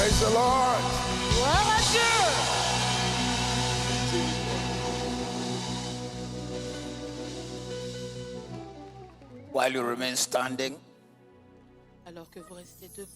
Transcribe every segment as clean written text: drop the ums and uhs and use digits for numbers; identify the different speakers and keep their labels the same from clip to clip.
Speaker 1: Praise the Lord.
Speaker 2: Gloire à Dieu.
Speaker 1: While you remain standing,
Speaker 2: Alors que vous restez debout,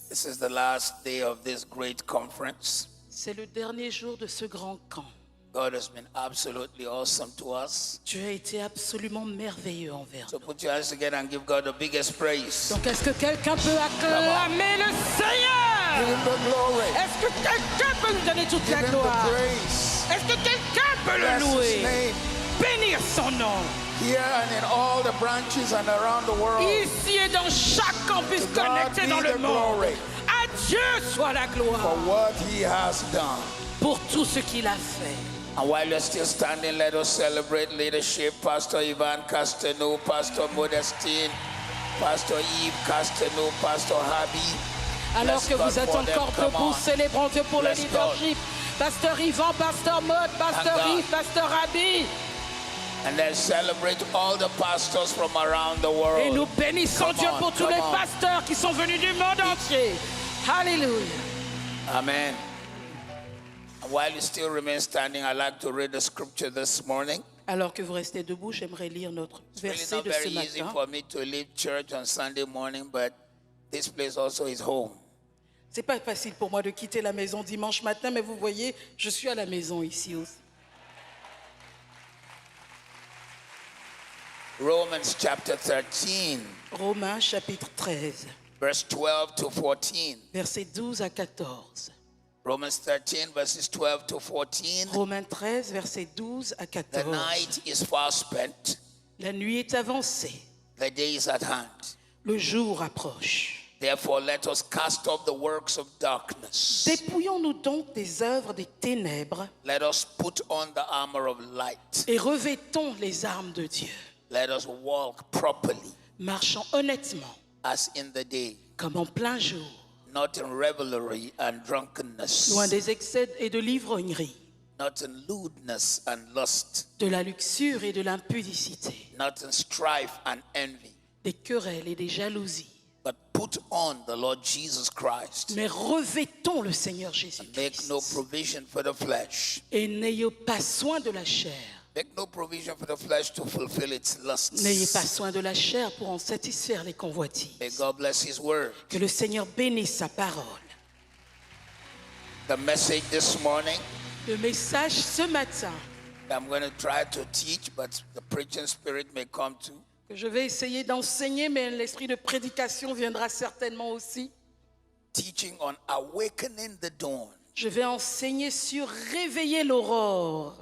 Speaker 1: this is the last day of this great conference.
Speaker 2: c'est le dernier jour de ce grand camp.
Speaker 1: God has been absolutely awesome to us.
Speaker 2: Dieu a été absolument merveilleux envers
Speaker 1: So
Speaker 2: nous.
Speaker 1: put your hands together and give God the biggest praise.
Speaker 2: Donc est-ce que quelqu'un peut acclamer le
Speaker 1: Give
Speaker 2: Seigneur?
Speaker 1: him the glory.
Speaker 2: Est-ce que quelqu'un peut lui donner toute
Speaker 1: Give
Speaker 2: la
Speaker 1: him the
Speaker 2: gloire?
Speaker 1: praise.
Speaker 2: Est-ce que quelqu'un peut
Speaker 1: Bless
Speaker 2: le
Speaker 1: his
Speaker 2: louer?
Speaker 1: name.
Speaker 2: Bénir son nom.
Speaker 1: Here and in all the branches and around the world.
Speaker 2: Ici et dans chaque campus
Speaker 1: To God
Speaker 2: connecté
Speaker 1: be
Speaker 2: dans
Speaker 1: the
Speaker 2: le monde.
Speaker 1: glory.
Speaker 2: À Dieu soit la
Speaker 1: For
Speaker 2: gloire
Speaker 1: what he has done.
Speaker 2: pour tout ce qu'il a fait.
Speaker 1: And while you're still standing, let us celebrate leadership. Pastor Ivan Castano, Pastor Modestine, Pastor Yves Castano, Pastor Habi.
Speaker 2: Alors
Speaker 1: Bless
Speaker 2: que
Speaker 1: God
Speaker 2: vous êtes
Speaker 1: for them.
Speaker 2: encore
Speaker 1: Come
Speaker 2: debout,
Speaker 1: on.
Speaker 2: célébrons Dieu pour le
Speaker 1: Bless God.
Speaker 2: leadership. Pasteur Yvan, Pasteur Maud, Pasteur
Speaker 1: Thank God.
Speaker 2: Yves, Pasteur Abi.
Speaker 1: And then celebrate all the pastors from around the
Speaker 2: Et nous
Speaker 1: world.
Speaker 2: bénissons
Speaker 1: Come
Speaker 2: Dieu
Speaker 1: on,
Speaker 2: pour tous
Speaker 1: come
Speaker 2: les
Speaker 1: on.
Speaker 2: pasteurs qui sont venus du monde entier. Alléluia.
Speaker 1: Amen. And while you still remain standing, I'd like to read the scripture this morning.
Speaker 2: Alors que vous restez debout, j'aimerais lire notre
Speaker 1: It's really
Speaker 2: verset
Speaker 1: not
Speaker 2: de ce
Speaker 1: very easy
Speaker 2: matin.
Speaker 1: for me to leave church on Sunday morning, but this place also is home.
Speaker 2: C'est pas facile pour moi de quitter la maison dimanche matin, mais vous voyez, je suis à la maison ici aussi.
Speaker 1: Romans chapter 13,
Speaker 2: Romains chapitre 13,
Speaker 1: verse 12 to 14.
Speaker 2: versets 12 à 14.
Speaker 1: Romans 13, verses 12 to 14.
Speaker 2: Romains 13, versets 12 à
Speaker 1: The
Speaker 2: 14.
Speaker 1: night is far spent,
Speaker 2: La nuit est avancée,
Speaker 1: the day is at hand.
Speaker 2: le jour approche.
Speaker 1: Therefore, let us cast off the works of darkness.
Speaker 2: Dépouillons-nous donc des œuvres des ténèbres
Speaker 1: Let us put on the armor of light.
Speaker 2: et revêtons les armes de Dieu,
Speaker 1: Let us walk properly
Speaker 2: marchant honnêtement
Speaker 1: as in the day,
Speaker 2: comme en plein jour,
Speaker 1: not in revelry and drunkenness,
Speaker 2: loin des excès et de l'ivrognerie,
Speaker 1: not in lewdness and lust,
Speaker 2: de la luxure et de l'impudicité,
Speaker 1: not in strife and envy,
Speaker 2: des querelles et des jalousies.
Speaker 1: but put on the Lord Jesus Christ.
Speaker 2: Mais revêtons le Seigneur
Speaker 1: Make no
Speaker 2: Jésus-Christ
Speaker 1: provision for the flesh.
Speaker 2: et n'ayez pas soin de la chair.
Speaker 1: Make no provision for the flesh to fulfill its lusts.
Speaker 2: N'ayez pas soin de la chair pour en satisfaire les convoitises.
Speaker 1: May God bless His word.
Speaker 2: Que le Seigneur bénisse sa parole.
Speaker 1: The message this morning,
Speaker 2: Le message ce matin
Speaker 1: I'm going to try to teach, but the preaching spirit may come too.
Speaker 2: que je vais essayer d'enseigner, mais l'esprit de prédication viendra certainement aussi.
Speaker 1: Teaching on awakening the dawn,
Speaker 2: Je vais enseigner sur réveiller l'aurore.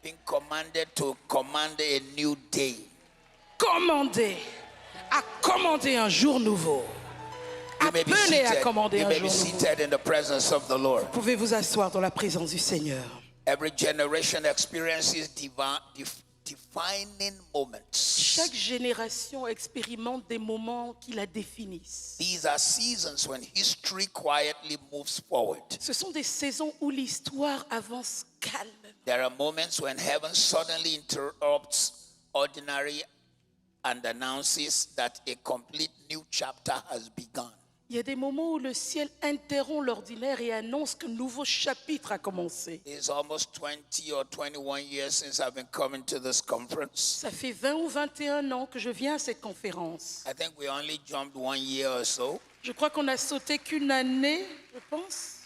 Speaker 1: being commanded to command a new day.
Speaker 2: Commander, à commander un jour nouveau.
Speaker 1: You may be
Speaker 2: Appelé à
Speaker 1: seated,
Speaker 2: commander
Speaker 1: you
Speaker 2: un
Speaker 1: may be
Speaker 2: jour nouveau.
Speaker 1: seated in the presence of the Lord.
Speaker 2: Pouvez vous asseoir dans la présence du Seigneur.
Speaker 1: Every generation experiences defining moments.
Speaker 2: Chaque génération expérimente des moments qui la définissent.
Speaker 1: These are seasons when history quietly moves forward.
Speaker 2: Ce sont des saisons où l'histoire avance calmement.
Speaker 1: There are moments when heaven suddenly interrupts ordinary and announces that a complete new chapter has begun.
Speaker 2: Il y a des moments où le ciel interrompt l'ordinaire et annonce qu'un nouveau chapitre a commencé.
Speaker 1: It's almost 20 or 21 years since I've been coming to this conference.
Speaker 2: Ça fait 20 ou 21 ans que je viens à cette conférence.
Speaker 1: I think we only jumped 1 year or so
Speaker 2: Je crois qu'on a sauté qu'une année, je pense,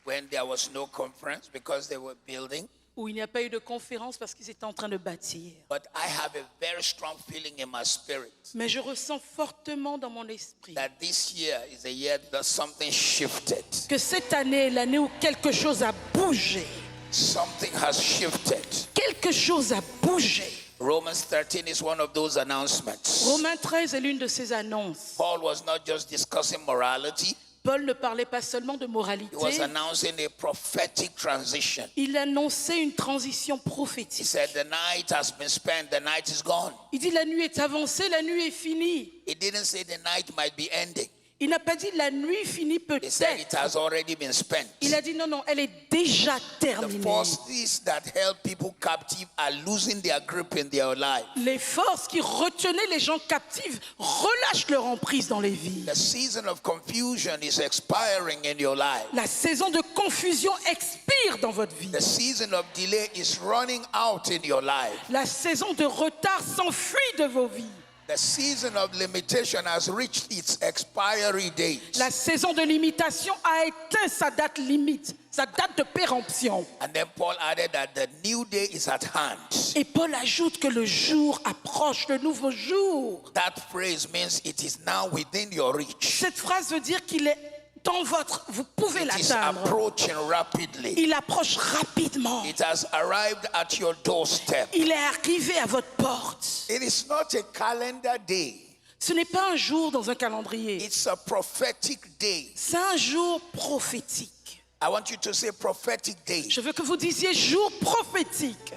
Speaker 1: when there was no conference because they were building.
Speaker 2: où il n'y a pas eu de conférence parce qu'ils étaient en train de bâtir.
Speaker 1: But I have a very strong feeling in my spirit
Speaker 2: Mais je ressens fortement dans mon esprit
Speaker 1: that this year is a year that something shifted.
Speaker 2: que cette année est l'année où quelque chose a bougé.
Speaker 1: Something has shifted.
Speaker 2: Quelque chose a bougé.
Speaker 1: Romans 13 is one of those announcements.
Speaker 2: Romains 13 est l'une de ces annonces.
Speaker 1: Paul was not just discussing morality,
Speaker 2: Paul ne parlait pas seulement de
Speaker 1: he was
Speaker 2: moralité,
Speaker 1: announcing a prophetic transition.
Speaker 2: il annonçait une transition
Speaker 1: He
Speaker 2: prophétique.
Speaker 1: said, the night has been spent, the night is gone.
Speaker 2: Il dit la nuit est avancée, la nuit est finie.
Speaker 1: He didn't say the night might be ending.
Speaker 2: Il n'a pas dit la nuit finit
Speaker 1: He said it
Speaker 2: peut-être.
Speaker 1: has already been spent.
Speaker 2: Il a dit non, non, elle est déjà
Speaker 1: The
Speaker 2: terminée.
Speaker 1: forces that held people captive are losing their grip in their life.
Speaker 2: Les forces qui retenaient les gens captifs relâchent leur emprise dans les vies.
Speaker 1: The season of confusion is expiring in your life.
Speaker 2: La saison de confusion expire dans votre vie.
Speaker 1: The season of delay is running out in your life.
Speaker 2: La saison de retard s'enfuit de vos vies.
Speaker 1: The season of limitation has reached its expiry date.
Speaker 2: La saison de limitation a éteint sa date limite, sa date de péremption.
Speaker 1: And then Paul added that the new day is at hand.
Speaker 2: Et Paul ajoute que le jour approche, le nouveau jour.
Speaker 1: That phrase means it is now within your reach.
Speaker 2: Cette phrase veut dire qu'il est dans vous pouvez
Speaker 1: It is
Speaker 2: l'atteindre.
Speaker 1: approaching rapidly.
Speaker 2: Il approche rapidement.
Speaker 1: It has arrived at your doorstep.
Speaker 2: Il est arrivé à votre porte.
Speaker 1: It is not a calendar day.
Speaker 2: Ce n'est pas un jour dans un calendrier.
Speaker 1: It's a prophetic day.
Speaker 2: C'est un jour prophétique.
Speaker 1: I want you to say prophetic day.
Speaker 2: Je veux que vous disiez jour prophétique.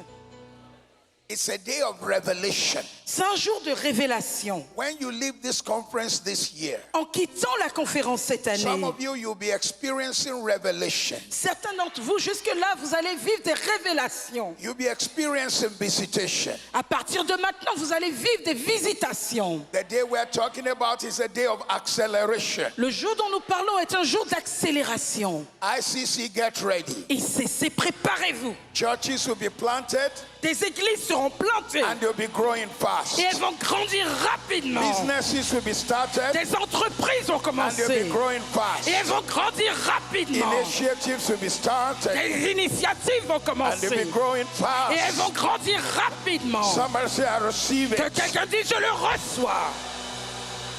Speaker 1: It's a day of revelation.
Speaker 2: C'est un jour de révélation.
Speaker 1: When you leave this conference this year,
Speaker 2: En quittant la conférence cette
Speaker 1: some
Speaker 2: année,
Speaker 1: of you, you'll be experiencing revelation.
Speaker 2: certains d'entre vous, jusque-là, vous allez vivre des révélations.
Speaker 1: You'll be experiencing visitation.
Speaker 2: À partir de maintenant, vous allez vivre des visitations.
Speaker 1: The day we're talking about is a day of acceleration.
Speaker 2: Le jour dont nous parlons est un jour d'accélération.
Speaker 1: ICC, get ready.
Speaker 2: ICC, préparez-vous.
Speaker 1: Churches will be planted
Speaker 2: Des églises seront plantées
Speaker 1: and they'll be growing fast.
Speaker 2: et elles vont grandir rapidement.
Speaker 1: Businesses will be started
Speaker 2: Des entreprises vont
Speaker 1: and they'll
Speaker 2: commencer
Speaker 1: be growing fast.
Speaker 2: et elles vont grandir rapidement.
Speaker 1: Initiatives will be started
Speaker 2: Des initiatives vont
Speaker 1: and they'll
Speaker 2: commencer
Speaker 1: be growing
Speaker 2: et elles
Speaker 1: fast.
Speaker 2: vont grandir rapidement.
Speaker 1: Somebody say, I receive
Speaker 2: Que
Speaker 1: it.
Speaker 2: quelqu'un dise, je le reçois.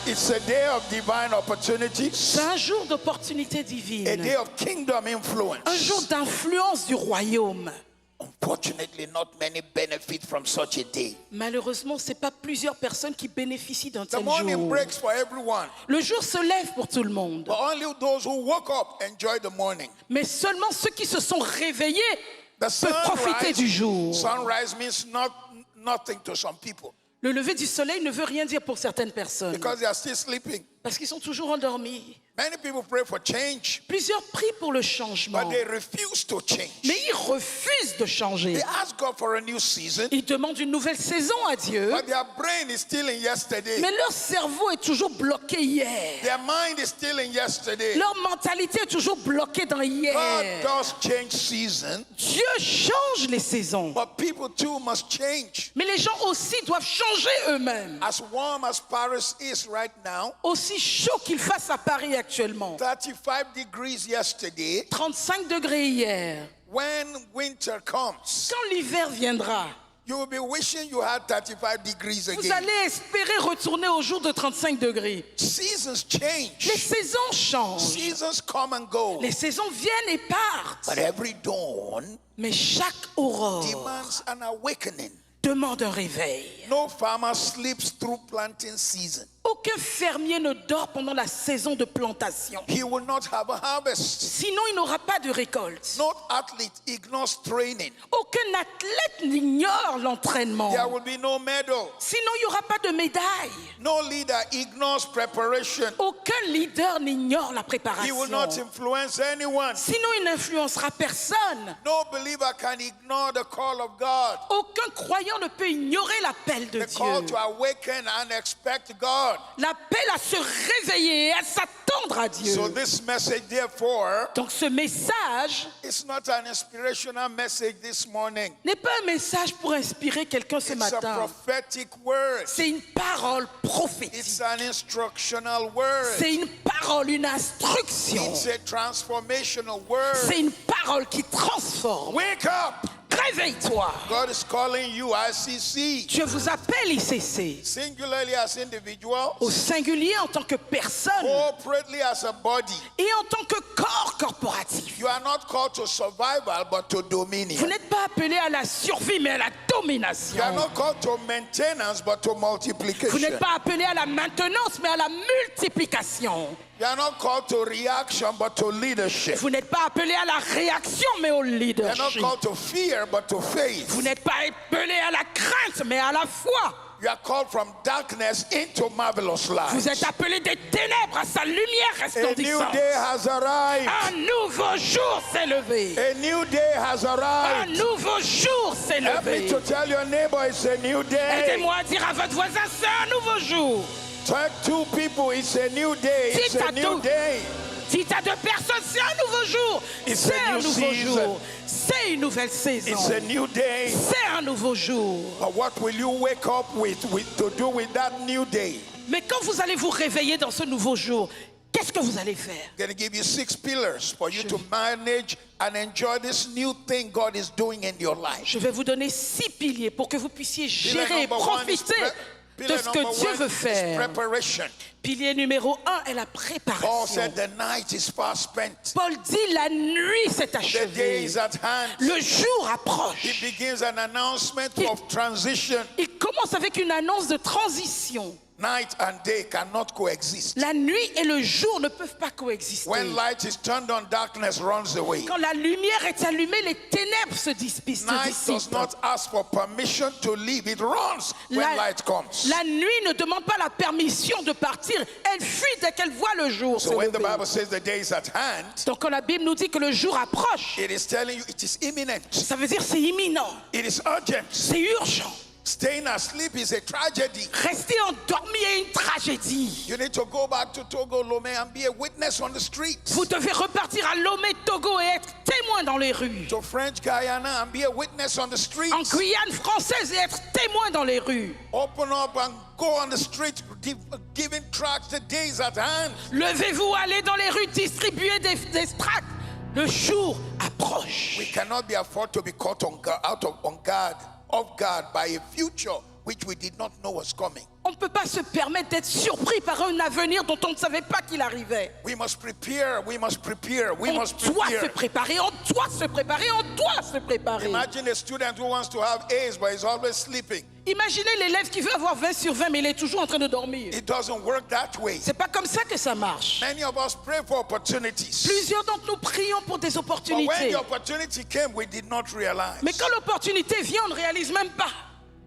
Speaker 1: It's a day of divine opportunities,
Speaker 2: C'est un jour d'opportunité
Speaker 1: a day
Speaker 2: divine.
Speaker 1: of kingdom influence.
Speaker 2: Un jour d'influence du royaume.
Speaker 1: Unfortunately, not many benefit from such a day.
Speaker 2: Malheureusement, ce n'est pas plusieurs personnes qui bénéficient d'un
Speaker 1: The
Speaker 2: tel
Speaker 1: morning
Speaker 2: jour.
Speaker 1: breaks for everyone,
Speaker 2: Le jour se lève pour tout le monde.
Speaker 1: but only those who woke up enjoy the morning.
Speaker 2: Mais seulement ceux qui se sont réveillés
Speaker 1: The
Speaker 2: peuvent profiter du jour.
Speaker 1: sunrise means nothing to some people
Speaker 2: Le lever du soleil ne veut rien dire pour certaines personnes.
Speaker 1: because they are still sleeping.
Speaker 2: Parce qu'ils sont toujours endormis.
Speaker 1: Many people pray for change,
Speaker 2: Plusieurs prient pour le changement.
Speaker 1: but they refuse to change.
Speaker 2: Mais ils refusent de changer.
Speaker 1: They ask God for a new season,
Speaker 2: Ils demandent une nouvelle saison à Dieu.
Speaker 1: but their brain is still in yesterday.
Speaker 2: Mais leur cerveau est toujours bloqué hier.
Speaker 1: Their mind is still in yesterday.
Speaker 2: Leur mentalité est toujours bloquée dans
Speaker 1: God
Speaker 2: hier.
Speaker 1: does change season,
Speaker 2: Dieu change les saisons.
Speaker 1: but people too must change.
Speaker 2: Mais les gens aussi doivent changer eux-mêmes.
Speaker 1: As warm as Paris is right now,
Speaker 2: Aussi chaud qu'il fasse à Paris actuellement.
Speaker 1: 35 degrees yesterday,
Speaker 2: 35 degrés hier.
Speaker 1: when winter comes,
Speaker 2: Quand l'hiver viendra,
Speaker 1: you will be wishing you had 35 degrees
Speaker 2: vous
Speaker 1: again.
Speaker 2: allez espérer retourner au jour de 35 degrés.
Speaker 1: Seasons
Speaker 2: Les
Speaker 1: change.
Speaker 2: saisons changent.
Speaker 1: Seasons come and go.
Speaker 2: Les saisons viennent et partent.
Speaker 1: But every dawn
Speaker 2: Mais chaque aurore
Speaker 1: demands an awakening.
Speaker 2: demande un réveil.
Speaker 1: No farmer sleeps through planting season.
Speaker 2: Aucun fermier ne dort pendant la saison de plantation.
Speaker 1: He will not have a harvest.
Speaker 2: Sinon, il n'aura pas de récolte.
Speaker 1: No athlete ignores training.
Speaker 2: Aucun athlète n'ignore l'entraînement.
Speaker 1: There will be no medal.
Speaker 2: Sinon, il n'y aura pas de médaille.
Speaker 1: No leader ignores preparation.
Speaker 2: Aucun leader n'ignore la
Speaker 1: He
Speaker 2: préparation.
Speaker 1: will not influence anyone.
Speaker 2: Sinon, il n'influencera personne.
Speaker 1: No believer can ignore the call of God.
Speaker 2: Aucun croyant ne peut ignorer l'appel de
Speaker 1: The call
Speaker 2: Dieu.
Speaker 1: to awaken and expect God.
Speaker 2: L'appel à se réveiller et à s'attendre à Dieu.
Speaker 1: So this message, therefore,
Speaker 2: Donc ce message
Speaker 1: is not an inspirational message this morning.
Speaker 2: n'est pas un message pour inspirer quelqu'un ce
Speaker 1: It's a
Speaker 2: matin.
Speaker 1: prophetic word.
Speaker 2: C'est une parole prophétique.
Speaker 1: It's an instructional word.
Speaker 2: C'est une parole, une instruction.
Speaker 1: It's a transformational word.
Speaker 2: C'est une parole qui transforme.
Speaker 1: Wake up!
Speaker 2: Réveille-toi.
Speaker 1: God is calling you ICC,
Speaker 2: Dieu vous appelle ICC.
Speaker 1: singularly as individuals,
Speaker 2: Au singulier en tant que personne
Speaker 1: corporately as a body.
Speaker 2: et en tant que corps corporatif.
Speaker 1: You are not called to survival, but to
Speaker 2: Vous
Speaker 1: dominion.
Speaker 2: n'êtes pas appelé à la survie, mais à la
Speaker 1: You are
Speaker 2: domination.
Speaker 1: not called to maintenance, but to
Speaker 2: Vous
Speaker 1: multiplication.
Speaker 2: n'êtes pas appelé à la maintenance, mais à la multiplication.
Speaker 1: You are not called to reaction, but to leadership.
Speaker 2: Vous n'êtes pas appelé à la réaction, mais au
Speaker 1: You are not
Speaker 2: leadership.
Speaker 1: called to fear, but to faith.
Speaker 2: Vous n'êtes pas appelé à la crainte, mais à la foi.
Speaker 1: You are called from darkness into marvelous light.
Speaker 2: Vous êtes appelés des ténèbres à sa lumière
Speaker 1: A new
Speaker 2: resplendissante.
Speaker 1: day has arrived.
Speaker 2: Un nouveau jour s'est levé.
Speaker 1: A new day has
Speaker 2: Un
Speaker 1: arrived.
Speaker 2: nouveau jour s'est
Speaker 1: Help me
Speaker 2: levé.
Speaker 1: to tell your neighbor it's a new day.
Speaker 2: Aidez-moi à dire à votre voisin, c'est un nouveau jour.
Speaker 1: Tell two people it's a new day. It's
Speaker 2: Dites
Speaker 1: a
Speaker 2: à
Speaker 1: new
Speaker 2: tous.
Speaker 1: day.
Speaker 2: Dites à deux personnes, c'est un nouveau jour.
Speaker 1: It's
Speaker 2: C'est
Speaker 1: a
Speaker 2: un
Speaker 1: new
Speaker 2: nouveau
Speaker 1: season.
Speaker 2: jour. C'est une nouvelle saison.
Speaker 1: It's a new day.
Speaker 2: C'est un nouveau jour.
Speaker 1: But what will you wake up with to do with that new day?
Speaker 2: Mais quand vous allez vous réveiller dans ce nouveau jour, qu'est-ce que vous allez faire?
Speaker 1: I'm going to give you 6 pillars for you to manage and enjoy this new thing God is doing in your life.
Speaker 2: Je vais vous donner 6 piliers pour que vous puissiez
Speaker 1: Pillar
Speaker 2: gérer et
Speaker 1: number one is
Speaker 2: profiter de
Speaker 1: pillar
Speaker 2: ce
Speaker 1: number
Speaker 2: que Dieu
Speaker 1: one
Speaker 2: veut
Speaker 1: is
Speaker 2: faire.
Speaker 1: preparation.
Speaker 2: Pilier numéro 1 est la
Speaker 1: Paul
Speaker 2: préparation.
Speaker 1: said the night is far spent.
Speaker 2: Paul dit la nuit s'est
Speaker 1: The day
Speaker 2: achevée.
Speaker 1: is at hand.
Speaker 2: Le jour
Speaker 1: He
Speaker 2: approche.
Speaker 1: begins an announcement of transition.
Speaker 2: Il commence avec une annonce de transition.
Speaker 1: Night and day cannot coexist.
Speaker 2: La nuit et le jour ne peuvent pas coexister.
Speaker 1: When light is turned on, darkness runs away.
Speaker 2: Quand la lumière est allumée, les ténèbres se dissipent.
Speaker 1: Night does not ask for permission to leave. It runs when light comes.
Speaker 2: La nuit ne demande pas la permission de partir. Elle fuit dès qu'elle voit le jour.
Speaker 1: So
Speaker 2: se
Speaker 1: when the
Speaker 2: lever.
Speaker 1: Bible says the day is at hand,
Speaker 2: Donc quand la Bible nous dit que le jour approche,
Speaker 1: it is telling you it is imminent.
Speaker 2: ça veut dire c'est imminent,
Speaker 1: It is urgent.
Speaker 2: c'est urgent.
Speaker 1: Staying asleep is a tragedy.
Speaker 2: Rester endormi est une tragédie.
Speaker 1: You need to go back to Togo, Lomé, and be a witness on the streets.
Speaker 2: Vous devez repartir à Lomé, Togo et être témoin dans les rues.
Speaker 1: To French Guyana and be a witness on the
Speaker 2: En
Speaker 1: streets.
Speaker 2: Guyane française et être témoin dans les rues.
Speaker 1: Open up and go on the street giving tracts. The day is at hand.
Speaker 2: Levez-vous, allez dans les rues, distribuez des tracts. Le jour approche.
Speaker 1: We cannot be afford to be caught off guard by a future which we did not know was coming.
Speaker 2: On ne peut pas se permettre d'être surpris par un avenir dont on ne savait pas qu'il arrivait.
Speaker 1: We must prepare, we must prepare, we
Speaker 2: On
Speaker 1: must
Speaker 2: doit se
Speaker 1: prepare.
Speaker 2: préparer, on doit se préparer, on doit se préparer.
Speaker 1: Imagine a student who wants to have A's but is always sleeping.
Speaker 2: Imaginez l'élève qui veut avoir 20 sur 20 mais il est toujours en train de dormir.
Speaker 1: It doesn't work that way.
Speaker 2: C'est pas comme ça que ça marche.
Speaker 1: Many of us pray for opportunities.
Speaker 2: Plusieurs d'entre nous prions pour des
Speaker 1: But when
Speaker 2: opportunités.
Speaker 1: the opportunity came, we did not realize.
Speaker 2: Mais quand l'opportunité vient, on ne réalise même pas.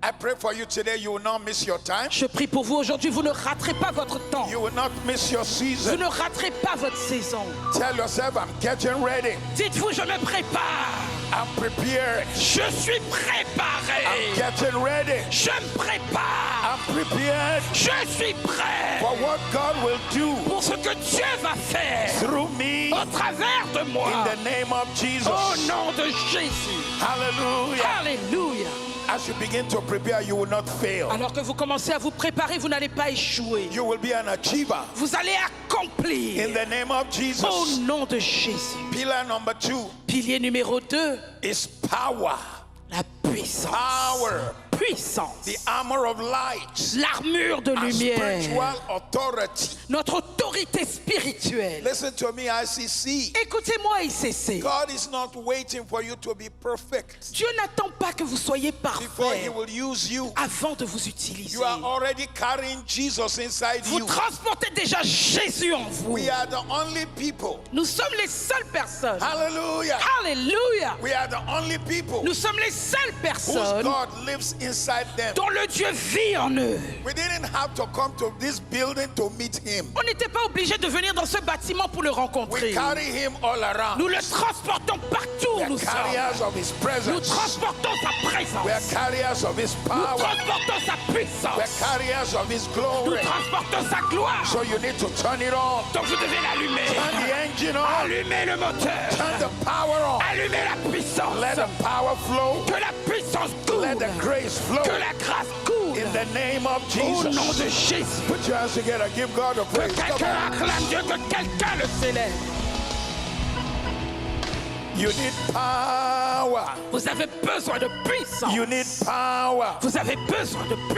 Speaker 1: I pray for you today, you will not miss your time.
Speaker 2: Je prie pour vous aujourd'hui, vous ne raterez pas votre temps.
Speaker 1: You will not miss your
Speaker 2: Vous
Speaker 1: season.
Speaker 2: ne raterez pas votre saison.
Speaker 1: Tell yourself, I'm getting ready.
Speaker 2: Dites-vous, je me prépare.
Speaker 1: I'm prepared.
Speaker 2: Je suis
Speaker 1: I'm
Speaker 2: préparé.
Speaker 1: getting ready.
Speaker 2: Je me prépare.
Speaker 1: I'm prepared
Speaker 2: Je suis prêt
Speaker 1: for what God will do
Speaker 2: pour ce que Dieu va faire
Speaker 1: through me
Speaker 2: au travers de moi.
Speaker 1: in the name of
Speaker 2: Au
Speaker 1: Jesus.
Speaker 2: nom de Jésus.
Speaker 1: Hallelujah.
Speaker 2: Alléluia.
Speaker 1: As you begin to prepare, you will not fail.
Speaker 2: Alors que vous commencez à vous préparer, vous n'allez pas échouer.
Speaker 1: You will be an achiever
Speaker 2: Vous allez accomplir
Speaker 1: in the name of
Speaker 2: au
Speaker 1: Jesus.
Speaker 2: nom de Jésus.
Speaker 1: Pillar number 2
Speaker 2: Pilier numéro 2,
Speaker 1: is power.
Speaker 2: la puissance.
Speaker 1: Power.
Speaker 2: Puissance.
Speaker 1: The armor of light.
Speaker 2: L'armure de
Speaker 1: And
Speaker 2: lumière.
Speaker 1: spiritual authority.
Speaker 2: Notre autorité spirituelle.
Speaker 1: Listen to me, ICC.
Speaker 2: Écoutez-moi, ICC.
Speaker 1: God is not waiting for you to be perfect
Speaker 2: Dieu n'attend pas que vous soyez
Speaker 1: before He
Speaker 2: parfait
Speaker 1: will use you.
Speaker 2: avant de vous utiliser.
Speaker 1: You are already carrying Jesus inside
Speaker 2: Vous
Speaker 1: you.
Speaker 2: transportez déjà Jésus en vous.
Speaker 1: We are the only people.
Speaker 2: Nous sommes les seules personnes.
Speaker 1: Hallelujah.
Speaker 2: Alléluia.
Speaker 1: We are the only people
Speaker 2: Nous sommes les seules
Speaker 1: whose
Speaker 2: personnes
Speaker 1: God lives inside them.
Speaker 2: dont le Dieu vit en eux.
Speaker 1: We didn't have to come to this building to meet Him.
Speaker 2: On n'était pas obligé de venir dans ce bâtiment pour le
Speaker 1: We
Speaker 2: rencontrer.
Speaker 1: carry Him all around.
Speaker 2: Nous le transportons partout
Speaker 1: We
Speaker 2: où nous
Speaker 1: are carriers
Speaker 2: sommes.
Speaker 1: of His
Speaker 2: Nous
Speaker 1: presence.
Speaker 2: transportons sa
Speaker 1: We are
Speaker 2: présence.
Speaker 1: carriers of His
Speaker 2: Nous
Speaker 1: power.
Speaker 2: transportons sa
Speaker 1: We are
Speaker 2: puissance.
Speaker 1: carriers of His
Speaker 2: Nous
Speaker 1: glory.
Speaker 2: transportons sa gloire.
Speaker 1: So you need to turn it on.
Speaker 2: Donc vous devez l'allumer.
Speaker 1: Turn the engine on.
Speaker 2: Allumez le moteur.
Speaker 1: Turn the power on.
Speaker 2: Allumez la puissance.
Speaker 1: Let the power flow.
Speaker 2: Que la puissance coule.
Speaker 1: Let the grace flow.
Speaker 2: Que la grâce coule.
Speaker 1: In the name of
Speaker 2: Au nom de
Speaker 1: Jesus.
Speaker 2: Jésus.
Speaker 1: Put your hands together. Give God a
Speaker 2: Que
Speaker 1: praise. Come
Speaker 2: quelqu'un
Speaker 1: on.
Speaker 2: acclame Dieu, que quelqu'un le célèbre.
Speaker 1: You need power.
Speaker 2: Vous avez besoin de puissance.
Speaker 1: You need power.
Speaker 2: Vous avez besoin de
Speaker 1: Power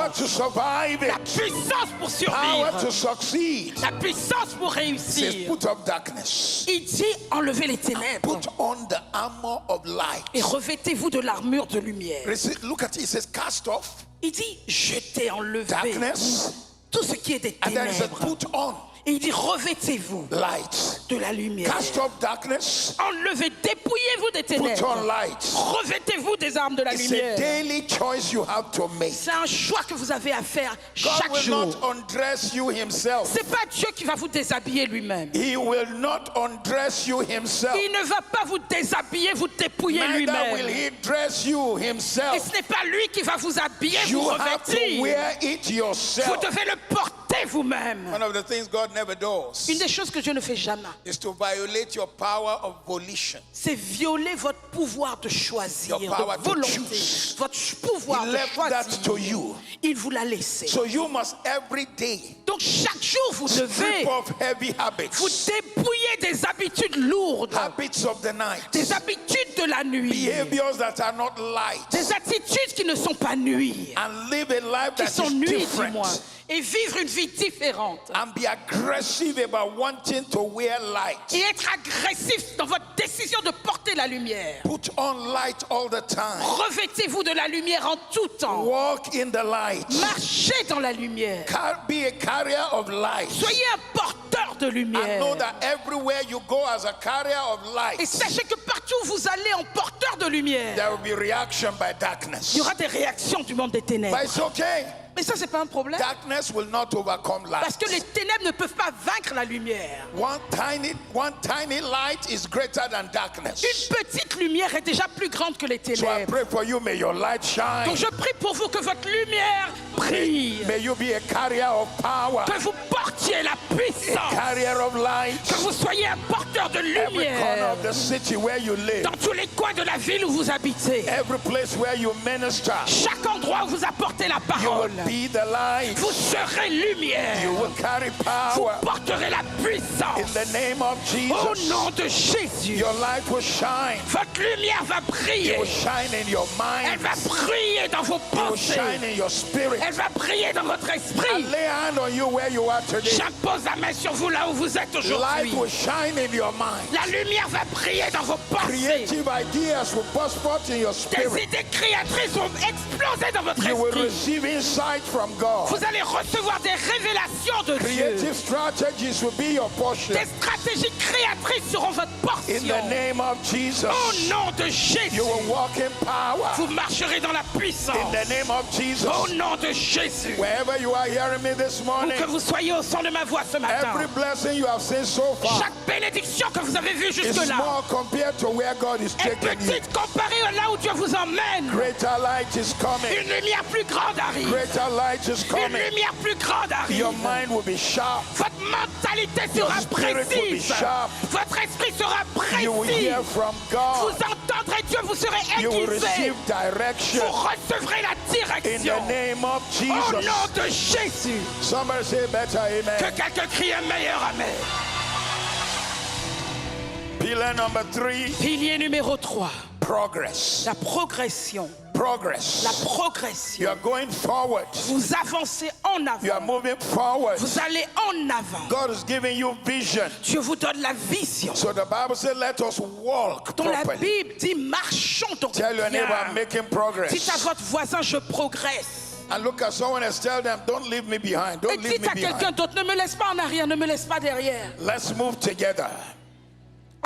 Speaker 2: puissance.
Speaker 1: to survive
Speaker 2: La
Speaker 1: it.
Speaker 2: puissance pour
Speaker 1: Power to
Speaker 2: survivre.
Speaker 1: succeed.
Speaker 2: La puissance pour
Speaker 1: It says,
Speaker 2: réussir.
Speaker 1: put up darkness.
Speaker 2: Il dit enlevez les ténèbres
Speaker 1: Put on the armor of light.
Speaker 2: et revêtez-vous de l'armure de lumière.
Speaker 1: Look at it. It says, cast off
Speaker 2: Il dit jetez, enlevez
Speaker 1: darkness.
Speaker 2: tout ce qui est des
Speaker 1: And then it says,
Speaker 2: ténèbres.
Speaker 1: put on
Speaker 2: Et il dit revêtez-vous
Speaker 1: light.
Speaker 2: de la lumière.
Speaker 1: Cast off darkness.
Speaker 2: Enlevez, dépouillez-vous des
Speaker 1: Put on
Speaker 2: ténèbres.
Speaker 1: light.
Speaker 2: Revêtez-vous des armes de la
Speaker 1: It's a
Speaker 2: lumière.
Speaker 1: daily choice you have to make.
Speaker 2: C'est un choix que vous avez à faire
Speaker 1: God
Speaker 2: chaque
Speaker 1: will
Speaker 2: jour.
Speaker 1: not undress you himself.
Speaker 2: C'est pas Dieu qui va vous déshabiller lui-même.
Speaker 1: He will not undress you himself.
Speaker 2: Il ne va pas vous déshabiller, vous dépouiller
Speaker 1: Neither will
Speaker 2: lui-même.
Speaker 1: he dress you
Speaker 2: Et
Speaker 1: himself.
Speaker 2: ce n'est pas lui qui va vous habiller, vous
Speaker 1: You have to
Speaker 2: revêtir.
Speaker 1: wear it
Speaker 2: Vous
Speaker 1: yourself.
Speaker 2: devez le porter vous-même.
Speaker 1: One of the things God never does
Speaker 2: Une des choses que Dieu ne fait jamais,
Speaker 1: is to violate your power of volition.
Speaker 2: c'est violer votre pouvoir de choisir,
Speaker 1: Your power
Speaker 2: de
Speaker 1: to
Speaker 2: volonté.
Speaker 1: choose.
Speaker 2: Votre pouvoir
Speaker 1: He
Speaker 2: de
Speaker 1: left that to
Speaker 2: choisir.
Speaker 1: you.
Speaker 2: Il vous l'a laissé.
Speaker 1: So you must every day
Speaker 2: Donc chaque jour, vous
Speaker 1: strip
Speaker 2: devez
Speaker 1: off heavy
Speaker 2: vous
Speaker 1: habits,
Speaker 2: dépouiller des habitudes lourdes,
Speaker 1: habits of the night,
Speaker 2: des habitudes de la nuit,
Speaker 1: behaviors that are not light,
Speaker 2: des attitudes qui ne sont pas nuits,
Speaker 1: and live a life
Speaker 2: qui
Speaker 1: that
Speaker 2: sont
Speaker 1: is
Speaker 2: nuits du
Speaker 1: different.
Speaker 2: moins, et vivre une vie différente.
Speaker 1: And be aggressive about wanting to wear light.
Speaker 2: Et être agressif dans votre décision de porter la lumière.
Speaker 1: Put on light all the time.
Speaker 2: Revêtez-vous de la lumière en tout temps.
Speaker 1: Walk in the light.
Speaker 2: Marchez dans la lumière.
Speaker 1: Be a carrier of light.
Speaker 2: Soyez un porteur de
Speaker 1: And
Speaker 2: lumière.
Speaker 1: know that everywhere you go as a carrier of
Speaker 2: Et
Speaker 1: light,
Speaker 2: sachez que partout où vous allez en porteur de lumière,
Speaker 1: there will be reaction by darkness.
Speaker 2: il y aura des réactions du monde des ténèbres.
Speaker 1: But it's okay.
Speaker 2: Mais ça, c'est pas un problème.
Speaker 1: Darkness will not overcome light.
Speaker 2: Parce que les ténèbres ne peuvent pas vaincre la lumière.
Speaker 1: One tiny light is greater than darkness.
Speaker 2: Une petite lumière est déjà plus grande que les
Speaker 1: So I
Speaker 2: ténèbres.
Speaker 1: pray for you, may your light shine.
Speaker 2: Donc je prie pour vous que votre lumière brille.
Speaker 1: May you be a carrier of power,
Speaker 2: Que vous portiez la
Speaker 1: a
Speaker 2: puissance.
Speaker 1: carrier of light.
Speaker 2: Que vous soyez un porteur de
Speaker 1: Every corner
Speaker 2: lumière.
Speaker 1: of the city where you live,
Speaker 2: Dans tous les coins de la ville où vous habitez.
Speaker 1: every place where you minister,
Speaker 2: Chaque endroit où vous apportez la
Speaker 1: you will
Speaker 2: parole.
Speaker 1: be the light.
Speaker 2: Vous serez lumière.
Speaker 1: You will carry
Speaker 2: Vous
Speaker 1: power.
Speaker 2: porterez la
Speaker 1: In
Speaker 2: puissance.
Speaker 1: the name of
Speaker 2: Au
Speaker 1: Jesus,
Speaker 2: nom de Jésus.
Speaker 1: your light will shine.
Speaker 2: Votre lumière va
Speaker 1: It
Speaker 2: briller.
Speaker 1: will shine in your
Speaker 2: Elle
Speaker 1: mind.
Speaker 2: va briller dans vos
Speaker 1: It will
Speaker 2: pensées.
Speaker 1: shine in your spirit.
Speaker 2: Elle va briller dans votre
Speaker 1: I
Speaker 2: esprit.
Speaker 1: lay a hand on you where you are today.
Speaker 2: J'impose la main sur vous là où vous êtes
Speaker 1: Light
Speaker 2: aujourd'hui.
Speaker 1: will shine in your mind.
Speaker 2: La lumière va briller dans vos pensées.
Speaker 1: Creative ideas will burst forth in your
Speaker 2: Des
Speaker 1: spirit.
Speaker 2: idées créatrices vont exploser dans votre
Speaker 1: You will
Speaker 2: esprit.
Speaker 1: receive insight from God.
Speaker 2: Vous allez recevoir des révélations de Dieu.
Speaker 1: Creative strategies will be your portion.
Speaker 2: Des stratégies créatrices seront votre
Speaker 1: In the
Speaker 2: portion.
Speaker 1: name of Jesus,
Speaker 2: Au nom de Jésus,
Speaker 1: you will walk in power.
Speaker 2: vous marcherez dans la puissance.
Speaker 1: In the name of Jesus,
Speaker 2: Au nom de Jésus.
Speaker 1: wherever you are hearing me this
Speaker 2: Où
Speaker 1: morning,
Speaker 2: que vous soyez au son de ma voix ce matin.
Speaker 1: every blessing you have seen so far
Speaker 2: Chaque bénédiction que vous avez vue
Speaker 1: is
Speaker 2: jusque-là
Speaker 1: small compared to where God is
Speaker 2: est
Speaker 1: taking you.
Speaker 2: petite comparée à là où Dieu vous emmène.
Speaker 1: Greater light is coming.
Speaker 2: Une lumière plus grande arrive.
Speaker 1: Greater light is
Speaker 2: Une
Speaker 1: coming.
Speaker 2: lumière plus grande arrive.
Speaker 1: Your mind will be sharp.
Speaker 2: Votre mentalité
Speaker 1: Your
Speaker 2: sera
Speaker 1: spirit will be
Speaker 2: précise.
Speaker 1: sharp.
Speaker 2: Votre esprit sera
Speaker 1: You will
Speaker 2: précis.
Speaker 1: hear from
Speaker 2: Vous
Speaker 1: God.
Speaker 2: entendrez Dieu, vous serez
Speaker 1: You will
Speaker 2: aiguisé.
Speaker 1: receive direction
Speaker 2: Vous recevrez la
Speaker 1: in
Speaker 2: direction.
Speaker 1: the name of
Speaker 2: Au
Speaker 1: Jesus.
Speaker 2: nom de Jésus.
Speaker 1: Somebody say better
Speaker 2: Que
Speaker 1: amen.
Speaker 2: quelqu'un crie un meilleur amen.
Speaker 1: Pillar number 3,
Speaker 2: Pilier numéro 3.
Speaker 1: progress.
Speaker 2: La progression.
Speaker 1: Progress.
Speaker 2: La
Speaker 1: You
Speaker 2: progression.
Speaker 1: are going forward.
Speaker 2: Vous avancez en
Speaker 1: You are
Speaker 2: avant.
Speaker 1: moving forward.
Speaker 2: Vous allez en avant.
Speaker 1: God is giving you vision.
Speaker 2: Dieu vous donne la vision.
Speaker 1: So the Bible says, let us walk
Speaker 2: Dans la
Speaker 1: properly.
Speaker 2: Bible dit marchons donc
Speaker 1: Tell your neighbor, I'm
Speaker 2: bien.
Speaker 1: making
Speaker 2: Dites à
Speaker 1: progress.
Speaker 2: votre voisin, je progresse.
Speaker 1: And look at someone else, tell them, don't leave me behind.
Speaker 2: Et
Speaker 1: Don't leave
Speaker 2: dites
Speaker 1: me
Speaker 2: à quelqu'un
Speaker 1: behind.
Speaker 2: d'autre, ne me laisse pas en arrière, ne me laisse pas derrière.
Speaker 1: Let's move together.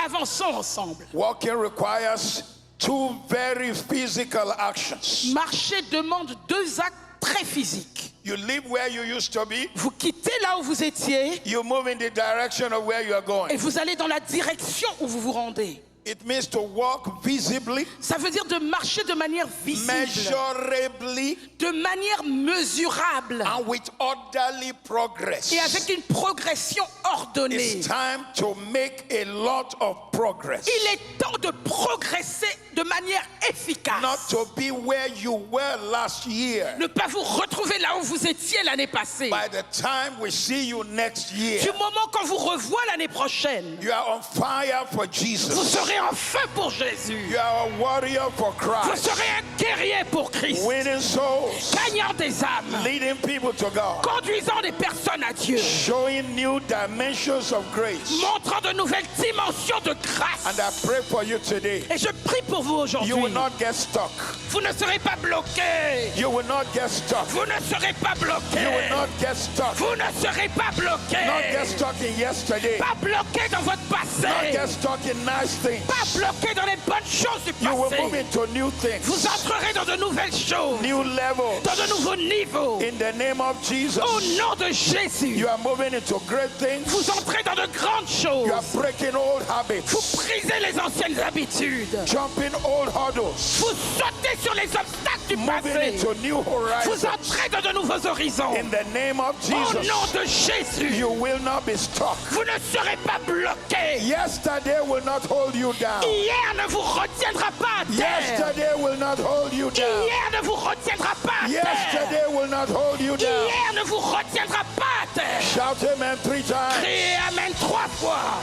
Speaker 2: Avançons ensemble.
Speaker 1: Walking requires 2 very physical actions.
Speaker 2: Marcher demande 2 actes très physiques.
Speaker 1: You leave where you used to be.
Speaker 2: Vous quittez là où vous étiez
Speaker 1: You move in the direction of where you are
Speaker 2: et
Speaker 1: going.
Speaker 2: vous allez dans la direction où vous vous rendez.
Speaker 1: It means to walk visibly,
Speaker 2: Ça veut dire de marcher de manière visible,
Speaker 1: measurably,
Speaker 2: de manière mesurable
Speaker 1: and with orderly progress.
Speaker 2: et avec une progression ordonnée.
Speaker 1: It's time to make a lot of progress.
Speaker 2: Il est temps de progresser de manière efficace.
Speaker 1: Not to be where you were last year.
Speaker 2: Ne pas vous retrouver là où vous étiez l'année passée.
Speaker 1: By the time we see you next year,
Speaker 2: Du moment qu'on vous revoit l'année prochaine,
Speaker 1: you are on fire for
Speaker 2: vous
Speaker 1: Jesus.
Speaker 2: serez serez en feu pour Jésus.
Speaker 1: You are a warrior for
Speaker 2: Vous
Speaker 1: Christ.
Speaker 2: serez un guerrier pour Christ.
Speaker 1: Winning souls.
Speaker 2: Gagnant des âmes.
Speaker 1: Leading people to God.
Speaker 2: Conduisant des personnes à Dieu.
Speaker 1: Showing new dimensions of grace.
Speaker 2: Montrant de nouvelles dimensions de grâce.
Speaker 1: And I pray for you today.
Speaker 2: Et je prie pour vous aujourd'hui.
Speaker 1: You will not get stuck.
Speaker 2: Vous ne serez pas bloqués.
Speaker 1: You will not get stuck.
Speaker 2: Vous ne serez pas bloqués.
Speaker 1: You will not get stuck.
Speaker 2: Vous ne serez pas bloqués.
Speaker 1: Not get stuck in yesterday.
Speaker 2: Pas bloqués dans votre
Speaker 1: Not
Speaker 2: passé.
Speaker 1: get stuck in nice things.
Speaker 2: Pas bloqués dans les bonnes choses du
Speaker 1: You will move
Speaker 2: passé.
Speaker 1: into new things.
Speaker 2: Vous entrerez dans de nouvelles choses.
Speaker 1: New levels.
Speaker 2: Dans de nouveaux niveaux.
Speaker 1: In the name of Jesus.
Speaker 2: Au nom de Jésus.
Speaker 1: You are moving into great things.
Speaker 2: Vous entrez dans de grandes choses.
Speaker 1: You are breaking old
Speaker 2: Vous
Speaker 1: habits.
Speaker 2: brisez les anciennes habitudes.
Speaker 1: Jumping old hurdles.
Speaker 2: Vous sautez sur les obstacles du
Speaker 1: Moving
Speaker 2: passé.
Speaker 1: into new
Speaker 2: Vous
Speaker 1: horizons.
Speaker 2: entrez dans de nouveaux horizons.
Speaker 1: In the name of
Speaker 2: Au
Speaker 1: Jesus.
Speaker 2: nom de Jésus.
Speaker 1: You will not be stuck.
Speaker 2: Vous ne serez pas bloqués.
Speaker 1: Yesterday will not hold you down.
Speaker 2: Hier ne vous retiendra pas à terre.
Speaker 1: Yesterday will not hold you down.
Speaker 2: Hier ne vous retiendra pas à terre.
Speaker 1: Yesterday will not hold you down.
Speaker 2: Hier ne vous retiendra pas à terre.
Speaker 1: Shout amen 3 times.
Speaker 2: Criez Amen 3 fois.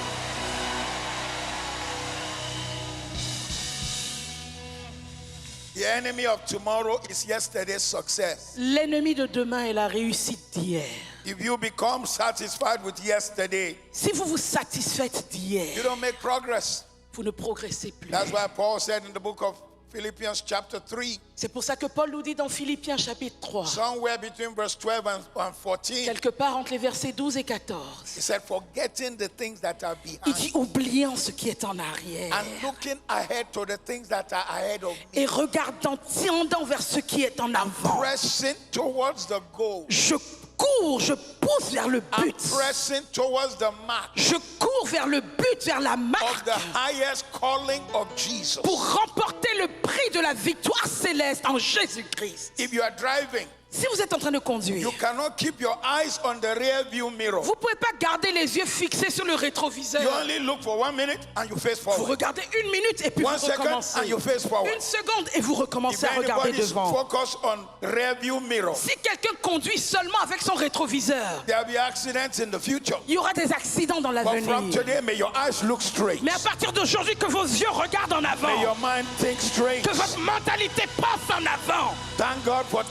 Speaker 1: The enemy of tomorrow is yesterday's success.
Speaker 2: L'ennemi de demain est la réussite d'hier.
Speaker 1: If you become satisfied with yesterday,
Speaker 2: Si vous vous satisfaites
Speaker 1: you
Speaker 2: d'hier,
Speaker 1: don't make progress.
Speaker 2: vous ne progressez plus.
Speaker 1: That's why Paul said in the book of Philippians chapter 3,
Speaker 2: C'est pour ça que Paul nous dit dans Philippiens chapitre 3,
Speaker 1: somewhere between verse 12 and 14,
Speaker 2: quelque part entre les versets 12 et 14,
Speaker 1: he said, forgetting the things that are
Speaker 2: il
Speaker 1: behind
Speaker 2: dit oubliant ce qui est en arrière
Speaker 1: and looking ahead to the things that are ahead of me,
Speaker 2: et regardant, tendant vers ce qui est en avant.
Speaker 1: pressing towards the goal,
Speaker 2: Je cours, je pousse vers le
Speaker 1: and
Speaker 2: but.
Speaker 1: pressing towards the mark
Speaker 2: Je cours vers le but, vers la
Speaker 1: of
Speaker 2: marque,
Speaker 1: the highest calling of Jesus.
Speaker 2: pour remporter le prix de la victoire céleste en Jésus-Christ.
Speaker 1: If you are driving,
Speaker 2: Si vous êtes en train de conduire,
Speaker 1: you cannot keep your eyes on the rear view mirror.
Speaker 2: vous ne pouvez pas garder les yeux fixés sur le
Speaker 1: You
Speaker 2: rétroviseur.
Speaker 1: only look for 1 minute and you face
Speaker 2: Vous
Speaker 1: forward.
Speaker 2: regardez 1 minute et puis
Speaker 1: 1
Speaker 2: vous
Speaker 1: second
Speaker 2: recommencez.
Speaker 1: and you face forward.
Speaker 2: 1 seconde et vous
Speaker 1: If
Speaker 2: recommencez à regarder
Speaker 1: anybody is
Speaker 2: devant.
Speaker 1: focused on rear view mirror,
Speaker 2: Si quelqu'un conduit seulement avec son rétroviseur,
Speaker 1: there will be accidents in the future.
Speaker 2: il y aura des accidents dans
Speaker 1: But from
Speaker 2: l'avenir.
Speaker 1: today, may your eyes look straight.
Speaker 2: Mais à partir d'aujourd'hui, que vos yeux regardent en
Speaker 1: May
Speaker 2: avant,
Speaker 1: your mind think straight.
Speaker 2: que votre mentalité pense en avant.
Speaker 1: Thank God for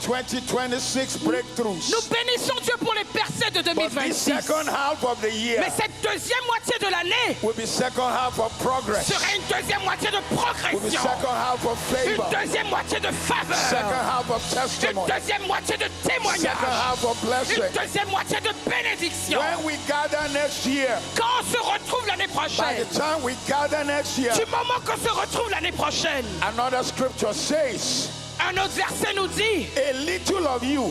Speaker 1: 2026 breakthroughs.
Speaker 2: Nous bénissons Dieu pour les percées de
Speaker 1: But this
Speaker 2: 2026.
Speaker 1: second half of the year
Speaker 2: Mais cette deuxième moitié de l'année
Speaker 1: will be second half of progress.
Speaker 2: sera une deuxième moitié de
Speaker 1: Will be
Speaker 2: progression,
Speaker 1: second half of
Speaker 2: une
Speaker 1: favor.
Speaker 2: deuxième moitié de
Speaker 1: Second
Speaker 2: faveur,
Speaker 1: half of
Speaker 2: une
Speaker 1: testimony.
Speaker 2: deuxième moitié de
Speaker 1: Second
Speaker 2: témoignage,
Speaker 1: half of blessing.
Speaker 2: une deuxième moitié de bénédiction.
Speaker 1: When we gather next year,
Speaker 2: Quand on se retrouve l'année
Speaker 1: by
Speaker 2: prochaine,
Speaker 1: the time we gather next year,
Speaker 2: du moment qu'on se retrouve l'année prochaine,
Speaker 1: another scripture says,
Speaker 2: un autre verset nous dit,
Speaker 1: a little of you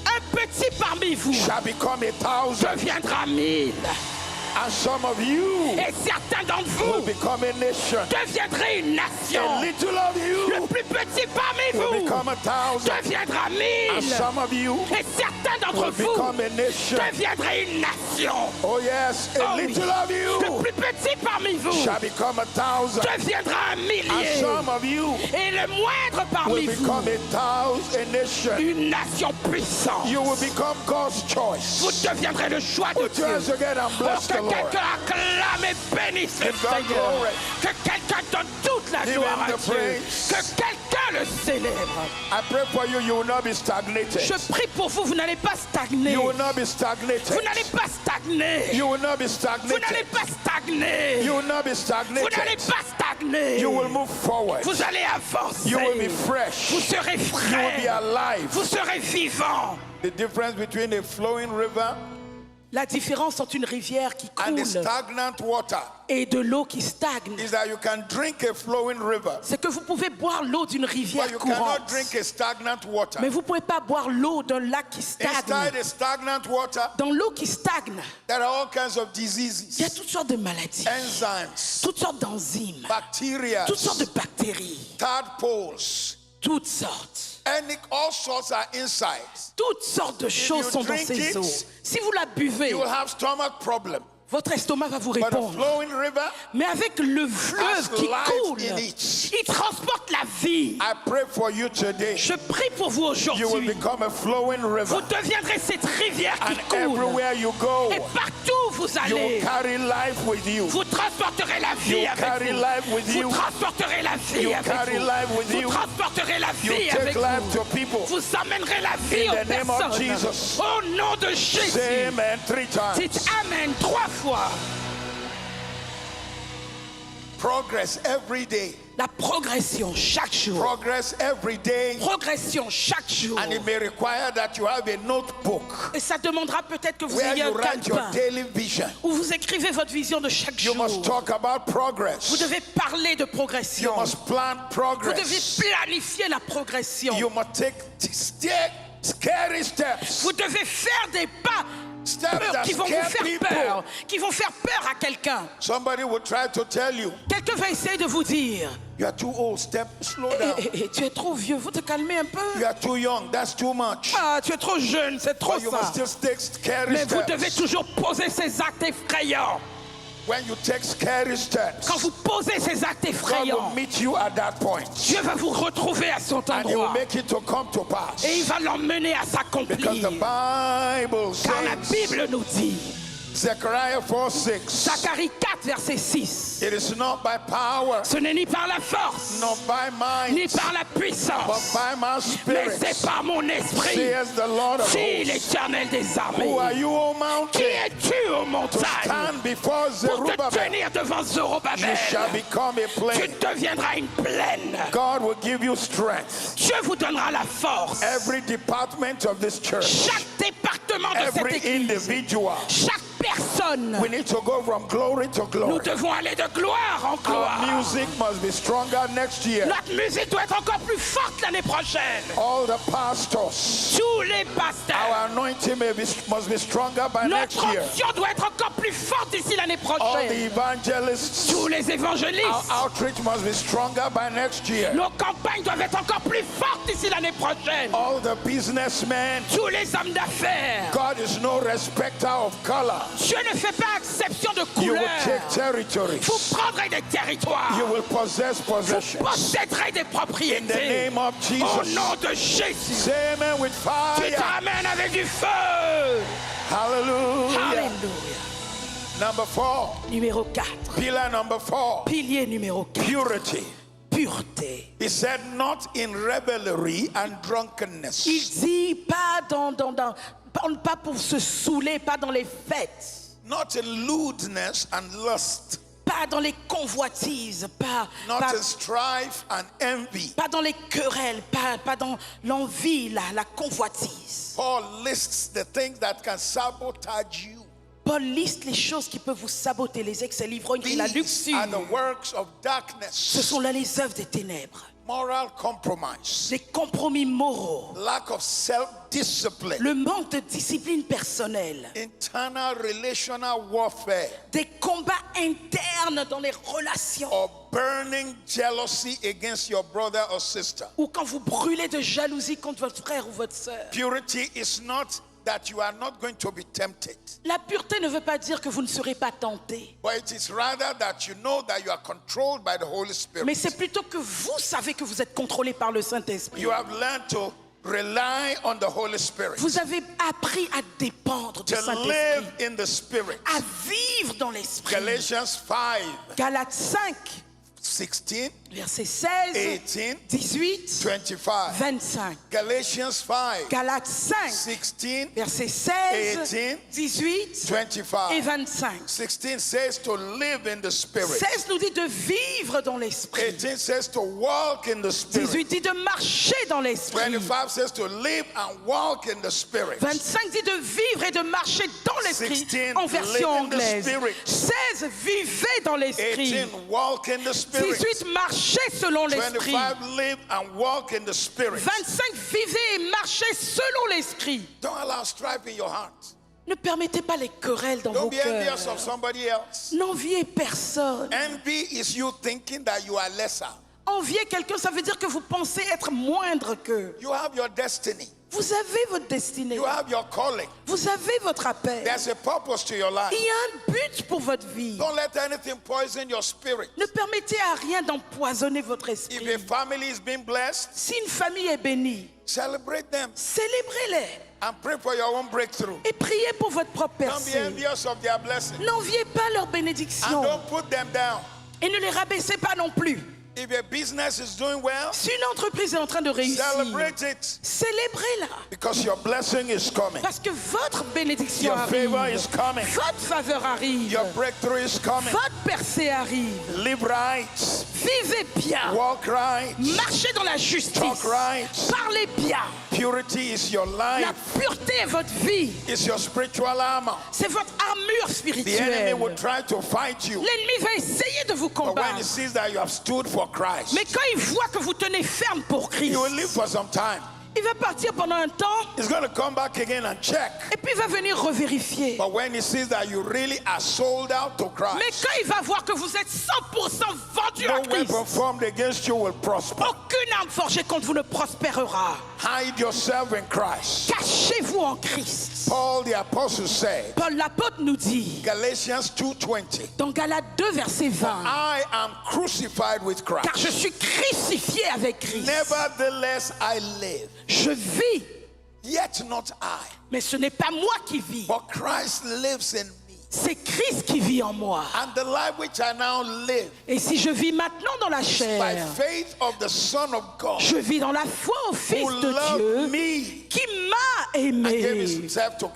Speaker 2: un petit parmi vous
Speaker 1: shall become 1,000,
Speaker 2: deviendra 1000,
Speaker 1: and some of you
Speaker 2: et certains d'entre
Speaker 1: will
Speaker 2: vous
Speaker 1: become a nation.
Speaker 2: deviendraient une
Speaker 1: A
Speaker 2: nation.
Speaker 1: little of
Speaker 2: Le
Speaker 1: you
Speaker 2: plus petit parmi
Speaker 1: will
Speaker 2: vous
Speaker 1: become 1,000,
Speaker 2: deviendra
Speaker 1: and
Speaker 2: 1000,
Speaker 1: some of you
Speaker 2: et certains d'entre
Speaker 1: will
Speaker 2: vous
Speaker 1: become a nation.
Speaker 2: deviendraient une nation.
Speaker 1: Oh yes, a
Speaker 2: Oh oui.
Speaker 1: little of
Speaker 2: Le
Speaker 1: you
Speaker 2: plus petit parmi vous
Speaker 1: shall become 1,000,
Speaker 2: deviendra un
Speaker 1: and
Speaker 2: millier,
Speaker 1: some of you
Speaker 2: et le moindre parmi
Speaker 1: will
Speaker 2: vous
Speaker 1: become 1,000, a nation.
Speaker 2: une nation puissante.
Speaker 1: You will become God's
Speaker 2: Vous
Speaker 1: choice.
Speaker 2: deviendrez le choix de
Speaker 1: Put your hands
Speaker 2: Dieu.
Speaker 1: together and
Speaker 2: Oh,
Speaker 1: bless
Speaker 2: que
Speaker 1: the Lord.
Speaker 2: quelqu'un acclame et bénisse le
Speaker 1: Give God
Speaker 2: Seigneur.
Speaker 1: glory.
Speaker 2: Que quelqu'un donne toute la
Speaker 1: Give
Speaker 2: gloire
Speaker 1: him
Speaker 2: à
Speaker 1: the
Speaker 2: Dieu.
Speaker 1: praise.
Speaker 2: Que quelqu'un le célèbre.
Speaker 1: I pray for you, you will not be stagnated.
Speaker 2: Je prie pour vous, vous n'allez pas stagner.
Speaker 1: You will not be
Speaker 2: Vous
Speaker 1: stagnated.
Speaker 2: n'allez pas stagner.
Speaker 1: You will not be
Speaker 2: Vous n'allez
Speaker 1: stagnated.
Speaker 2: pas stagner.
Speaker 1: You will not be
Speaker 2: Vous n'allez
Speaker 1: stagnated.
Speaker 2: pas stagner.
Speaker 1: You will move forward.
Speaker 2: Vous allez avancer.
Speaker 1: You will be
Speaker 2: Vous
Speaker 1: fresh.
Speaker 2: serez
Speaker 1: You will be
Speaker 2: frais.
Speaker 1: alive.
Speaker 2: Vous serez vivant.
Speaker 1: The difference between a flowing river
Speaker 2: La différence entre une rivière qui
Speaker 1: and a
Speaker 2: coule
Speaker 1: stagnant water
Speaker 2: et de l'eau qui stagne,
Speaker 1: is that you can drink a flowing river,
Speaker 2: c'est que vous pouvez boire l'eau d'une
Speaker 1: but
Speaker 2: rivière
Speaker 1: you cannot
Speaker 2: courante.
Speaker 1: drink a stagnant water.
Speaker 2: Mais vous ne pouvez pas boire l'eau d'un lac qui stagne.
Speaker 1: Inside a stagnant water,
Speaker 2: Dans l'eau qui stagne,
Speaker 1: there are all kinds of
Speaker 2: il y a
Speaker 1: diseases,
Speaker 2: toutes sortes de maladies,
Speaker 1: enzymes,
Speaker 2: toutes sortes d'enzymes,
Speaker 1: bacteria,
Speaker 2: toutes sortes de bactéries,
Speaker 1: tadpoles,
Speaker 2: toutes sortes.
Speaker 1: all sorts are inside.
Speaker 2: Toutes sortes de choses
Speaker 1: you
Speaker 2: sont dans
Speaker 1: drink
Speaker 2: ces
Speaker 1: it,
Speaker 2: eaux. Si vous la buvez,
Speaker 1: You will have stomach problem.
Speaker 2: Votre estomac va vous
Speaker 1: But a
Speaker 2: répondre.
Speaker 1: flowing river
Speaker 2: Mais avec le fleuve qui
Speaker 1: life
Speaker 2: coule,
Speaker 1: in it.
Speaker 2: il transporte la vie.
Speaker 1: I pray for you today.
Speaker 2: Je prie pour vous
Speaker 1: You will
Speaker 2: aujourd'hui.
Speaker 1: become a flowing
Speaker 2: Vous
Speaker 1: river.
Speaker 2: deviendrez cette rivière qui
Speaker 1: And
Speaker 2: coule.
Speaker 1: everywhere you go,
Speaker 2: Et partout où vous
Speaker 1: you will
Speaker 2: allez,
Speaker 1: carry life with you.
Speaker 2: vous transporterez la vie
Speaker 1: You
Speaker 2: avec
Speaker 1: carry
Speaker 2: vous.
Speaker 1: life with
Speaker 2: Vous
Speaker 1: you.
Speaker 2: transporterez la vie
Speaker 1: You
Speaker 2: avec
Speaker 1: carry
Speaker 2: vous.
Speaker 1: life with
Speaker 2: Vous
Speaker 1: you.
Speaker 2: transporterez la
Speaker 1: You
Speaker 2: vie
Speaker 1: take
Speaker 2: avec
Speaker 1: life
Speaker 2: vous.
Speaker 1: to people.
Speaker 2: Vous amènerez la vie
Speaker 1: In
Speaker 2: aux
Speaker 1: the name of
Speaker 2: personnes.
Speaker 1: Jesus.
Speaker 2: Au nom de Jésus.
Speaker 1: Say amen 3 times.
Speaker 2: Dites Amen 3 fois.
Speaker 1: Progress every day.
Speaker 2: La progression chaque jour.
Speaker 1: Progress every day.
Speaker 2: Progression chaque jour.
Speaker 1: And it may require that you have a notebook
Speaker 2: Et ça demandera peut-être que vous
Speaker 1: where
Speaker 2: ayez
Speaker 1: you
Speaker 2: un
Speaker 1: write your
Speaker 2: calepin
Speaker 1: daily vision.
Speaker 2: où vous écrivez votre vision de chaque
Speaker 1: You
Speaker 2: jour.
Speaker 1: must talk about
Speaker 2: Vous
Speaker 1: progress.
Speaker 2: devez parler de
Speaker 1: You
Speaker 2: progression.
Speaker 1: must plan
Speaker 2: Vous devez
Speaker 1: progress.
Speaker 2: planifier la progression.
Speaker 1: You must take scary steps.
Speaker 2: Vous devez faire des pas
Speaker 1: Steps
Speaker 2: peur,
Speaker 1: that
Speaker 2: qui vont vous
Speaker 1: scare
Speaker 2: faire
Speaker 1: people.
Speaker 2: peur, qui vont faire peur à quelqu'un.
Speaker 1: Somebody will try to tell you,
Speaker 2: Quelqu'un va essayer de vous dire
Speaker 1: you are too old, slow down.
Speaker 2: tu es trop vieux, vous te calmer un peu.
Speaker 1: You are too young, that's too much.
Speaker 2: Ah, tu es trop jeune, c'est trop
Speaker 1: But you
Speaker 2: ça.
Speaker 1: must still take scary
Speaker 2: Mais vous devez
Speaker 1: steps.
Speaker 2: toujours poser ces actes effrayants.
Speaker 1: When you take scary steps,
Speaker 2: Quand vous posez ces actes
Speaker 1: God will
Speaker 2: effrayants,
Speaker 1: meet you at that point.
Speaker 2: Dieu va vous retrouver à son
Speaker 1: And He will
Speaker 2: endroit.
Speaker 1: make it to come to pass.
Speaker 2: Et il va l'emmener à
Speaker 1: Because
Speaker 2: s'accomplir.
Speaker 1: the Bible
Speaker 2: Car la
Speaker 1: says,
Speaker 2: Bible nous dit,
Speaker 1: Zechariah 4:6,
Speaker 2: Zacharie 4, verset 6,
Speaker 1: it is not by power,
Speaker 2: ce n'est ni par la force,
Speaker 1: nor by
Speaker 2: ni
Speaker 1: might,
Speaker 2: par la
Speaker 1: but
Speaker 2: puissance,
Speaker 1: by my
Speaker 2: mais
Speaker 1: spirit,
Speaker 2: c'est par mon esprit,
Speaker 1: says the Lord of
Speaker 2: dit
Speaker 1: hosts.
Speaker 2: l'Éternel des armées.
Speaker 1: Who are you, O
Speaker 2: Qui
Speaker 1: mountain?
Speaker 2: es-tu, ô montagne,
Speaker 1: Stand before
Speaker 2: pour te
Speaker 1: Zerubbabel.
Speaker 2: tenir devant
Speaker 1: You
Speaker 2: Zorobabel?
Speaker 1: shall become a
Speaker 2: Tu
Speaker 1: plain.
Speaker 2: deviendras une plaine.
Speaker 1: God will give you strength.
Speaker 2: Dieu vous donnera la force.
Speaker 1: Every department of this church,
Speaker 2: Chaque département de cette
Speaker 1: every
Speaker 2: église,
Speaker 1: individual,
Speaker 2: chaque personne,
Speaker 1: we need to go from glory to
Speaker 2: nous
Speaker 1: glory.
Speaker 2: devons aller de gloire en
Speaker 1: Our
Speaker 2: gloire.
Speaker 1: music must be stronger next year.
Speaker 2: Notre musique doit être encore plus forte l'année prochaine.
Speaker 1: All the pastors,
Speaker 2: Tous les pasteurs,
Speaker 1: our anointing must be stronger by next
Speaker 2: notre
Speaker 1: year.
Speaker 2: onction doit être encore plus forte d'ici l'année
Speaker 1: All the
Speaker 2: prochaine.
Speaker 1: evangelists,
Speaker 2: Tous les évangélistes,
Speaker 1: our outreach must be stronger by next year.
Speaker 2: nos campagnes doivent être encore plus fortes d'ici l'année prochaine.
Speaker 1: All the businessmen,
Speaker 2: Tous les hommes d'affaires.
Speaker 1: God is no respecter of color.
Speaker 2: Dieu ne fait pas exception de
Speaker 1: You will
Speaker 2: couleur.
Speaker 1: take territories.
Speaker 2: Vous prendrez des territoires.
Speaker 1: You will possess
Speaker 2: Vous
Speaker 1: possessions.
Speaker 2: posséderez des
Speaker 1: In the
Speaker 2: propriétés.
Speaker 1: name of
Speaker 2: Au
Speaker 1: Jesus.
Speaker 2: nom de Jésus.
Speaker 1: Say amen with
Speaker 2: Tu
Speaker 1: fire.
Speaker 2: t'amènes avec du feu.
Speaker 1: Hallelujah.
Speaker 2: Alléluia.
Speaker 1: Number 4.
Speaker 2: Numéro 4.
Speaker 1: Pillar number 4.
Speaker 2: Pilier numéro 4.
Speaker 1: Purity.
Speaker 2: Pureté.
Speaker 1: He said, not in revelry and drunkenness.
Speaker 2: Il dit pas pas pour se saouler, pas dans les fêtes,
Speaker 1: Not in lewdness and lust.
Speaker 2: pas dans les convoitises,
Speaker 1: Not in strife and envy.
Speaker 2: pas dans les querelles, pas dans l'envie, la convoitise.
Speaker 1: Paul lists the things that can sabotage you.
Speaker 2: Paul liste les choses qui peuvent vous saboter, les excès, l'ivrognerie, la
Speaker 1: These
Speaker 2: luxure.
Speaker 1: are the works of
Speaker 2: Ce
Speaker 1: darkness.
Speaker 2: sont là les œuvres des ténèbres,
Speaker 1: Moral compromise.
Speaker 2: les compromis moraux,
Speaker 1: Lack of self-discipline.
Speaker 2: le manque de discipline personnelle,
Speaker 1: Internal relational warfare.
Speaker 2: des combats internes dans les relations,
Speaker 1: Or burning jealousy against your brother or sister.
Speaker 2: ou quand vous brûlez de jalousie contre votre frère ou votre sœur.
Speaker 1: Purity is not that you are not going to be tempted,
Speaker 2: La pureté ne veut pas dire que vous ne serez pas tenté,
Speaker 1: but it is rather that you know that you are controlled by the Holy Spirit.
Speaker 2: mais c'est plutôt que vous savez que vous êtes contrôlé par le Saint-Esprit.
Speaker 1: You have learned to rely on the Holy Spirit,
Speaker 2: Vous avez appris à dépendre du
Speaker 1: to
Speaker 2: Saint-Esprit,
Speaker 1: live in the Spirit.
Speaker 2: à vivre dans l'Esprit.
Speaker 1: Galatians 5,
Speaker 2: Galates 5,
Speaker 1: 16,
Speaker 2: versets 16,
Speaker 1: 18,
Speaker 2: 18,
Speaker 1: 25.
Speaker 2: 25.
Speaker 1: Galatians 5,
Speaker 2: Galates 5,
Speaker 1: 16,
Speaker 2: versets 16,
Speaker 1: 18,
Speaker 2: 18 et
Speaker 1: 25.
Speaker 2: 25.
Speaker 1: 16 says to live in the Spirit.
Speaker 2: 16 nous dit de vivre dans l'Esprit.
Speaker 1: 18 says to walk in the Spirit.
Speaker 2: 18 dit de marcher dans l'Esprit.
Speaker 1: 25 says to live and walk in the Spirit.
Speaker 2: 25 dit de vivre et de marcher dans l'Esprit
Speaker 1: 16,
Speaker 2: en version
Speaker 1: live in the
Speaker 2: anglaise.
Speaker 1: Spirit.
Speaker 2: 16, vivez dans l'Esprit.
Speaker 1: 18, walk in the Spirit.
Speaker 2: 18, marchez selon l'Esprit.
Speaker 1: 25, live and walk in the Spirit.
Speaker 2: 25, vivez et marchez selon l'Esprit.
Speaker 1: Don't allow strife in your heart.
Speaker 2: Ne permettez pas les querelles dans vos
Speaker 1: Don't be envious
Speaker 2: cœurs.
Speaker 1: of somebody else.
Speaker 2: N'enviez personne.
Speaker 1: Envy is you thinking that you are lesser.
Speaker 2: Envier quelqu'un, ça veut dire que vous pensez être moindre qu'eux.
Speaker 1: You have your destiny.
Speaker 2: Vous avez votre destinée.
Speaker 1: You have your calling.
Speaker 2: Vous avez votre appel.
Speaker 1: There's a purpose to your life.
Speaker 2: Il y a un but pour votre vie.
Speaker 1: Don't let anything poison your spirit.
Speaker 2: Ne permettez à rien d'empoisonner votre
Speaker 1: If
Speaker 2: esprit.
Speaker 1: a family is being blessed,
Speaker 2: Si une famille est bénie,
Speaker 1: celebrate them
Speaker 2: célébrez-les
Speaker 1: and pray for your own breakthrough.
Speaker 2: et priez pour votre propre
Speaker 1: Don't be
Speaker 2: percée.
Speaker 1: envious of their blessing.
Speaker 2: N'enviez pas leur
Speaker 1: And
Speaker 2: bénédiction
Speaker 1: don't put them down.
Speaker 2: et ne les rabaissez pas non plus.
Speaker 1: If a business is doing well,
Speaker 2: Si une entreprise est en train de réussir,
Speaker 1: celebrate it
Speaker 2: célébrez-la.
Speaker 1: because your blessing is coming.
Speaker 2: Parce que votre bénédiction
Speaker 1: Your favor
Speaker 2: arrive.
Speaker 1: is coming.
Speaker 2: Votre faveur arrive.
Speaker 1: Your breakthrough is coming.
Speaker 2: Votre percée arrive.
Speaker 1: Live right.
Speaker 2: Vivez bien.
Speaker 1: Walk right.
Speaker 2: Marchez dans la justice.
Speaker 1: Talk right.
Speaker 2: Parlez bien.
Speaker 1: Purity is your
Speaker 2: La
Speaker 1: life.
Speaker 2: pureté est votre vie.
Speaker 1: It's your spiritual armor.
Speaker 2: C'est votre armure
Speaker 1: The enemy
Speaker 2: spirituelle.
Speaker 1: will try to fight you.
Speaker 2: L'ennemi va essayer de vous
Speaker 1: But when he
Speaker 2: combattre.
Speaker 1: sees that you have stood for Christ,
Speaker 2: Mais quand il voit que vous tenez ferme pour Christ,
Speaker 1: he will live for some time.
Speaker 2: il va partir pendant un temps
Speaker 1: He's going to come back again and check.
Speaker 2: et puis il va venir revérifier.
Speaker 1: But when he sees that you really are sold out to
Speaker 2: Mais
Speaker 1: Christ,
Speaker 2: quand il va voir que vous êtes 100% vendu à
Speaker 1: no
Speaker 2: Christ,
Speaker 1: weapon formed against you will prosper.
Speaker 2: aucune âme forgée contre vous ne prospérera.
Speaker 1: Hide yourself in Christ.
Speaker 2: Cachez-vous en Christ.
Speaker 1: Paul the apostle said,
Speaker 2: Paul l'apôtre nous dit
Speaker 1: Galatians 2:20,
Speaker 2: dans Galates 2 verset 20,
Speaker 1: I am crucified with
Speaker 2: car je
Speaker 1: Christ.
Speaker 2: suis crucifié avec Christ.
Speaker 1: Nevertheless I live,
Speaker 2: Je vis,
Speaker 1: yet not I,
Speaker 2: mais ce n'est pas moi qui vis,
Speaker 1: but Christ lives in me.
Speaker 2: c'est Christ qui vit en moi.
Speaker 1: And the life which I now live
Speaker 2: Et si je vis maintenant dans la
Speaker 1: by
Speaker 2: chair,
Speaker 1: faith of the Son of God,
Speaker 2: je vis dans la foi au
Speaker 1: who
Speaker 2: Fils de
Speaker 1: loved
Speaker 2: Dieu
Speaker 1: me
Speaker 2: qui m'a
Speaker 1: and gave
Speaker 2: aimé
Speaker 1: himself to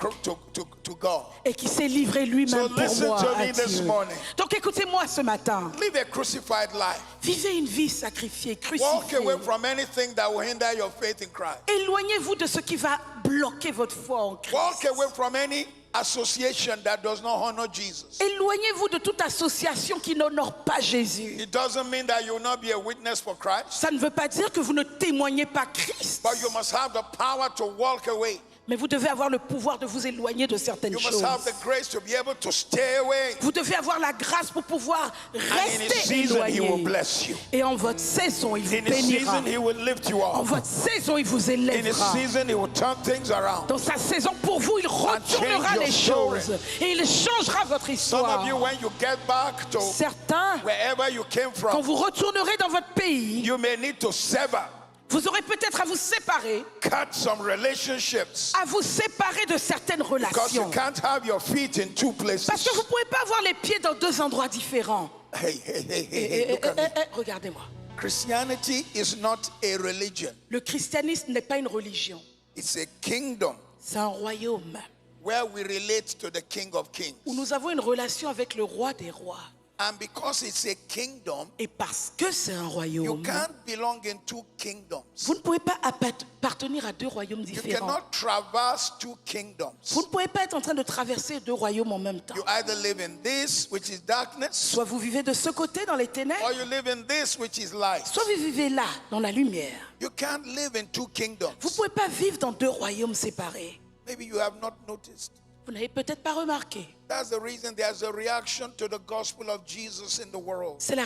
Speaker 1: God.
Speaker 2: et qui s'est livré lui-même
Speaker 1: So
Speaker 2: pour
Speaker 1: listen
Speaker 2: moi
Speaker 1: to
Speaker 2: à
Speaker 1: me this
Speaker 2: Dieu.
Speaker 1: morning.
Speaker 2: Donc écoutez-moi ce matin.
Speaker 1: Live a crucified life.
Speaker 2: Vivez une vie sacrifiée,
Speaker 1: Walk
Speaker 2: crucifiée.
Speaker 1: away from anything that will hinder your faith in Christ.
Speaker 2: Éloignez-vous de ce qui va bloquer votre foi en Christ.
Speaker 1: Walk away from any association that does not honor Jesus.
Speaker 2: Éloignez-vous de toute association qui n'honore pas Jésus.
Speaker 1: It doesn't mean that you will not be a witness for Christ,
Speaker 2: Ça ne veut pas dire que vous ne témoignez pas Christ.
Speaker 1: but you must have the power to walk away.
Speaker 2: Mais vous devez avoir le pouvoir de vous éloigner de certaines
Speaker 1: You must
Speaker 2: choses.
Speaker 1: have the grace to be able to stay away.
Speaker 2: Vous devez avoir la grâce pour pouvoir
Speaker 1: And in his
Speaker 2: rester
Speaker 1: season, he will
Speaker 2: éloigné.
Speaker 1: bless you.
Speaker 2: Et en votre saison, il vous
Speaker 1: In his
Speaker 2: bénira.
Speaker 1: season, he will lift you
Speaker 2: En
Speaker 1: up.
Speaker 2: votre saison, il vous
Speaker 1: In his
Speaker 2: élèvera.
Speaker 1: season, he will turn things around.
Speaker 2: Dans sa saison, pour vous, il retournera
Speaker 1: change your
Speaker 2: les
Speaker 1: story.
Speaker 2: choses. Et il changera votre
Speaker 1: Some
Speaker 2: histoire.
Speaker 1: of you, when you get back to
Speaker 2: Certains,
Speaker 1: wherever you came
Speaker 2: quand
Speaker 1: from,
Speaker 2: vous retournerez dans votre pays,
Speaker 1: you may need to sever,
Speaker 2: vous aurez peut-être à vous séparer,
Speaker 1: cut some relationships,
Speaker 2: à vous séparer de certaines
Speaker 1: because you
Speaker 2: relations.
Speaker 1: can't have your feet in two
Speaker 2: Parce
Speaker 1: places.
Speaker 2: que vous ne pouvez pas avoir les pieds dans deux endroits différents.
Speaker 1: Hey, look at me.
Speaker 2: Regardez-moi.
Speaker 1: Christianity is not a religion.
Speaker 2: Le christianisme n'est pas une religion.
Speaker 1: It's a kingdom
Speaker 2: C'est un royaume
Speaker 1: where we relate to the King of Kings.
Speaker 2: où nous avons une relation avec le roi des rois.
Speaker 1: And because it's a kingdom,
Speaker 2: Et parce que c'est un
Speaker 1: you
Speaker 2: royaume,
Speaker 1: can't belong in two kingdoms.
Speaker 2: vous ne pouvez pas appartenir à deux royaumes
Speaker 1: You
Speaker 2: différents.
Speaker 1: cannot traverse two kingdoms.
Speaker 2: Vous ne pouvez pas être en train de traverser deux royaumes en même temps.
Speaker 1: You either live in this, which is darkness,
Speaker 2: Soit vous vivez de ce côté dans les ténèbres,
Speaker 1: or you live in this, which is light.
Speaker 2: soit vous vivez là, dans la lumière.
Speaker 1: You can't live in two
Speaker 2: Vous
Speaker 1: kingdoms.
Speaker 2: ne pouvez pas vivre dans deux royaumes séparés.
Speaker 1: Maybe you have not noticed.
Speaker 2: Vous n'avez peut-être pas remarqué.
Speaker 1: That's the reason there's a reaction to the gospel of Jesus in the world.
Speaker 2: C'est la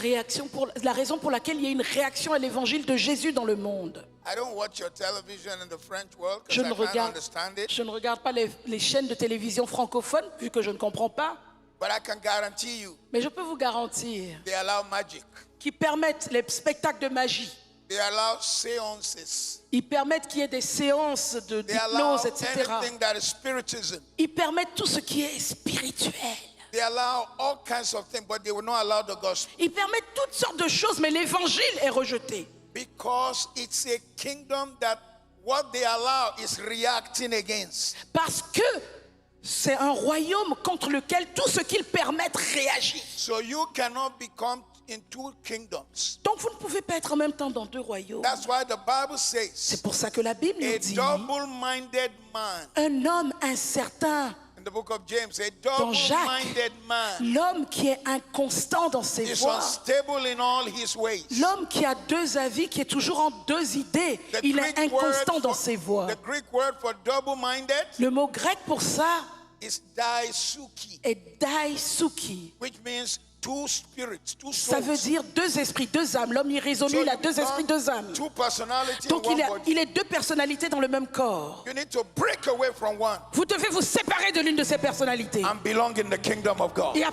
Speaker 2: raison pour laquelle il y a une réaction à l'évangile de Jésus dans le monde.
Speaker 1: I don't watch your television in the French world
Speaker 2: Je
Speaker 1: because
Speaker 2: ne
Speaker 1: I can't
Speaker 2: regarde,
Speaker 1: understand it.
Speaker 2: je ne regarde pas les chaînes de télévision francophones, vu que je ne comprends pas.
Speaker 1: But I can guarantee you,
Speaker 2: Mais je peux vous garantir
Speaker 1: they allow magic.
Speaker 2: qu'ils permettent les spectacles de magie.
Speaker 1: They allow seances.
Speaker 2: Ils permettent qu'il y ait des séances
Speaker 1: They allow
Speaker 2: d'hypnose, etc.
Speaker 1: anything that is spiritism.
Speaker 2: Ils permettent tout ce qui est spirituel.
Speaker 1: They allow all kinds of things, but they will not allow the gospel.
Speaker 2: Ils permettent toutes sortes de choses, mais l'évangile est rejeté.
Speaker 1: Because it's a kingdom that what they allow is reacting against.
Speaker 2: Parce que c'est un royaume contre lequel tout ce qu'ils permettent réagit.
Speaker 1: So you cannot become in two kingdoms.
Speaker 2: Donc vous ne pouvez pas être en même temps dans deux royaumes.
Speaker 1: That's why the Bible says
Speaker 2: C'est pour ça que la Bible
Speaker 1: a
Speaker 2: nous dit
Speaker 1: double-minded man.
Speaker 2: un homme incertain,
Speaker 1: In the book of James, a
Speaker 2: dans Jacques,
Speaker 1: double-minded man
Speaker 2: l'homme qui est inconstant dans ses
Speaker 1: is
Speaker 2: voies,
Speaker 1: unstable in all his ways.
Speaker 2: l'homme qui a deux avis, qui est toujours en deux idées,
Speaker 1: The
Speaker 2: il est
Speaker 1: Greek word
Speaker 2: inconstant dans
Speaker 1: for-
Speaker 2: ses voies.
Speaker 1: the Greek word for double-minded
Speaker 2: Le mot grec pour ça
Speaker 1: is daisuki,
Speaker 2: est daisuki,
Speaker 1: which means
Speaker 3: two spirits, two
Speaker 2: Ça veut
Speaker 3: souls.
Speaker 2: dire deux esprits, deux âmes. L'homme irrésolu, il a deux esprits, deux âmes.
Speaker 3: Two personalities
Speaker 2: Donc
Speaker 3: in one
Speaker 2: il
Speaker 3: body.
Speaker 2: est deux personnalités dans le même corps.
Speaker 3: You need to break away from one
Speaker 2: Vous devez vous séparer de l'une de ces personnalités
Speaker 3: and belong in the kingdom of God.
Speaker 2: et
Speaker 3: And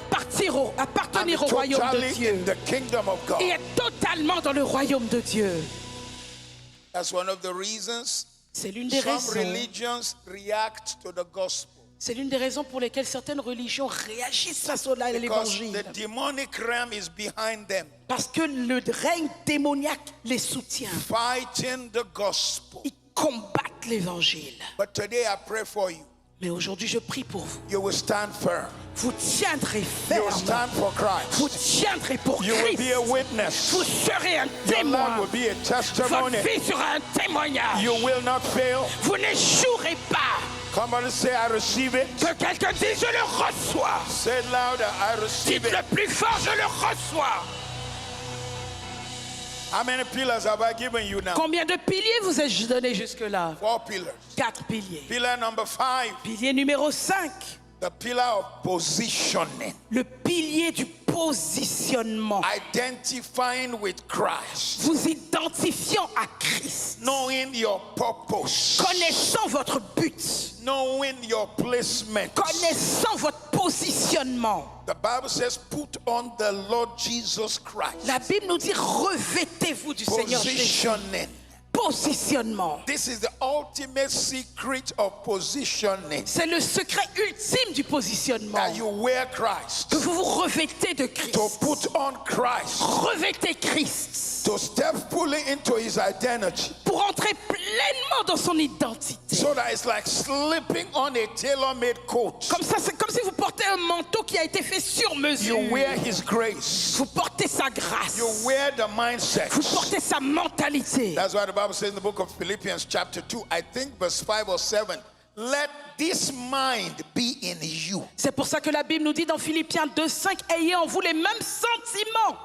Speaker 2: appartenir
Speaker 3: be
Speaker 2: au royaume de
Speaker 3: totally
Speaker 2: Dieu
Speaker 3: in the kingdom of God.
Speaker 2: et être totalement dans le royaume de Dieu.
Speaker 3: That's one of the reasons
Speaker 2: C'est l'une des
Speaker 3: some
Speaker 2: raisons.
Speaker 3: religions react to the gospel.
Speaker 2: C'est l'une des raisons pour lesquelles certaines religions réagissent face à
Speaker 3: Because
Speaker 2: l'évangile.
Speaker 3: the demonic realm is behind them,
Speaker 2: Parce que le règne démoniaque les soutient.
Speaker 3: fighting the gospel.
Speaker 2: Ils combattent l'évangile.
Speaker 3: But today I pray for you.
Speaker 2: Mais aujourd'hui, je prie pour vous.
Speaker 3: You will stand firm.
Speaker 2: Vous tiendrez
Speaker 3: You will
Speaker 2: ferme.
Speaker 3: stand for
Speaker 2: Vous
Speaker 3: Christ.
Speaker 2: tiendrez pour
Speaker 3: You will be
Speaker 2: Christ.
Speaker 3: a witness.
Speaker 2: Vous serez un
Speaker 3: Your life
Speaker 2: témoin.
Speaker 3: will be a
Speaker 2: Votre
Speaker 3: testimony.
Speaker 2: vie sera un témoignage.
Speaker 3: You will not fail.
Speaker 2: Vous n'échouerez pas.
Speaker 3: Come on and say, I receive it.
Speaker 2: Que quelqu'un dise, je le reçois.
Speaker 3: Say it louder, I receive
Speaker 2: Dites
Speaker 3: it.
Speaker 2: le plus fort, je le reçois.
Speaker 3: How many pillars have I given you now?
Speaker 2: Combien de piliers vous ai-je donné jusque-là?
Speaker 3: 4 pillars.
Speaker 2: 4 piliers.
Speaker 3: Pillar number 5,
Speaker 2: Pilier numéro 5.
Speaker 3: the pillar of positioning.
Speaker 2: Le pilier du positionnement.
Speaker 3: Identifying with Christ.
Speaker 2: Vous identifiant à Christ.
Speaker 3: Knowing your purpose.
Speaker 2: Connaissant votre but.
Speaker 3: Knowing your placement.
Speaker 2: Connaissant votre positionnement.
Speaker 3: The Bible says, put on the Lord Jesus Christ.
Speaker 2: La Bible nous dit, revêtez-vous du Seigneur Jésus.
Speaker 3: Positioning.
Speaker 2: Positionnement.
Speaker 3: This is the ultimate secret of positioning.
Speaker 2: C'est le secret ultime du positionnement.
Speaker 3: That you wear Christ.
Speaker 2: Que vous vous revêtez de Christ.
Speaker 3: To put on Christ.
Speaker 2: Revêtez Christ.
Speaker 3: To step fully into his identity.
Speaker 2: Pour entrer pleinement dans son identité.
Speaker 3: So that it's like slipping on a tailor-made coat.
Speaker 2: Comme ça, c'est comme si vous portez un manteau qui a été fait sur mesure.
Speaker 3: You wear his grace.
Speaker 2: Vous portez sa grâce.
Speaker 3: You wear the mindset.
Speaker 2: Vous portez sa mentalité.
Speaker 3: That's why the Bible says in the book of Philippians chapter 2, I think verse 5 or 7, let this mind be in you.
Speaker 2: C'est pour ça que la Bible nous dit dans Philippiens 2:5, ayez en vous les mêmes sentiments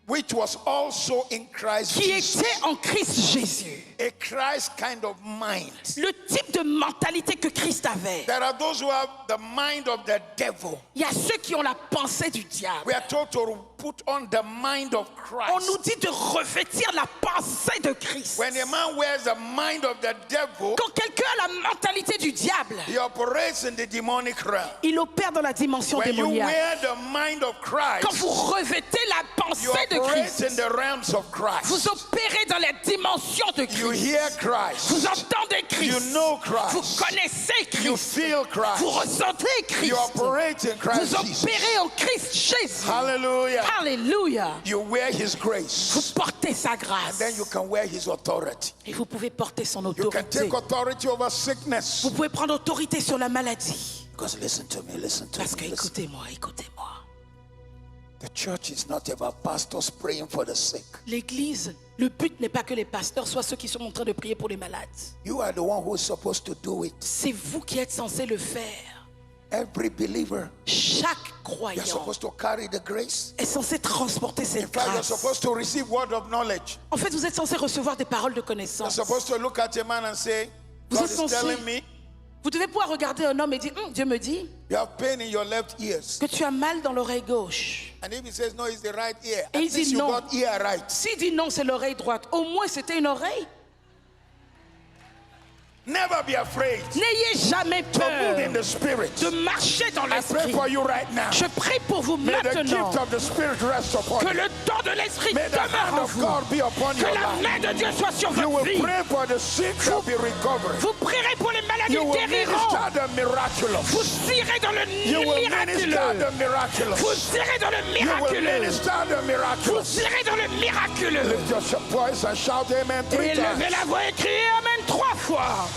Speaker 3: Which was also in Christ
Speaker 2: qui
Speaker 3: Jesus.
Speaker 2: étaient en Christ Jésus.
Speaker 3: A Christ kind of mind.
Speaker 2: Le type de mentalité que Christ avait.
Speaker 3: There are those who have the mind of the devil.
Speaker 2: Il y a ceux qui ont la pensée du diable.
Speaker 3: We are told to put on the mind of
Speaker 2: On nous
Speaker 3: Christ.
Speaker 2: dit de revêtir la pensée de Christ.
Speaker 3: When a man wears the mind of the devil,
Speaker 2: Quand quelqu'un a la mentalité du diable,
Speaker 3: he operates in the demonic realm.
Speaker 2: il opère dans la dimension
Speaker 3: When you
Speaker 2: démoniaque.
Speaker 3: wear the mind of
Speaker 2: Quand
Speaker 3: Christ,
Speaker 2: vous revêtez la
Speaker 3: you
Speaker 2: pensée de
Speaker 3: operate
Speaker 2: Christ,
Speaker 3: in the realms of Christ.
Speaker 2: vous opérez dans la dimension de
Speaker 3: You
Speaker 2: Christ.
Speaker 3: hear Christ.
Speaker 2: Vous entendez Christ.
Speaker 3: You know Christ.
Speaker 2: Vous connaissez
Speaker 3: You
Speaker 2: Christ.
Speaker 3: feel Christ.
Speaker 2: Vous ressentez Christ.
Speaker 3: You operate in Christ
Speaker 2: Vous
Speaker 3: Jesus.
Speaker 2: opérez en Christ Jésus.
Speaker 3: Hallelujah.
Speaker 2: Alléluia.
Speaker 3: You wear his
Speaker 2: Vous
Speaker 3: grace.
Speaker 2: portez sa
Speaker 3: And
Speaker 2: grâce.
Speaker 3: then you can wear his authority.
Speaker 2: Et vous pouvez porter son
Speaker 3: You can
Speaker 2: autorité.
Speaker 3: take authority over sickness.
Speaker 2: Vous pouvez prendre autorité sur la maladie.
Speaker 3: Because listen to me, listen to
Speaker 2: Parce que
Speaker 3: me. Listen.
Speaker 2: écoutez-moi, écoutez-moi.
Speaker 3: The church is not about pastors praying for the sick.
Speaker 2: L'église, le but n'est pas que les pasteurs soient ceux qui sont en train de prier pour les malades.
Speaker 3: You are the one who is supposed to do it.
Speaker 2: C'est vous qui êtes censé le faire.
Speaker 3: Every believer,
Speaker 2: Chaque
Speaker 3: you're
Speaker 2: croyant
Speaker 3: supposed to carry the grace.
Speaker 2: est censé transporter
Speaker 3: In
Speaker 2: cette
Speaker 3: fact, you're
Speaker 2: grâce.
Speaker 3: supposed to receive word of knowledge.
Speaker 2: En fait, vous êtes censé recevoir des paroles de
Speaker 3: You're
Speaker 2: connaissance.
Speaker 3: supposed to look at a man and say,
Speaker 2: Vous
Speaker 3: God
Speaker 2: êtes
Speaker 3: is
Speaker 2: censé-
Speaker 3: telling me
Speaker 2: Vous devez pouvoir regarder un homme et dire, Dieu me dit
Speaker 3: you have pain in your left ears.
Speaker 2: que tu as mal dans l'oreille gauche.
Speaker 3: And if he says no, it's the right ear.
Speaker 2: Et
Speaker 3: At
Speaker 2: il dit
Speaker 3: least you
Speaker 2: non.
Speaker 3: got ear right.
Speaker 2: S'il dit non, c'est l'oreille droite. Au moins, c'était une oreille.
Speaker 3: Never be afraid
Speaker 2: N'ayez jamais
Speaker 3: to move
Speaker 2: peur
Speaker 3: in the spirit.
Speaker 2: de marcher dans
Speaker 3: I pray
Speaker 2: l'esprit.
Speaker 3: for you right now.
Speaker 2: Je prie pour vous
Speaker 3: May the
Speaker 2: maintenant
Speaker 3: gift of the spirit rest upon
Speaker 2: que
Speaker 3: you.
Speaker 2: le don de l'esprit
Speaker 3: May the hand
Speaker 2: demeure en
Speaker 3: of
Speaker 2: vous.
Speaker 3: God be upon
Speaker 2: Que
Speaker 3: your
Speaker 2: la
Speaker 3: life.
Speaker 2: main de Dieu soit sur
Speaker 3: You
Speaker 2: votre
Speaker 3: will
Speaker 2: vie.
Speaker 3: pray for the sick shall be recovered.
Speaker 2: Vous prierez pour les malades,
Speaker 3: You
Speaker 2: ils
Speaker 3: will
Speaker 2: guériront.
Speaker 3: minister the miraculous.
Speaker 2: Vous irez dans le
Speaker 3: You will
Speaker 2: miraculeux.
Speaker 3: minister the miraculous.
Speaker 2: Vous irez dans le
Speaker 3: You will
Speaker 2: miraculeux.
Speaker 3: minister the miraculous.
Speaker 2: Vous irez dans le miraculeux.
Speaker 3: Lift your voice and shout amen 3
Speaker 2: Et levez
Speaker 3: times.
Speaker 2: la voix et criez Amen 3 fois.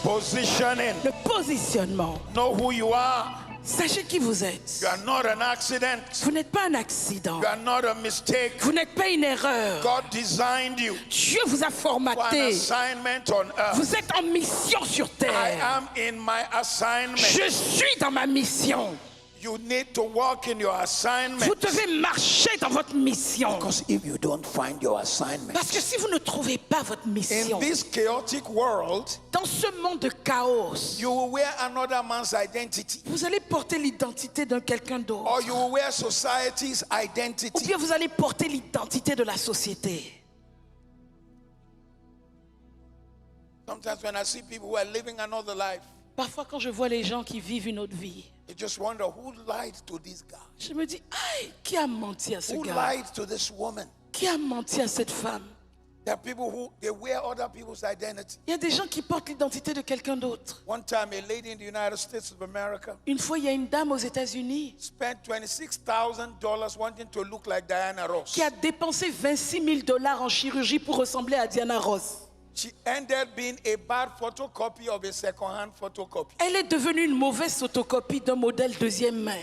Speaker 3: Positioning.
Speaker 2: Le positionnement.
Speaker 3: Know who you are.
Speaker 2: Sachez qui vous êtes.
Speaker 3: You are not an accident.
Speaker 2: Vous n'êtes pas un accident.
Speaker 3: You are not a mistake.
Speaker 2: Vous n'êtes pas une erreur.
Speaker 3: God designed you
Speaker 2: Dieu vous a
Speaker 3: for an
Speaker 2: formaté.
Speaker 3: assignment on earth.
Speaker 2: Vous êtes en mission sur
Speaker 3: I
Speaker 2: terre.
Speaker 3: am in my assignment.
Speaker 2: Je suis dans ma mission.
Speaker 3: You need to walk in your assignment.
Speaker 2: Vous devez marcher dans votre mission.
Speaker 3: Because if you don't find your assignment,
Speaker 2: Parce que si vous ne trouvez pas votre mission,
Speaker 3: in this chaotic world,
Speaker 2: dans ce monde de chaos,
Speaker 3: you will wear another man's identity.
Speaker 2: vous allez porter l'identité d'un quelqu'un
Speaker 3: Or
Speaker 2: d'autre.
Speaker 3: you will wear society's
Speaker 2: Ou
Speaker 3: identity.
Speaker 2: bien vous allez porter l'identité de la société.
Speaker 3: Sometimes when I see people who are living another life,
Speaker 2: Parfois, quand je vois les gens qui vivent une autre vie,
Speaker 3: you just wonder who lied to this guy?
Speaker 2: je me dis, aïe, qui a menti à ce
Speaker 3: Who
Speaker 2: gars?
Speaker 3: lied to this woman?
Speaker 2: Qui a menti à cette femme?
Speaker 3: There are people who they wear other people's identity.
Speaker 2: Il y a des gens qui portent l'identité de quelqu'un d'autre.
Speaker 3: One time, a lady in the United States of America
Speaker 2: Une fois, il y a une dame aux États-Unis
Speaker 3: spent $26,000 wanting to look like Diana Ross.
Speaker 2: qui a dépensé 26 000 $ en chirurgie pour ressembler à Diana Ross.
Speaker 3: She ended being a bad photocopy of a second-hand photocopy.
Speaker 2: Elle est devenue une mauvaise photocopie d'un modèle deuxième main.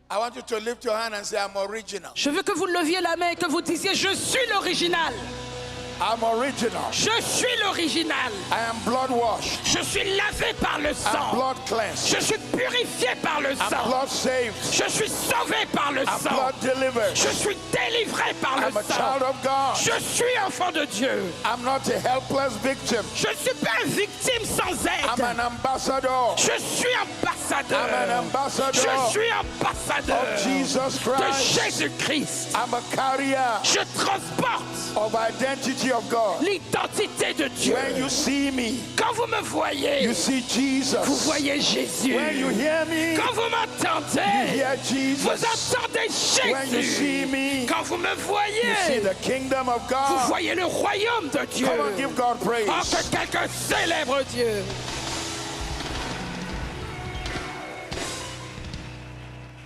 Speaker 3: I want you to lift your hand and say, I'm original.
Speaker 2: Je veux que vous leviez la main et que vous disiez, je suis l'original.
Speaker 3: I'm original.
Speaker 2: Je suis l'original.
Speaker 3: I am blood washed.
Speaker 2: Je suis lavé par le
Speaker 3: I'm
Speaker 2: sang.
Speaker 3: blood cleansed.
Speaker 2: Je suis purifié par le
Speaker 3: I'm
Speaker 2: sang.
Speaker 3: blood saved.
Speaker 2: Je suis sauvé par le
Speaker 3: I'm
Speaker 2: sang.
Speaker 3: blood delivered.
Speaker 2: Je suis délivré par le
Speaker 3: I'm a
Speaker 2: sang.
Speaker 3: child of God.
Speaker 2: Je suis enfant de Dieu.
Speaker 3: I'm not a helpless victim.
Speaker 2: Je ne suis pas une victime sans
Speaker 3: I'm
Speaker 2: aide.
Speaker 3: an ambassador
Speaker 2: Je suis ambassadeur.
Speaker 3: I'm an ambassador
Speaker 2: Je suis ambassadeur
Speaker 3: of Jesus
Speaker 2: de
Speaker 3: Christ.
Speaker 2: Jésus-Christ.
Speaker 3: I'm a carrier
Speaker 2: Je transporte
Speaker 3: of identity of God.
Speaker 2: l'identité de Dieu.
Speaker 3: When you see me,
Speaker 2: Quand vous me voyez,
Speaker 3: you see Jesus.
Speaker 2: vous voyez Jésus.
Speaker 3: When you hear me,
Speaker 2: Quand vous
Speaker 3: you
Speaker 2: m'entendez,
Speaker 3: hear
Speaker 2: vous
Speaker 3: Jesus.
Speaker 2: entendez
Speaker 3: When you see
Speaker 2: Jésus.
Speaker 3: me,
Speaker 2: Quand vous me
Speaker 3: you see
Speaker 2: voyez,
Speaker 3: the kingdom of
Speaker 2: vous
Speaker 3: God.
Speaker 2: voyez le royaume de Dieu.
Speaker 3: Come on, give God
Speaker 2: Oh,
Speaker 3: praise.
Speaker 2: que quelqu'un célèbre Dieu.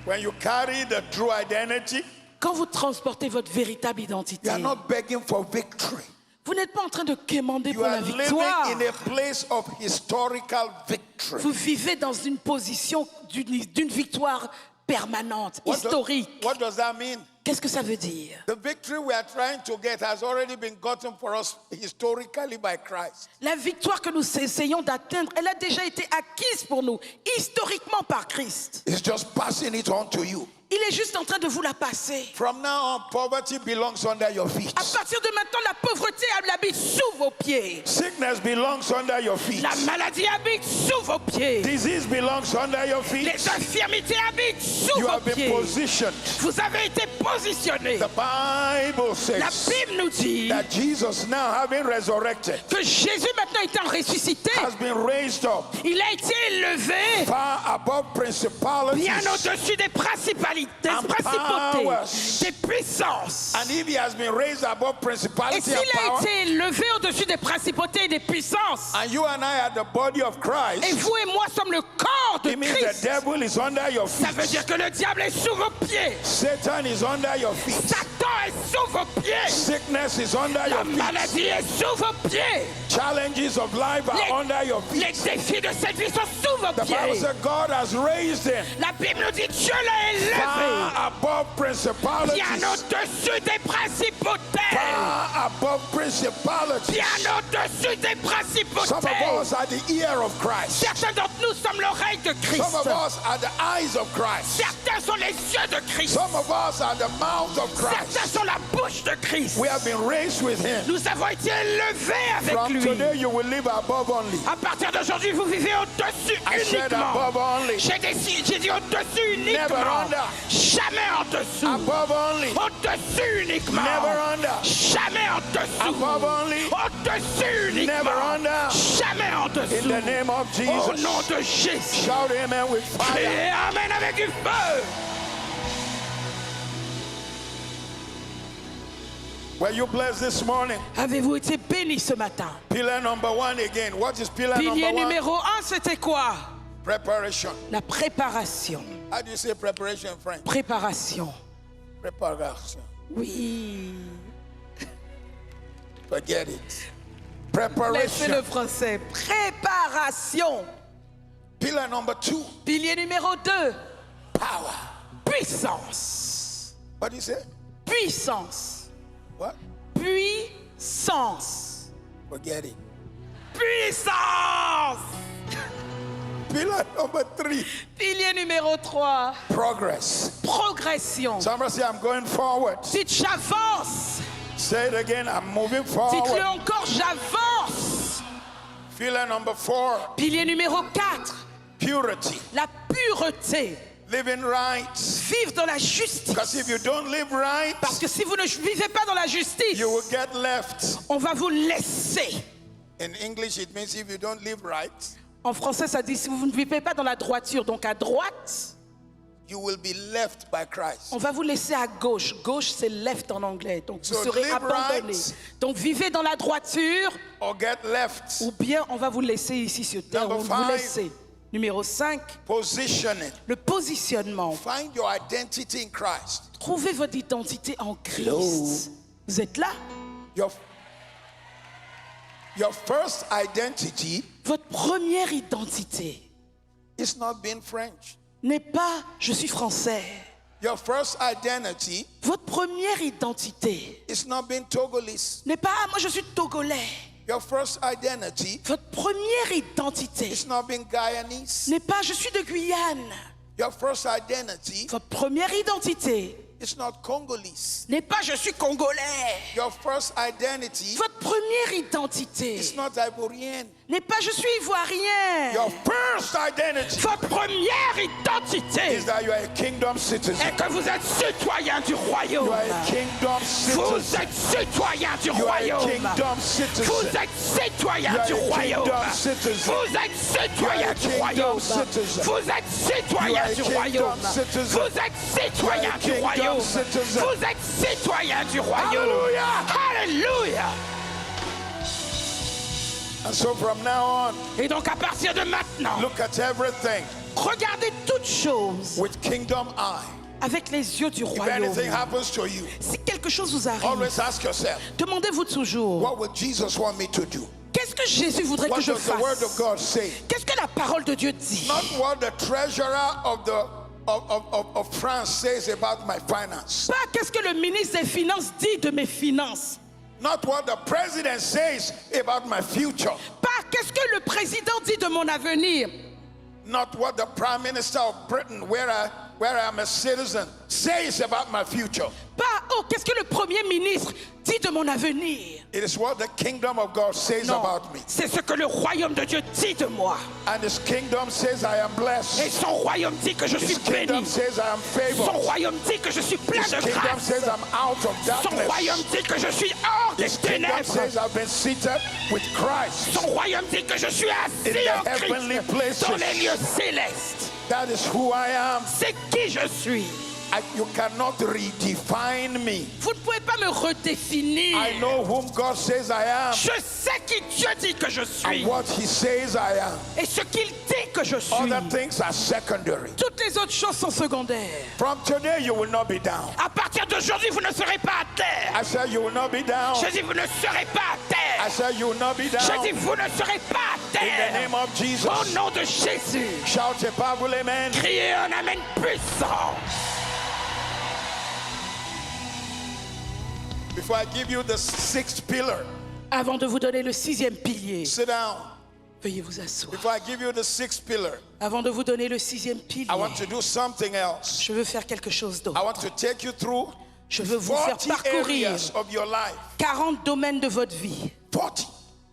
Speaker 3: When you carry the true identity,
Speaker 2: Quand vous transportez votre véritable
Speaker 3: you
Speaker 2: identité,
Speaker 3: are not begging for victory.
Speaker 2: vous n'êtes pas en train de quémander
Speaker 3: You
Speaker 2: pour la
Speaker 3: are living
Speaker 2: victoire.
Speaker 3: in a place of historical victory.
Speaker 2: Vous vivez dans une position d'une victoire permanente, historique.
Speaker 3: What does that mean?
Speaker 2: Qu'est-ce que ça veut dire?
Speaker 3: The victory we are trying to get has already been gotten for us historically by Christ.
Speaker 2: La victoire que nous essayons d'atteindre, elle a déjà été acquise pour nous, historiquement par Christ.
Speaker 3: It's just passing it on to you.
Speaker 2: Il est juste en train de vous la passer.
Speaker 3: From now on, poverty belongs under your feet.
Speaker 2: À partir de maintenant, la pauvreté habite sous vos pieds.
Speaker 3: Sickness belongs under your feet.
Speaker 2: La maladie habite sous vos pieds.
Speaker 3: Disease belongs under your feet.
Speaker 2: Les infirmités habitent sous
Speaker 3: You
Speaker 2: vos
Speaker 3: have been
Speaker 2: pieds.
Speaker 3: positioned.
Speaker 2: Vous avez été positionnés.
Speaker 3: The Bible
Speaker 2: La
Speaker 3: says
Speaker 2: Bible nous dit
Speaker 3: that Jesus, now having resurrected,
Speaker 2: que Jésus, maintenant étant ressuscité,
Speaker 3: has been raised up
Speaker 2: il a été élevé
Speaker 3: far above principalities.
Speaker 2: bien au-dessus des principautés, des puissances.
Speaker 3: And if he has been raised above
Speaker 2: Et
Speaker 3: principality
Speaker 2: s'il
Speaker 3: and
Speaker 2: a
Speaker 3: power,
Speaker 2: été élevé au-dessus des principautés et des puissances,
Speaker 3: and you and I are the body of
Speaker 2: et
Speaker 3: Christ,
Speaker 2: vous et moi sommes le corps de
Speaker 3: it means the
Speaker 2: Christ,
Speaker 3: devil is under your
Speaker 2: ça veut
Speaker 3: feet.
Speaker 2: dire que le diable est sous vos pieds,
Speaker 3: Satan is under your feet.
Speaker 2: Satan est sous vos pieds,
Speaker 3: Sickness is under
Speaker 2: la
Speaker 3: your feet.
Speaker 2: maladie est sous vos pieds,
Speaker 3: Challenges of life are under your
Speaker 2: les
Speaker 3: feet.
Speaker 2: défis de cette vie sont sous vos
Speaker 3: The Bible
Speaker 2: pieds.
Speaker 3: says God has raised him
Speaker 2: La Bible nous dit Dieu l'a élevé
Speaker 3: far above principalities.
Speaker 2: bien au-dessus des principautés,
Speaker 3: Far above principalities.
Speaker 2: bien au-dessus des
Speaker 3: Some of
Speaker 2: principautés.
Speaker 3: us are the ear of Christ.
Speaker 2: Certains d'entre nous sommes l'oreille de Christ.
Speaker 3: Some of us are the eyes of Christ.
Speaker 2: Certains sont les yeux de Christ.
Speaker 3: Some of us are the mouth of
Speaker 2: Certains
Speaker 3: Christ.
Speaker 2: sont la bouche de Christ.
Speaker 3: We have been raised with him.
Speaker 2: Nous avons été élevés avec
Speaker 3: From
Speaker 2: lui.
Speaker 3: today you will live above only.
Speaker 2: À partir d'aujourd'hui, vous vivez au-dessus
Speaker 3: I said
Speaker 2: uniquement.
Speaker 3: above only.
Speaker 2: J'ai dit au-dessus uniquement.
Speaker 3: Never under.
Speaker 2: Jamais en dessous.
Speaker 3: Above only.
Speaker 2: Au-dessus uniquement.
Speaker 3: Never under.
Speaker 2: Jamais en dessous.
Speaker 3: Above only.
Speaker 2: Au-dessus uniquement.
Speaker 3: Never under.
Speaker 2: Jamais en dessous.
Speaker 3: In the name of
Speaker 2: Au
Speaker 3: Jesus.
Speaker 2: nom de Jésus.
Speaker 3: Shout amen with fire.
Speaker 2: Et amen avec du feu.
Speaker 3: Were you blessed this morning?
Speaker 2: Avez-vous été bénis ce matin?
Speaker 3: Pillar number 1 again. What is pillar
Speaker 2: Pilier
Speaker 3: number 1?
Speaker 2: numéro 1, c'était quoi?
Speaker 3: Preparation.
Speaker 2: La préparation.
Speaker 3: How do you say preparation in French?
Speaker 2: Préparation.
Speaker 3: Preparation.
Speaker 2: Oui.
Speaker 3: Forget it.
Speaker 2: Laissez
Speaker 3: Preparation.
Speaker 2: le français. Préparation.
Speaker 3: Pillar number 2.
Speaker 2: Pilier numéro 2.
Speaker 3: Power.
Speaker 2: Puissance.
Speaker 3: What do you say?
Speaker 2: Puissance.
Speaker 3: What?
Speaker 2: Puissance.
Speaker 3: Forget it.
Speaker 2: Puissance.
Speaker 3: Pillar number 3,
Speaker 2: Pilier numéro 3,
Speaker 3: progress.
Speaker 2: progression.
Speaker 3: Somebody say, I'm going forward.
Speaker 2: Dites j'avance.
Speaker 3: Say it again, I'm moving
Speaker 2: Dites-le
Speaker 3: forward.
Speaker 2: encore, j'avance.
Speaker 3: Pillar number 4,
Speaker 2: Pilier numéro 4,
Speaker 3: purity.
Speaker 2: la pureté.
Speaker 3: Living right.
Speaker 2: Vivre dans la justice.
Speaker 3: Because if you don't live right,
Speaker 2: Parce que si vous ne vivez pas dans la justice,
Speaker 3: you will get left.
Speaker 2: on va vous laisser.
Speaker 3: In English, it means if you don't live right,
Speaker 2: En français, ça dit si vous ne vivez pas dans la droiture, donc à droite,
Speaker 3: you will be left by Christ.
Speaker 2: on va vous laisser à gauche. Gauche, c'est left en anglais. Donc vous
Speaker 3: So
Speaker 2: serez
Speaker 3: live
Speaker 2: abandonné.
Speaker 3: right.
Speaker 2: Donc vivez dans la droiture,
Speaker 3: Or get left.
Speaker 2: ou bien on va vous laisser ici sur terre.
Speaker 3: Number
Speaker 2: On vous
Speaker 3: 5.
Speaker 2: laisse. Numéro 5,
Speaker 3: Positioning.
Speaker 2: le positionnement.
Speaker 3: Find your identity in Christ.
Speaker 2: Trouvez votre identité en Christ. Vous êtes là?
Speaker 3: Your first identity
Speaker 2: Votre première identité
Speaker 3: is not being French.
Speaker 2: n'est pas « je suis français ».
Speaker 3: Your first identity
Speaker 2: Votre première identité
Speaker 3: is not being Togolese.
Speaker 2: n'est pas « moi je suis togolais ».
Speaker 3: Your first identity
Speaker 2: Votre première identité
Speaker 3: is not being Guyanese.
Speaker 2: n'est pas « je suis de Guyane ».
Speaker 3: Your first identity
Speaker 2: Votre première identité
Speaker 3: is not Congolese.
Speaker 2: n'est pas « je suis congolais
Speaker 3: Your first identity ».
Speaker 2: Votre première identité
Speaker 3: is not Ivorian.
Speaker 2: n'est pas « je suis ivoirien
Speaker 3: Your first identity ».
Speaker 2: Votre première identité
Speaker 3: is that you are a kingdom citizen.
Speaker 2: est que vous êtes citoyen du royaume.
Speaker 3: You are a kingdom
Speaker 2: Vous
Speaker 3: citizen.
Speaker 2: êtes citoyen du
Speaker 3: You are a
Speaker 2: royaume.
Speaker 3: kingdom citizen.
Speaker 2: Vous êtes citoyen
Speaker 3: You are
Speaker 2: du
Speaker 3: a
Speaker 2: royaume.
Speaker 3: kingdom citizen.
Speaker 2: Vous êtes citoyen
Speaker 3: You are a
Speaker 2: du
Speaker 3: kingdom
Speaker 2: royaume.
Speaker 3: citizen.
Speaker 2: Vous êtes
Speaker 3: You
Speaker 2: citoyen
Speaker 3: are a
Speaker 2: du
Speaker 3: kingdom
Speaker 2: royaume.
Speaker 3: citizen.
Speaker 2: Vous êtes citoyen
Speaker 3: You are a
Speaker 2: du
Speaker 3: kingdom
Speaker 2: royaume.
Speaker 3: citizen.
Speaker 2: Vous êtes citoyen du royaume.
Speaker 3: Hallelujah.
Speaker 2: Alléluia.
Speaker 3: And so from now on,
Speaker 2: Et donc à partir de maintenant,
Speaker 3: look at everything
Speaker 2: regardez toutes choses
Speaker 3: with kingdom eye.
Speaker 2: avec les yeux du
Speaker 3: If
Speaker 2: royaume.
Speaker 3: anything happens to you,
Speaker 2: Si quelque chose vous arrive,
Speaker 3: always ask yourself,
Speaker 2: demandez-vous toujours,
Speaker 3: what would Jesus want me to do?
Speaker 2: qu'est-ce que Jésus voudrait
Speaker 3: What
Speaker 2: que je
Speaker 3: does the word of
Speaker 2: fasse?
Speaker 3: God say?
Speaker 2: Qu'est-ce que la parole de Dieu dit?
Speaker 3: Not what the treasurer of France says about my finance.
Speaker 2: Pas qu'est-ce que le ministre des Finances dit de mes finances.
Speaker 3: Not what the president says about my future.
Speaker 2: Pas qu'est-ce que le président dit de mon avenir.
Speaker 3: Not what the prime minister of Britain, where I'm a citizen, says about my future.
Speaker 2: Pas, oh, qu'est-ce que le premier ministre dit de mon avenir.
Speaker 3: It is what the kingdom of God says
Speaker 2: Non,
Speaker 3: about me.
Speaker 2: c'est ce que le royaume de Dieu dit de moi.
Speaker 3: And his kingdom says I am
Speaker 2: Et
Speaker 3: blessed.
Speaker 2: son royaume dit que je suis
Speaker 3: His kingdom
Speaker 2: béni.
Speaker 3: says I am
Speaker 2: Son
Speaker 3: favored.
Speaker 2: royaume dit que je suis plein
Speaker 3: His
Speaker 2: de
Speaker 3: kingdom
Speaker 2: grâce.
Speaker 3: says I'm out of
Speaker 2: Son royaume
Speaker 3: darkness.
Speaker 2: dit que je suis hors des
Speaker 3: His kingdom
Speaker 2: ténèbres.
Speaker 3: says I've been seated with Christ.
Speaker 2: Son royaume dit que je suis assis
Speaker 3: In the
Speaker 2: en
Speaker 3: heavenly
Speaker 2: Christ
Speaker 3: places.
Speaker 2: dans les lieux célestes.
Speaker 3: That is who I am.
Speaker 2: C'est qui je suis.
Speaker 3: You cannot redefine me.
Speaker 2: Vous ne pouvez pas me redéfinir.
Speaker 3: I know whom God says I am
Speaker 2: Je sais qui Dieu dit que je suis.
Speaker 3: and what he says I am.
Speaker 2: Et ce qu'il dit que je suis.
Speaker 3: Other things are secondary.
Speaker 2: Toutes les autres choses sont secondaires.
Speaker 3: From today you will not be down.
Speaker 2: À partir d'aujourd'hui, vous ne serez pas à terre.
Speaker 3: I said you will not be down.
Speaker 2: Je dis, vous ne serez pas à
Speaker 3: I
Speaker 2: terre.
Speaker 3: said you will not be
Speaker 2: Je
Speaker 3: down.
Speaker 2: dis, vous ne serez pas à
Speaker 3: In the
Speaker 2: terre.
Speaker 3: name of Jesus.
Speaker 2: Au nom de Jésus.
Speaker 3: Shout a powerful amen.
Speaker 2: Criez un amen puissant.
Speaker 3: Before I give you the sixth pillar,
Speaker 2: Avant de vous donner le 6e pilier,
Speaker 3: sit down.
Speaker 2: veuillez vous asseoir.
Speaker 3: Before I give you the sixth pillar,
Speaker 2: Avant de vous donner le 6e pilier,
Speaker 3: I want to do something else.
Speaker 2: je veux faire quelque chose
Speaker 3: I
Speaker 2: d'autre.
Speaker 3: want to take you through
Speaker 2: Je veux vous faire
Speaker 3: 40
Speaker 2: parcourir
Speaker 3: areas of your life.
Speaker 2: 40 domaines de votre vie.
Speaker 3: 40.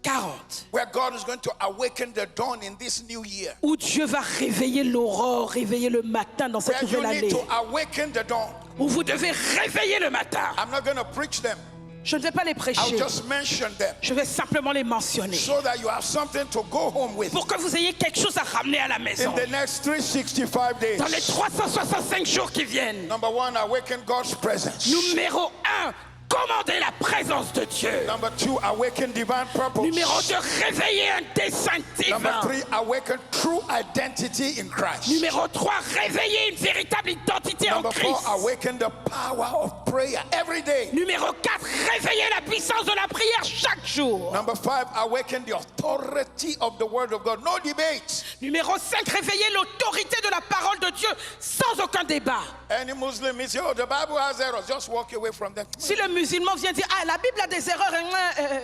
Speaker 2: 40.
Speaker 3: Where God is going to awaken the dawn in this new year.
Speaker 2: Où Dieu va réveiller l'aurore, réveiller le matin dans cette
Speaker 3: Where you
Speaker 2: nouvelle
Speaker 3: need
Speaker 2: année.
Speaker 3: to awaken the dawn.
Speaker 2: Où vous devez réveiller le matin.
Speaker 3: I'm not going to preach them.
Speaker 2: Je ne vais pas les
Speaker 3: I'll
Speaker 2: prêcher.
Speaker 3: just mention them
Speaker 2: Je vais simplement les mentionner.
Speaker 3: so that you have something to go home with.
Speaker 2: Pour que vous ayez quelque chose à ramener à la maison.
Speaker 3: In the next 365 days.
Speaker 2: Dans les 365 jours qui viennent.
Speaker 3: Number one, awaken God's presence.
Speaker 2: Numéro 1, commandez la présence de Dieu.
Speaker 3: Number two, awaken divine purpose.
Speaker 2: Numéro 2, réveillez un dessein
Speaker 3: Number
Speaker 2: divin.
Speaker 3: three, awaken true identity in Christ.
Speaker 2: Numéro 3, réveillez une véritable identité en
Speaker 3: Number four,
Speaker 2: Christ.
Speaker 3: awaken the power of prayer every day.
Speaker 2: Numéro 4, réveillez la puissance de la prière chaque jour.
Speaker 3: Number 5, awaken the authority of the word of God. No debate.
Speaker 2: Numéro 5, réveiller l'autorité de la parole de Dieu sans aucun débat.
Speaker 3: Any Muslim is, oh, the Bible has errors. Just walk away from them.
Speaker 2: Si le musulman vient dire, ah, la Bible a des erreurs,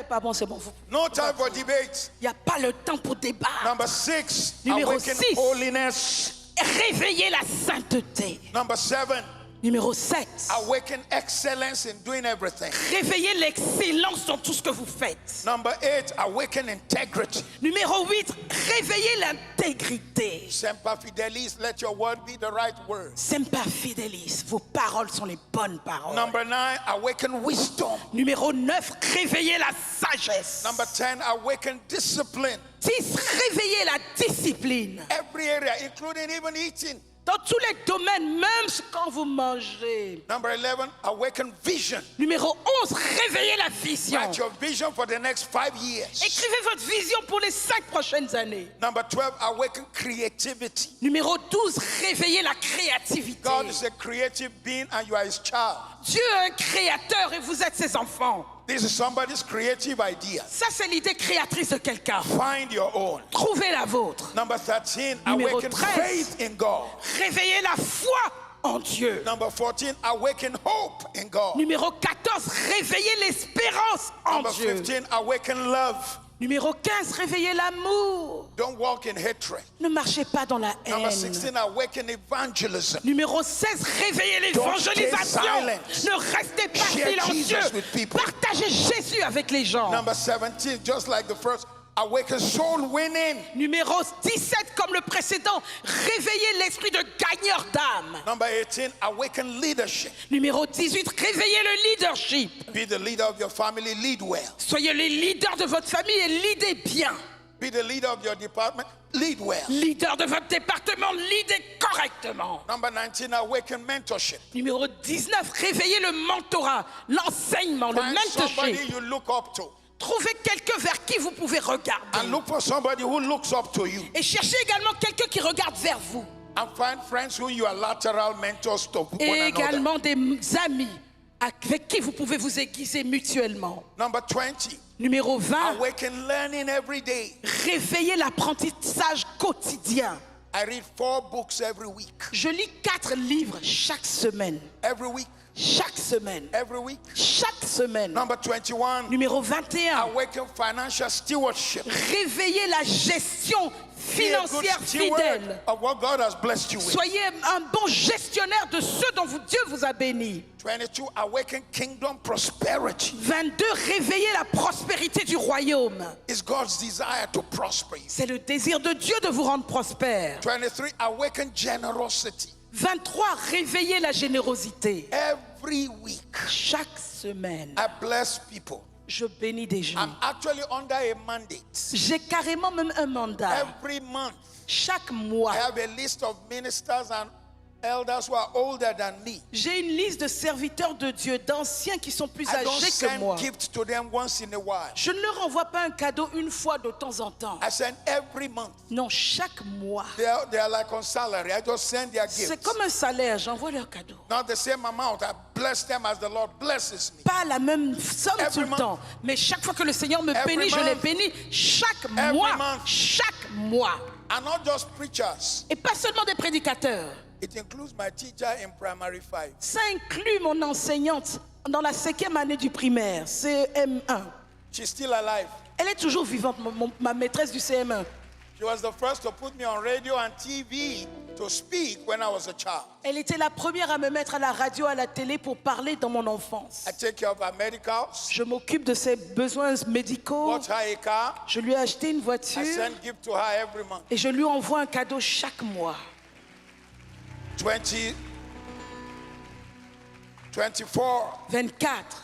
Speaker 2: pas bon, c'est bon.
Speaker 3: No time for debate.
Speaker 2: Il n'y a pas le temps pour débattre.
Speaker 3: Number 6,
Speaker 2: Numéro
Speaker 3: awaken
Speaker 2: 6.
Speaker 3: holiness.
Speaker 2: Réveiller la sainteté.
Speaker 3: Number 7,
Speaker 2: Numéro 7,
Speaker 3: awaken excellence in doing everything.
Speaker 2: réveiller l'excellence dans tout ce que vous faites.
Speaker 3: Number 8, awaken integrity.
Speaker 2: Numéro 8, réveiller l'intégrité.
Speaker 3: Semper Fidelis, let your word be the right word.
Speaker 2: Semper Fidelis, vos paroles sont les bonnes paroles.
Speaker 3: Number 9, awaken wisdom.
Speaker 2: Numéro 9, réveiller la sagesse.
Speaker 3: Number 10, awaken discipline.
Speaker 2: 10, réveiller la discipline.
Speaker 3: Every area, including even eating.
Speaker 2: Dans tous les domaines, même quand vous mangez.
Speaker 3: Number 11, awaken vision.
Speaker 2: Numéro 11, réveiller la vision.
Speaker 3: Write your vision for the next 5 years.
Speaker 2: Écrivez votre vision pour les 5 prochaines années.
Speaker 3: Number 12, awaken creativity.
Speaker 2: Numéro 12, réveiller la créativité.
Speaker 3: God is a creative being and you are his child.
Speaker 2: Dieu est un créateur et vous êtes ses enfants.
Speaker 3: This is somebody's creative idea.
Speaker 2: Ça, c'est l'idée créatrice de quelqu'un.
Speaker 3: Find your own.
Speaker 2: Trouvez la vôtre.
Speaker 3: Number 13,
Speaker 2: Numéro
Speaker 3: awaken
Speaker 2: 13.
Speaker 3: faith in God.
Speaker 2: Réveillez la foi en Dieu.
Speaker 3: Number 14, awaken hope in God.
Speaker 2: Numéro 14, réveillez l'espérance en
Speaker 3: Number
Speaker 2: Dieu.
Speaker 3: 15, awaken love.
Speaker 2: Numéro 15, réveillez l'amour.
Speaker 3: Don't walk in hatred.
Speaker 2: Ne marchez pas dans la
Speaker 3: Number
Speaker 2: haine.
Speaker 3: 16, awaken evangelism.
Speaker 2: Numéro 16, réveillez l'évangélisation.
Speaker 3: silent.
Speaker 2: Ne restez pas
Speaker 3: Share
Speaker 2: silencieux.
Speaker 3: Jesus with people.
Speaker 2: Partagez Jésus avec les gens.
Speaker 3: Number 17, just like the first, awaken soul winning.
Speaker 2: Numéro 17, comme le précédent, réveillez l'esprit de gagneur d'âme.
Speaker 3: Number 18, awaken leadership.
Speaker 2: Numéro 18, réveillez le leadership.
Speaker 3: Be the leader of your family, lead well.
Speaker 2: Soyez les leaders de votre famille et leadez bien.
Speaker 3: Be the leader of your department, lead well.
Speaker 2: Leader de votre département, leadez correctement.
Speaker 3: Number 19, awaken mentorship.
Speaker 2: Numéro 19, réveillez le mentorat, l'enseignement, le
Speaker 3: Find somebody
Speaker 2: mentorship.
Speaker 3: you look up to.
Speaker 2: Trouvez quelqu'un vers qui vous pouvez regarder.
Speaker 3: And look for somebody who looks up to you.
Speaker 2: Et cherchez également quelqu'un qui regarde vers vous.
Speaker 3: And find friends who you are lateral mentors to one
Speaker 2: Et
Speaker 3: another.
Speaker 2: également des amis avec qui vous pouvez vous aiguiser mutuellement.
Speaker 3: Number 20,
Speaker 2: Numéro 20,
Speaker 3: awaken learning every day.
Speaker 2: réveillez l'apprentissage quotidien.
Speaker 3: I read 4 books every week.
Speaker 2: Je lis 4 livres chaque semaine.
Speaker 3: Every week.
Speaker 2: Chaque semaine.
Speaker 3: Every week.
Speaker 2: Chaque semaine.
Speaker 3: Number 21,
Speaker 2: Numéro 21,
Speaker 3: awaken financial stewardship.
Speaker 2: réveillez la gestion
Speaker 3: Be a good
Speaker 2: financière
Speaker 3: steward
Speaker 2: fidèle.
Speaker 3: of what God has blessed you with.
Speaker 2: Soyez un bon gestionnaire de ce dont Dieu vous a béni.
Speaker 3: 22, awaken kingdom prosperity.
Speaker 2: 22, réveillez la prospérité du royaume.
Speaker 3: It's God's desire to prosper you.
Speaker 2: C'est le désir de Dieu de vous rendre prospère.
Speaker 3: 23, awaken generosity.
Speaker 2: 23, réveillez la générosité.
Speaker 3: Every week,
Speaker 2: Chaque semaine,
Speaker 3: I bless people.
Speaker 2: je bénis des gens.
Speaker 3: I'm actually under a mandate.
Speaker 2: J'ai carrément même un mandat.
Speaker 3: Every month,
Speaker 2: Chaque
Speaker 3: I
Speaker 2: mois,
Speaker 3: have a list of ministers and elders who are older than me.
Speaker 2: j'ai une liste de serviteurs de Dieu, d'anciens qui sont plus
Speaker 3: I don't
Speaker 2: âgés que
Speaker 3: send
Speaker 2: moi.
Speaker 3: gifts to them once in a while.
Speaker 2: Je ne leur envoie pas un cadeau une fois de temps en temps.
Speaker 3: I send every month.
Speaker 2: Non, chaque mois.
Speaker 3: They are like on salary. I just send their gifts.
Speaker 2: C'est comme un salaire, j'envoie leurs cadeaux.
Speaker 3: Not the same amount. I bless them as the Lord blesses me.
Speaker 2: Pas la même somme
Speaker 3: Every
Speaker 2: tout le
Speaker 3: month.
Speaker 2: temps. Mais chaque fois que le Seigneur me
Speaker 3: Every
Speaker 2: bénit, je les
Speaker 3: month.
Speaker 2: bénis. Chaque
Speaker 3: Every
Speaker 2: mois.
Speaker 3: month.
Speaker 2: Chaque mois.
Speaker 3: And not just preachers.
Speaker 2: Et pas seulement des prédicateurs.
Speaker 3: It includes my teacher in primary 5.
Speaker 2: Ça inclut mon enseignante dans la 5e année du primaire, CM1.
Speaker 3: She's still alive.
Speaker 2: Elle est toujours vivante, ma maîtresse du CM1.
Speaker 3: She was the first to put me on radio and TV to speak when I was a child.
Speaker 2: Elle était la première à me mettre à la radio, à la télé pour parler dans mon enfance.
Speaker 3: I take care of her medicals,
Speaker 2: Je m'occupe de ses besoins médicaux.
Speaker 3: bought her a car.
Speaker 2: Je lui ai acheté une
Speaker 3: I
Speaker 2: voiture
Speaker 3: send gift to her every month.
Speaker 2: et je lui envoie un cadeau chaque mois.
Speaker 3: 24,
Speaker 2: 24.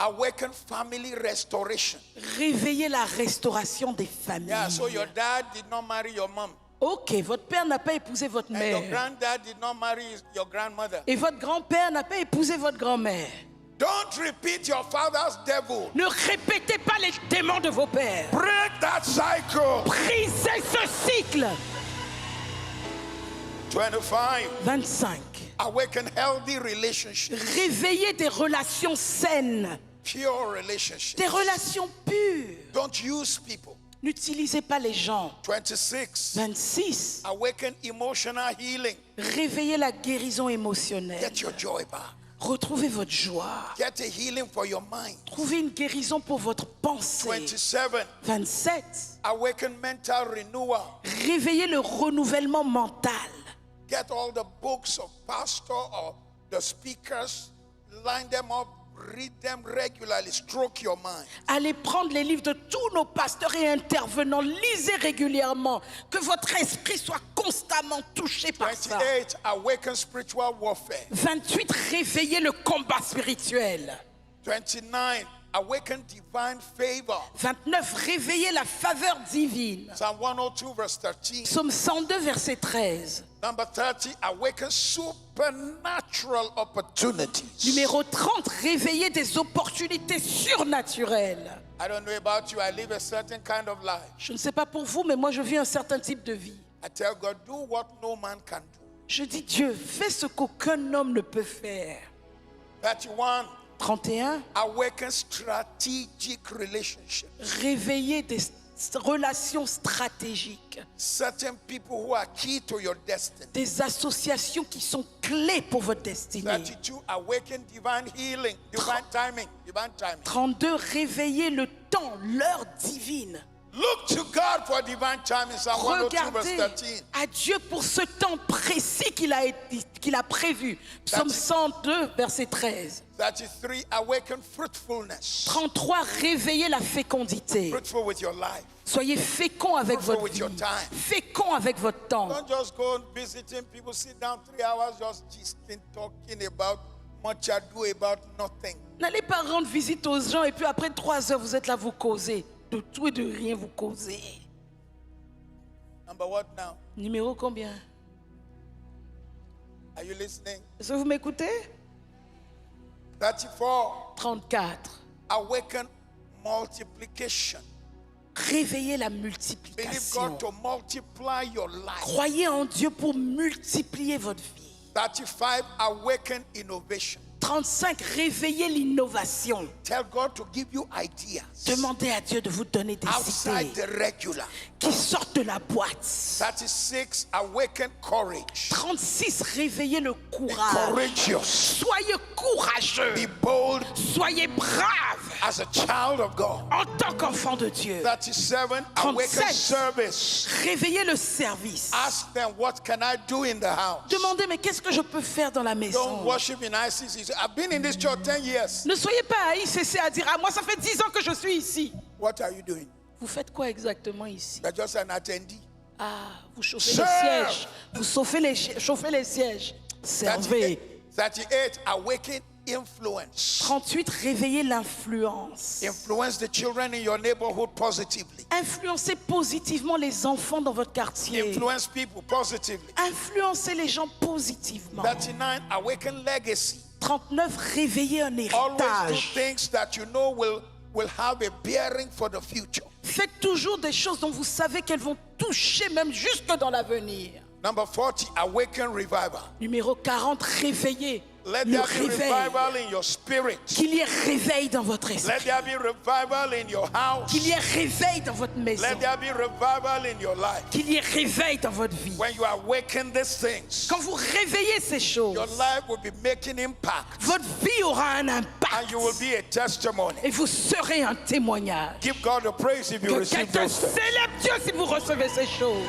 Speaker 3: awaken family restoration.
Speaker 2: Réveiller la restauration des familles.
Speaker 3: Yeah, so your dad did not marry your mom.
Speaker 2: Ok, votre père n'a pas épousé votre
Speaker 3: And your
Speaker 2: mère.
Speaker 3: granddad did not marry your grandmother.
Speaker 2: Et votre grand-père n'a pas épousé votre grand-mère.
Speaker 3: Don't repeat your father's devil.
Speaker 2: Ne répétez pas les démons de vos pères.
Speaker 3: Break that cycle.
Speaker 2: Brisez ce cycle.
Speaker 3: 25,
Speaker 2: 25.
Speaker 3: awaken healthy relationships.
Speaker 2: Réveiller des relations saines.
Speaker 3: Pure relationships.
Speaker 2: Des relations pures.
Speaker 3: Don't use people.
Speaker 2: N'utilisez pas les gens.
Speaker 3: 26.
Speaker 2: 26.
Speaker 3: Awaken emotional healing.
Speaker 2: Réveillez la guérison émotionnelle.
Speaker 3: Get your joy back.
Speaker 2: Retrouvez votre joie.
Speaker 3: Get a healing for your mind.
Speaker 2: Trouvez une guérison pour votre pensée.
Speaker 3: 27.
Speaker 2: 27.
Speaker 3: Awaken mental renewal.
Speaker 2: Réveillez le renouvellement mental.
Speaker 3: Get all the books of pastor or the speakers, line them up, read them regularly, stroke your mind.
Speaker 2: Allez prendre les livres de tous nos pasteurs et intervenants. Lisez régulièrement. Que votre esprit soit constamment touché par ça.
Speaker 3: 28. Awaken spiritual warfare.
Speaker 2: 28. Réveillez le combat spirituel.
Speaker 3: 29. Awaken divine favor.
Speaker 2: 29. Réveillez la faveur divine.
Speaker 3: Psalm 102 verse 13.
Speaker 2: Psaume 102, verset 13.
Speaker 3: Number 30. Awaken supernatural opportunities.
Speaker 2: Numéro 30. Réveillez des opportunités surnaturelles.
Speaker 3: I don't know about you. I live a certain kind of life.
Speaker 2: Je ne sais pas pour vous, mais moi je vis un certain type de vie.
Speaker 3: I tell God, do what no man can do.
Speaker 2: Je dis, Dieu, fais ce qu'aucun homme ne peut faire.
Speaker 3: 31.
Speaker 2: 31.
Speaker 3: Awaken strategic relationships.
Speaker 2: Réveiller des relations stratégiques.
Speaker 3: Certain people who are key to your destiny.
Speaker 2: Des associations qui sont clés pour votre destinée.
Speaker 3: 32. Awaken divine healing, divine timing, divine timing.
Speaker 2: 32. Réveiller le temps, l'heure divine.
Speaker 3: Look to God for divine timing. Psalm 102 verse
Speaker 2: Regardez
Speaker 3: 13.
Speaker 2: à Dieu pour ce temps précis qu'il a prévu. Psaume 102, verset 13.
Speaker 3: 33. Awaken fruitfulness.
Speaker 2: 33. Réveillez la fécondité.
Speaker 3: Fruitful with your life.
Speaker 2: Soyez fécond avec
Speaker 3: Fruitful
Speaker 2: votre
Speaker 3: with
Speaker 2: vie.
Speaker 3: your time.
Speaker 2: Fécond avec votre temps.
Speaker 3: Don't just go visiting people, sit down 3 hours just gisting, talking about much ado about nothing.
Speaker 2: N'allez pas rendre visite aux gens et puis après 3 heures, vous êtes là, vous causez. De tout et de rien, vous causez.
Speaker 3: Number what now?
Speaker 2: Numéro combien?
Speaker 3: Are you listening?
Speaker 2: Est-ce que vous m'écoutez?
Speaker 3: 34.
Speaker 2: 34.
Speaker 3: Awaken multiplication.
Speaker 2: Réveillez la
Speaker 3: Believe
Speaker 2: multiplication.
Speaker 3: God to multiply your life.
Speaker 2: Croyez en Dieu pour multiplier votre vie.
Speaker 3: 35. Awaken innovation.
Speaker 2: 35. Réveillez l'innovation.
Speaker 3: Tell God to give you ideas
Speaker 2: Demandez à Dieu de vous donner des
Speaker 3: outside
Speaker 2: idées
Speaker 3: the regular.
Speaker 2: qui sortent de la boîte.
Speaker 3: 36. Awaken courage.
Speaker 2: 36. Réveillez le
Speaker 3: Be
Speaker 2: courage.
Speaker 3: courageous.
Speaker 2: Soyez courageux.
Speaker 3: Be bold
Speaker 2: Soyez brave
Speaker 3: as a child of God.
Speaker 2: en tant qu'enfant de Dieu.
Speaker 3: 37. Awaken
Speaker 2: 37.
Speaker 3: service.
Speaker 2: Réveillez le service.
Speaker 3: Ask them, what can I do in the house?
Speaker 2: Demandez, mais qu'est-ce que je peux faire dans la
Speaker 3: Don't
Speaker 2: maison?
Speaker 3: worship in ICC. I've been in this church 10 years.
Speaker 2: Ne soyez pas à ICC à dire, ah moi ça fait 10 ans que je suis ici.
Speaker 3: What are you doing?
Speaker 2: Vous faites quoi exactement ici?
Speaker 3: You're just an attendee.
Speaker 2: Ah, vous chauffez
Speaker 3: Serve.
Speaker 2: les sièges. Vous chauffez les sièges. Servez.
Speaker 3: 38. Awaken influence.
Speaker 2: 38. Réveillez l'influence.
Speaker 3: Influence the children in your neighborhood positively.
Speaker 2: Influencez positivement les enfants dans votre quartier.
Speaker 3: Influence people positively.
Speaker 2: Influencez les gens positivement.
Speaker 3: 39. Awaken legacy.
Speaker 2: 39. Réveillez un
Speaker 3: Always do
Speaker 2: héritage.
Speaker 3: things that you know will have a bearing for the future.
Speaker 2: Faites toujours des choses dont vous savez qu'elles vont toucher même jusque dans l'avenir.
Speaker 3: Number 40. Awaken revival.
Speaker 2: Numéro 40, réveillez
Speaker 3: Let
Speaker 2: le
Speaker 3: there be
Speaker 2: réveil.
Speaker 3: revival in your spirit.
Speaker 2: Qu'il y ait réveil dans votre
Speaker 3: Let
Speaker 2: esprit.
Speaker 3: there be revival in your house.
Speaker 2: Qu'il y ait réveil dans votre maison.
Speaker 3: Let there be revival in your life.
Speaker 2: Qu'il y ait réveil dans votre vie.
Speaker 3: When you awaken these things,
Speaker 2: Quand vous réveillez ces choses,
Speaker 3: your life will be making impact
Speaker 2: votre vie aura un
Speaker 3: and
Speaker 2: impact.
Speaker 3: you will be a testimony.
Speaker 2: Et vous serez un témoignage.
Speaker 3: Give God the praise if you
Speaker 2: Que
Speaker 3: receive
Speaker 2: quelqu'un
Speaker 3: those things.
Speaker 2: célèbre Dieu si vous recevez ces choses.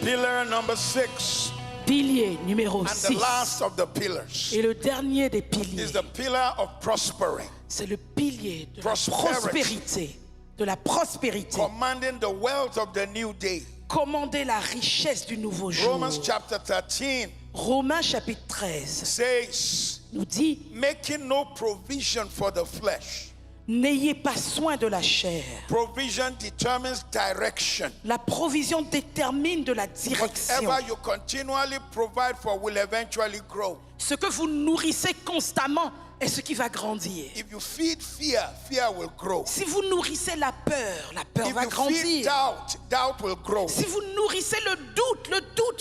Speaker 3: Pillar number 6
Speaker 2: Pilier numéro
Speaker 3: and the
Speaker 2: 6.
Speaker 3: last of the pillars
Speaker 2: Et le dernier des piliers,
Speaker 3: is the pillar of prospering,
Speaker 2: c'est le pilier de la
Speaker 3: Prosperity.
Speaker 2: prospérité. De la prospérité.
Speaker 3: commanding the wealth of the new day.
Speaker 2: Commandez la richesse du nouveau jour.
Speaker 3: Romans chapter 13
Speaker 2: Romains chapitre 13
Speaker 3: says,
Speaker 2: nous dit,
Speaker 3: making no provision for the flesh.
Speaker 2: n'ayez pas soin de la chair.
Speaker 3: Provision determines direction.
Speaker 2: La provision détermine de la direction.
Speaker 3: Whatever you continually provide for will eventually grow.
Speaker 2: Ce que vous nourrissez constamment est ce qui va grandir.
Speaker 3: If you feed fear, fear will grow.
Speaker 2: Si vous nourrissez la peur
Speaker 3: If
Speaker 2: va
Speaker 3: you feed
Speaker 2: grandir.
Speaker 3: doubt, doubt will grow.
Speaker 2: Si vous nourrissez le doute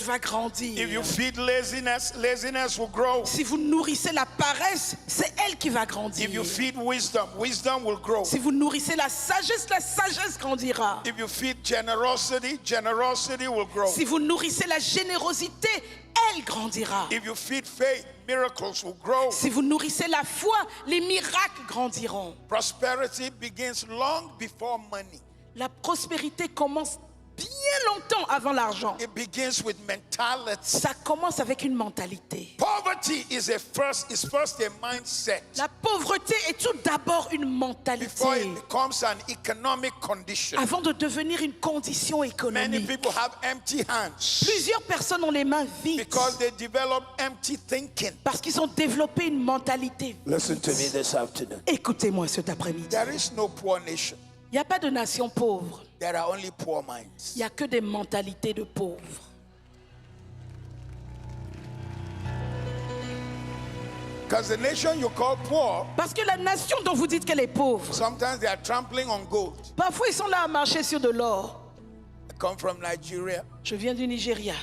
Speaker 2: va grandir.
Speaker 3: If you feed laziness, laziness will grow.
Speaker 2: Si vous nourrissez la paresse, c'est elle qui va grandir.
Speaker 3: If you feed wisdom, wisdom will grow.
Speaker 2: Si vous nourrissez la sagesse grandira.
Speaker 3: If you feed generosity, generosity will grow.
Speaker 2: Si vous nourrissez la générosité, elle grandira.
Speaker 3: If you feed faith, miracles will grow.
Speaker 2: Si vous nourrissez la foi, les miracles grandiront.
Speaker 3: Prosperity begins long before money.
Speaker 2: La prospérité commence bien longtemps avant l'argent.
Speaker 3: It begins with mentality.
Speaker 2: Ça commence avec une mentalité.
Speaker 3: Poverty is first a mindset
Speaker 2: La pauvreté est tout d'abord une
Speaker 3: before
Speaker 2: mentalité
Speaker 3: it becomes an economic condition.
Speaker 2: avant de devenir une condition
Speaker 3: Many
Speaker 2: économique.
Speaker 3: people have empty hands
Speaker 2: Plusieurs personnes ont les mains vides
Speaker 3: because they develop empty thinking.
Speaker 2: parce qu'ils ont développé une mentalité.
Speaker 1: Listen to me this afternoon.
Speaker 2: Écoutez-moi cet après-midi.
Speaker 3: There is no poor nation.
Speaker 2: Il n'y a pas de nation pauvre.
Speaker 3: There are only poor minds.
Speaker 2: Il n'y a que des mentalités de pauvres.
Speaker 3: Because the nation you call poor,
Speaker 2: Parce que la nation dont vous dites qu'elle est pauvre,
Speaker 3: sometimes they are trampling on gold.
Speaker 2: parfois ils sont là à marcher sur de l'or.
Speaker 3: I come from Nigeria,
Speaker 2: Je viens du Nigeria.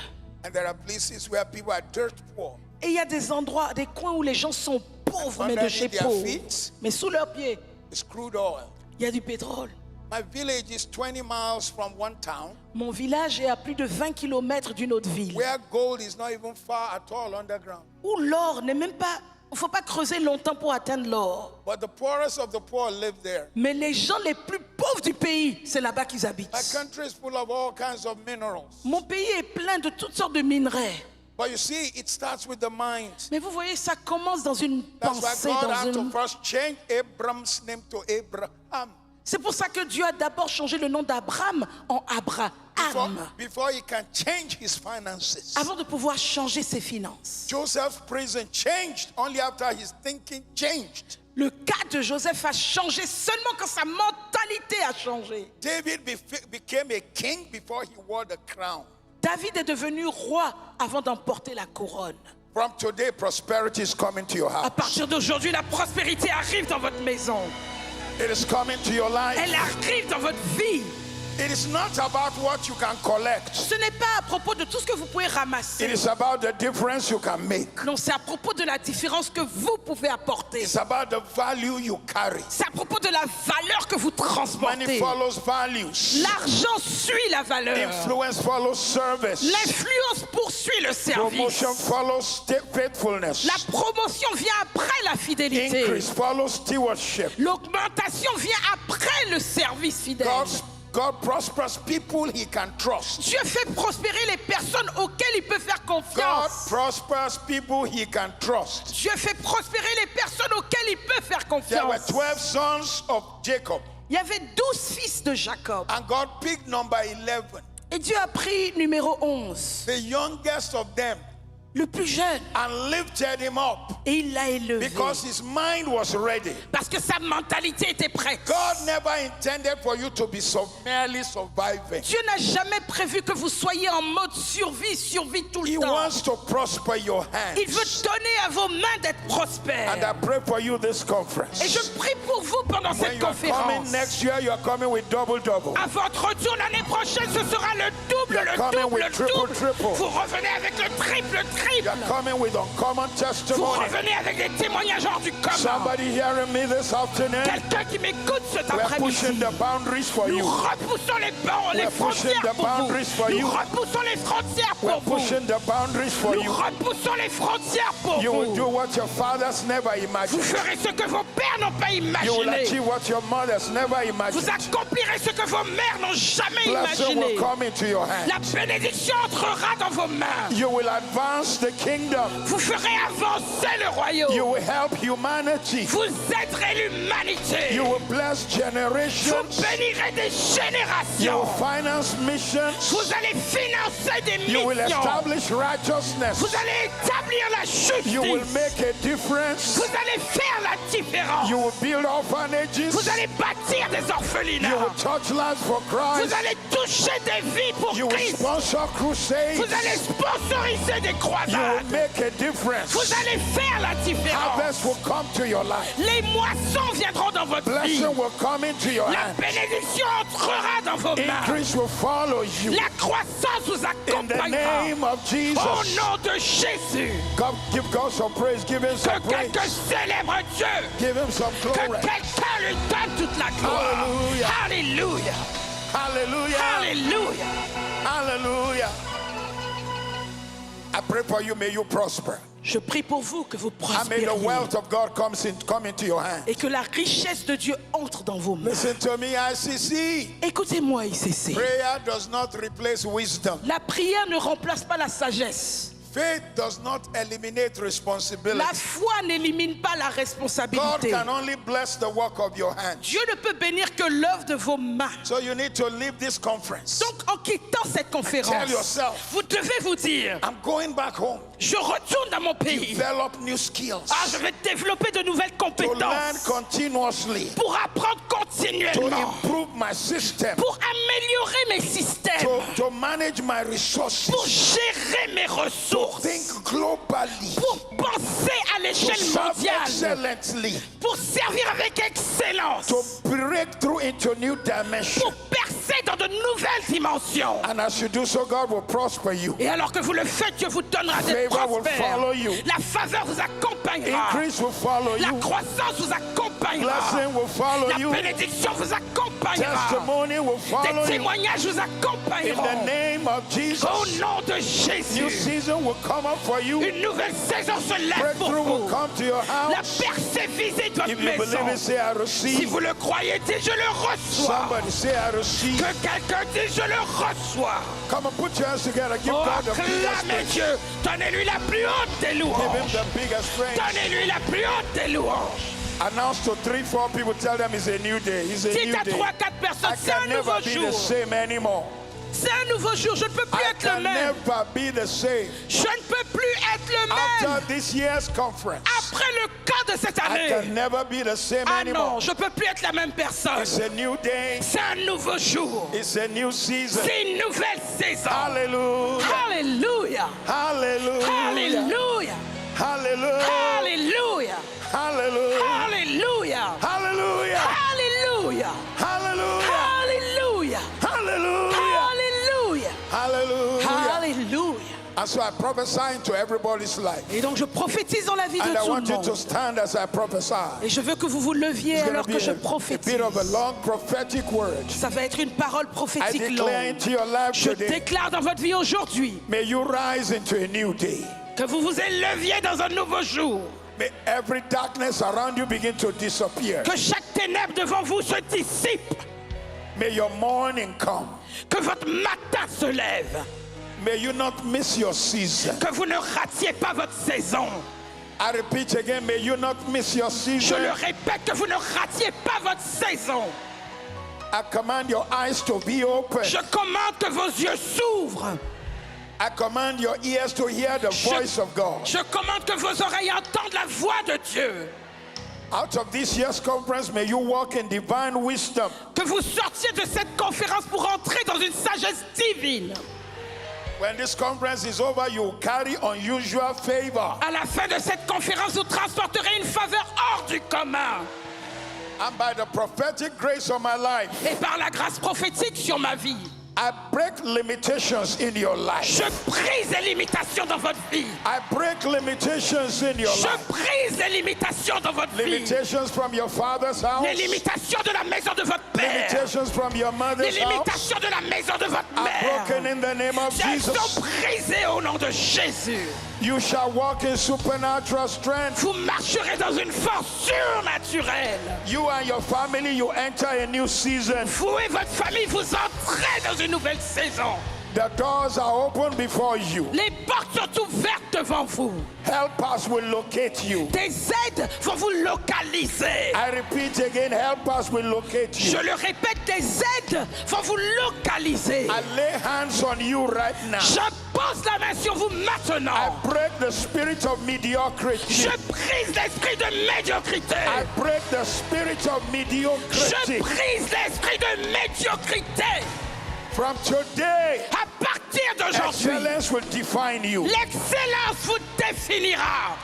Speaker 3: and there are places where people are dirt poor.
Speaker 2: Et il y a des endroits, des coins où les gens sont pauvres, mais de chez
Speaker 3: Underneath their
Speaker 2: pauvres.
Speaker 3: feet.
Speaker 2: Mais sous leurs pieds,
Speaker 3: It's crude oil.
Speaker 2: il y a du pétrole.
Speaker 3: My village is 20 miles from one town
Speaker 2: Mon village est à plus de 20 km d'une autre ville,
Speaker 3: where gold is not even far at all underground.
Speaker 2: où l'or n'est même pas... Il ne faut pas creuser longtemps pour atteindre l'or.
Speaker 3: But the poorest of the poor live there.
Speaker 2: Mais les gens les plus pauvres du pays, c'est là-bas qu'ils habitent.
Speaker 3: My country is full of all kinds of minerals.
Speaker 2: Mon pays est plein de toutes sortes de minerais.
Speaker 3: But you see, it starts with the mind.
Speaker 2: Mais vous voyez, ça commence dans une
Speaker 3: That's why
Speaker 2: pensée,
Speaker 3: God
Speaker 2: dans
Speaker 3: had to
Speaker 2: une...
Speaker 3: first change Abram's name to Abraham.
Speaker 2: C'est pour ça que Dieu a d'abord changé le nom d'Abraham en Abraham,
Speaker 3: Before he can change his finances.
Speaker 2: avant de pouvoir changer ses finances.
Speaker 3: Joseph's prison changed only after his thinking changed.
Speaker 2: Le cas de Joseph a changé seulement quand sa mentalité a changé.
Speaker 3: David became a king before he wore the crown.
Speaker 2: David est devenu roi avant d'emporter la couronne.
Speaker 3: From today, prosperity is coming to your
Speaker 2: À
Speaker 3: house.
Speaker 2: partir d'aujourd'hui, la prospérité arrive dans votre maison.
Speaker 3: It is coming to your life.
Speaker 2: Elle arrive dans votre vie.
Speaker 3: It is not about what you can collect.
Speaker 2: Ce n'est pas à propos de tout ce que vous pouvez
Speaker 3: It
Speaker 2: ramasser.
Speaker 3: is about the difference you can make.
Speaker 2: Non, c'est à propos de la différence que vous pouvez apporter.
Speaker 3: It's about the value you carry.
Speaker 2: C'est à propos de la valeur que vous
Speaker 3: Money
Speaker 2: transportez.
Speaker 3: follows values.
Speaker 2: L'argent suit la valeur.
Speaker 3: Influence follows service.
Speaker 2: L'influence poursuit le service.
Speaker 3: Promotion follows faithfulness.
Speaker 2: La promotion vient après la fidélité.
Speaker 3: Increase follows stewardship.
Speaker 2: L'augmentation vient après le service fidèle.
Speaker 3: God prospers people he can trust.
Speaker 2: Dieu fait prospérer les personnes auxquelles il peut faire
Speaker 3: God
Speaker 2: confiance.
Speaker 3: prospers people he can trust.
Speaker 2: Dieu fait prospérer les personnes auxquelles il peut faire
Speaker 3: There were
Speaker 2: confiance.
Speaker 3: 12 sons of Jacob,
Speaker 2: Il y avait 12 fils de Jacob.
Speaker 3: and God picked number 11,
Speaker 2: Et Dieu a pris numéro 11,
Speaker 3: the youngest of them,
Speaker 2: le plus jeune,
Speaker 3: and lifted him up
Speaker 2: et il l'a élevé.
Speaker 3: because his mind was ready.
Speaker 2: Parce que sa mentalité était prête.
Speaker 3: God never intended for you to be merely surviving.
Speaker 2: Dieu n'a jamais prévu que vous soyez en mode survie tout
Speaker 3: He
Speaker 2: le temps.
Speaker 3: wants to prosper your
Speaker 2: Il veut
Speaker 3: hands.
Speaker 2: donner à vos mains d'être
Speaker 3: And
Speaker 2: prospères.
Speaker 3: I pray for you this conference.
Speaker 2: Et je prie pour vous pendant
Speaker 3: When
Speaker 2: cette
Speaker 3: you are coming
Speaker 2: conférence.
Speaker 3: next year, you are coming with double.
Speaker 2: À votre retour l'année prochaine, ce sera le double,
Speaker 3: You're
Speaker 2: le
Speaker 3: coming
Speaker 2: double,
Speaker 3: with
Speaker 2: le
Speaker 3: triple,
Speaker 2: double.
Speaker 3: triple.
Speaker 2: Vous revenez avec le triple.
Speaker 3: You are coming with uncommon
Speaker 2: Vous
Speaker 3: testimony.
Speaker 2: revenez avec des témoignages hors du commun.
Speaker 3: Somebody hearing me this afternoon,
Speaker 2: Quelqu'un qui m'écoute cet
Speaker 3: we're pushing
Speaker 2: après-midi.
Speaker 3: the boundaries for
Speaker 2: Nous
Speaker 3: you.
Speaker 2: repoussons les
Speaker 3: We're pushing
Speaker 2: frontières
Speaker 3: the
Speaker 2: pour vous.
Speaker 3: boundaries for you.
Speaker 2: Nous repoussons les frontières
Speaker 3: We're
Speaker 2: pour vous.
Speaker 3: pushing the boundaries for
Speaker 2: Nous
Speaker 3: you.
Speaker 2: repoussons les frontières pour
Speaker 3: You will do
Speaker 2: vous.
Speaker 3: what your fathers never
Speaker 2: Vous
Speaker 3: imagined.
Speaker 2: ferez ce que vos pères n'ont pas
Speaker 3: You will
Speaker 2: imaginé.
Speaker 3: achieve what your mothers never
Speaker 2: Vous
Speaker 3: imagined.
Speaker 2: accomplirez ce que vos mères n'ont jamais
Speaker 3: Blessing
Speaker 2: imaginé.
Speaker 3: will come into your
Speaker 2: La
Speaker 3: hands.
Speaker 2: bénédiction entrera dans vos mains.
Speaker 3: You will advance the kingdom.
Speaker 2: Vous ferez avancer le
Speaker 3: You
Speaker 2: royaume.
Speaker 3: will help humanity.
Speaker 2: Vous aiderez l'humanité.
Speaker 3: You will bless
Speaker 2: Vous
Speaker 3: generations.
Speaker 2: bénirez des
Speaker 3: You
Speaker 2: générations.
Speaker 3: will finance missions.
Speaker 2: Vous allez financer des
Speaker 3: You will
Speaker 2: missions.
Speaker 3: establish righteousness.
Speaker 2: Vous allez établir la
Speaker 3: You will
Speaker 2: justice.
Speaker 3: make a difference.
Speaker 2: Vous allez faire la différence.
Speaker 3: You will build orphanages.
Speaker 2: Vous allez bâtir des
Speaker 3: You
Speaker 2: orphelinats.
Speaker 3: will touch lives for
Speaker 2: Vous
Speaker 3: Christ.
Speaker 2: allez toucher des vies pour
Speaker 3: You will
Speaker 2: Christ.
Speaker 3: sponsor crusades.
Speaker 2: Vous allez sponsoriser des
Speaker 3: You will
Speaker 2: croisades.
Speaker 3: make a difference.
Speaker 2: Vous allez faire la différence.
Speaker 3: Harvest will come to your life.
Speaker 2: Les moissons viendront dans votre vie.
Speaker 3: Blessing will come into your
Speaker 2: La
Speaker 3: hands.
Speaker 2: bénédiction entrera dans vos mains.
Speaker 3: Increase will follow you.
Speaker 2: La croissance vous
Speaker 3: In the
Speaker 2: accompagnera.
Speaker 3: name of Jesus.
Speaker 2: Au nom de Jésus.
Speaker 3: God, give God some praise. Give him
Speaker 2: Que
Speaker 3: some praise.
Speaker 2: quelqu'un célèbre Dieu.
Speaker 3: Give him some
Speaker 2: Que
Speaker 3: glory.
Speaker 2: quelqu'un lui donne toute la gloire.
Speaker 3: Hallelujah.
Speaker 2: Alléluia.
Speaker 3: Hallelujah.
Speaker 2: Alléluia.
Speaker 3: Hallelujah. I pray for you. May you prosper.
Speaker 2: Je prie pour vous que vous
Speaker 3: And may the
Speaker 2: prospériez.
Speaker 3: wealth of God come into your hands.
Speaker 2: Et que la richesse de Dieu entre dans vos mains.
Speaker 3: Listen to me, ICC.
Speaker 2: Écoutez-moi, ICC.
Speaker 3: Prayer does not replace wisdom.
Speaker 2: La prière ne remplace pas la sagesse.
Speaker 3: Faith does not eliminate responsibility.
Speaker 2: La foi n'élimine pas la
Speaker 3: God
Speaker 2: responsabilité.
Speaker 3: can only bless the work of your hands.
Speaker 2: Dieu ne peut bénir que l'œuvre de vos mains.
Speaker 3: So you need to leave this conference.
Speaker 2: Donc, en quittant cette
Speaker 3: Tell
Speaker 2: conférence,
Speaker 3: yourself,
Speaker 2: vous devez vous dire,
Speaker 3: I'm going back home.
Speaker 2: je retourne dans mon pays.
Speaker 3: Develop new skills.
Speaker 2: Ah, je vais développer de nouvelles
Speaker 3: To learn
Speaker 2: compétences
Speaker 3: continuously.
Speaker 2: pour apprendre
Speaker 3: To
Speaker 2: continuellement,
Speaker 3: improve my system.
Speaker 2: pour améliorer mes systèmes,
Speaker 3: To manage my resources.
Speaker 2: pour gérer mes ressources,
Speaker 3: Think globally.
Speaker 2: pour penser à
Speaker 3: To
Speaker 2: l'échelle
Speaker 3: serve
Speaker 2: mondiale,
Speaker 3: excellently.
Speaker 2: pour servir avec excellence,
Speaker 3: To break through into new dimensions.
Speaker 2: pour percer dans de nouvelles dimensions.
Speaker 3: And as you do so, God will prosper you.
Speaker 2: Et alors que vous le faites, Dieu vous donnera d'être
Speaker 3: Favor will
Speaker 2: prospère.
Speaker 3: follow you.
Speaker 2: La faveur vous accompagnera.
Speaker 3: Increase will follow
Speaker 2: La
Speaker 3: you.
Speaker 2: croissance vous accompagnera.
Speaker 3: Blessing will follow
Speaker 2: La
Speaker 3: you.
Speaker 2: bénédiction vous accompagnera.
Speaker 3: Testimony will follow
Speaker 2: Des
Speaker 3: you.
Speaker 2: témoignages vous
Speaker 3: In the
Speaker 2: accompagneront.
Speaker 3: name of Jesus.
Speaker 2: Au nom de
Speaker 3: New
Speaker 2: Jésus,
Speaker 3: season will come up for you.
Speaker 2: une nouvelle saison se lève pour
Speaker 3: Breakthrough will
Speaker 2: vous.
Speaker 3: come to your
Speaker 2: La
Speaker 3: house.
Speaker 2: percée visite votre
Speaker 3: If you believe it,
Speaker 2: maison.
Speaker 3: say I
Speaker 2: Si
Speaker 3: receive.
Speaker 2: vous le croyez, dites je le reçois.
Speaker 3: Somebody say I receive.
Speaker 2: Que quelqu'un dise je le reçois.
Speaker 3: Come on, put your hands together. Give
Speaker 2: Oh,
Speaker 3: God the biggest
Speaker 2: acclamez
Speaker 3: praise.
Speaker 2: Dieu. Donnez-lui la plus haute des
Speaker 3: Give him
Speaker 2: louanges.
Speaker 3: the biggest praise.
Speaker 2: Donnez-lui la plus haute des louanges.
Speaker 3: Announce to 3-4 people. Tell them it's a new day. It's a
Speaker 2: Dites
Speaker 3: new
Speaker 2: à
Speaker 3: day.
Speaker 2: 3-4
Speaker 3: I
Speaker 2: personnes, c'est
Speaker 3: can
Speaker 2: un nouveau
Speaker 3: never be the
Speaker 2: jour.
Speaker 3: same anymore.
Speaker 2: C'est un nouveau jour. Je ne peux plus
Speaker 3: I
Speaker 2: être le
Speaker 3: can
Speaker 2: même.
Speaker 3: never be the same.
Speaker 2: Je ne peux plus être le
Speaker 3: After
Speaker 2: même.
Speaker 3: this year's conference,
Speaker 2: Après le cas de cette
Speaker 3: I
Speaker 2: année.
Speaker 3: can never be the same
Speaker 2: Ah non,
Speaker 3: anymore.
Speaker 2: je ne peux plus être la même personne.
Speaker 3: It's a new day.
Speaker 2: C'est un nouveau jour.
Speaker 3: It's a new season.
Speaker 2: C'est une nouvelle saison.
Speaker 3: Hallelujah.
Speaker 2: Alléluia.
Speaker 3: Hallelujah.
Speaker 2: Alléluia.
Speaker 3: Hallelujah.
Speaker 2: Alléluia.
Speaker 3: Hallelujah.
Speaker 2: Alléluia.
Speaker 3: Hallelujah.
Speaker 2: Alléluia.
Speaker 3: Hallelujah.
Speaker 2: Alléluia.
Speaker 3: Hallelujah.
Speaker 2: Alléluia.
Speaker 3: Hallelujah.
Speaker 2: Alléluia.
Speaker 3: And so I prophesy into everybody's life.
Speaker 2: Et donc je prophétise dans la vie
Speaker 3: And
Speaker 2: de
Speaker 3: I
Speaker 2: tout le
Speaker 3: want you to
Speaker 2: monde.
Speaker 3: stand as I prophesy.
Speaker 2: Et je veux que vous vous leviez
Speaker 3: It's going
Speaker 2: alors
Speaker 3: to
Speaker 2: que
Speaker 3: be
Speaker 2: je
Speaker 3: a
Speaker 2: prophétise.
Speaker 3: bit of a long prophetic word.
Speaker 2: Ça va être une parole
Speaker 3: I
Speaker 2: prophétique
Speaker 3: declare
Speaker 2: longue.
Speaker 3: into your life
Speaker 2: Je
Speaker 3: today.
Speaker 2: déclare dans votre vie aujourd'hui
Speaker 3: May you rise into a new day.
Speaker 2: que vous vous éleviez dans un nouveau jour.
Speaker 3: May every darkness around you begin to disappear.
Speaker 2: Que chaque ténèbre devant vous se dissipe.
Speaker 3: May your morning come.
Speaker 2: Que votre matin se lève.
Speaker 3: May you not miss your season.
Speaker 2: Que vous ne ratiez pas votre saison.
Speaker 3: I repeat again, may you not miss your
Speaker 2: Je
Speaker 3: season.
Speaker 2: le répète, que vous ne ratiez pas votre saison.
Speaker 3: I command your eyes to be open.
Speaker 2: Je commande que vos yeux s'ouvrent.
Speaker 3: I command your ears to hear the voice of God.
Speaker 2: Je commande que vos oreilles entendent la voix de Dieu.
Speaker 3: Out of this year's conference, may you walk in divine wisdom.
Speaker 2: Que vous sortiez de cette conférence pour entrer dans une sagesse divine.
Speaker 3: When this conference is over, you will carry unusual favor.
Speaker 2: À la fin de cette conférence, vous transporterez une faveur hors du commun.
Speaker 3: And by the prophetic grace of my life,
Speaker 2: Et par la grâce prophétique sur ma vie,
Speaker 3: I break limitations in your life.
Speaker 2: je brise les limitations dans votre vie.
Speaker 3: I break limitations in your
Speaker 2: Je
Speaker 3: life.
Speaker 2: brise les limitations dans votre vie.
Speaker 3: Limitations from your father's house.
Speaker 2: Les limitations de la maison de votre père.
Speaker 3: Limitations from your
Speaker 2: Les
Speaker 3: mother's house.
Speaker 2: limitations de la maison de votre
Speaker 3: Are broken
Speaker 2: mère.
Speaker 3: in the name of
Speaker 2: Elles
Speaker 3: Jesus.
Speaker 2: sont brisées au nom de Jésus.
Speaker 3: You shall walk in supernatural strength.
Speaker 2: Vous marcherez dans une force surnaturelle.
Speaker 3: You and your family, you enter a new season.
Speaker 2: Vous et votre famille, vous entrez dans une nouvelle saison.
Speaker 3: The doors are open before you.
Speaker 2: Les portes sont ouvertes devant vous.
Speaker 3: Helpers will locate you.
Speaker 2: Des aides vont vous localiser.
Speaker 3: I repeat again, helpers will locate
Speaker 2: Je
Speaker 3: you.
Speaker 2: le répète, des aides vont vous localiser.
Speaker 3: I lay hands on you right now.
Speaker 2: Je pose la main sur vous
Speaker 3: I
Speaker 2: maintenant.
Speaker 3: break the spirit of mediocrity.
Speaker 2: Je brise l'esprit de médiocrité.
Speaker 3: I break the spirit of
Speaker 2: Je
Speaker 3: mediocrity.
Speaker 2: brise l'esprit de médiocrité.
Speaker 3: From today,
Speaker 2: À partir d'aujourd'hui,
Speaker 3: excellence will define you.
Speaker 2: l'excellence vous définira.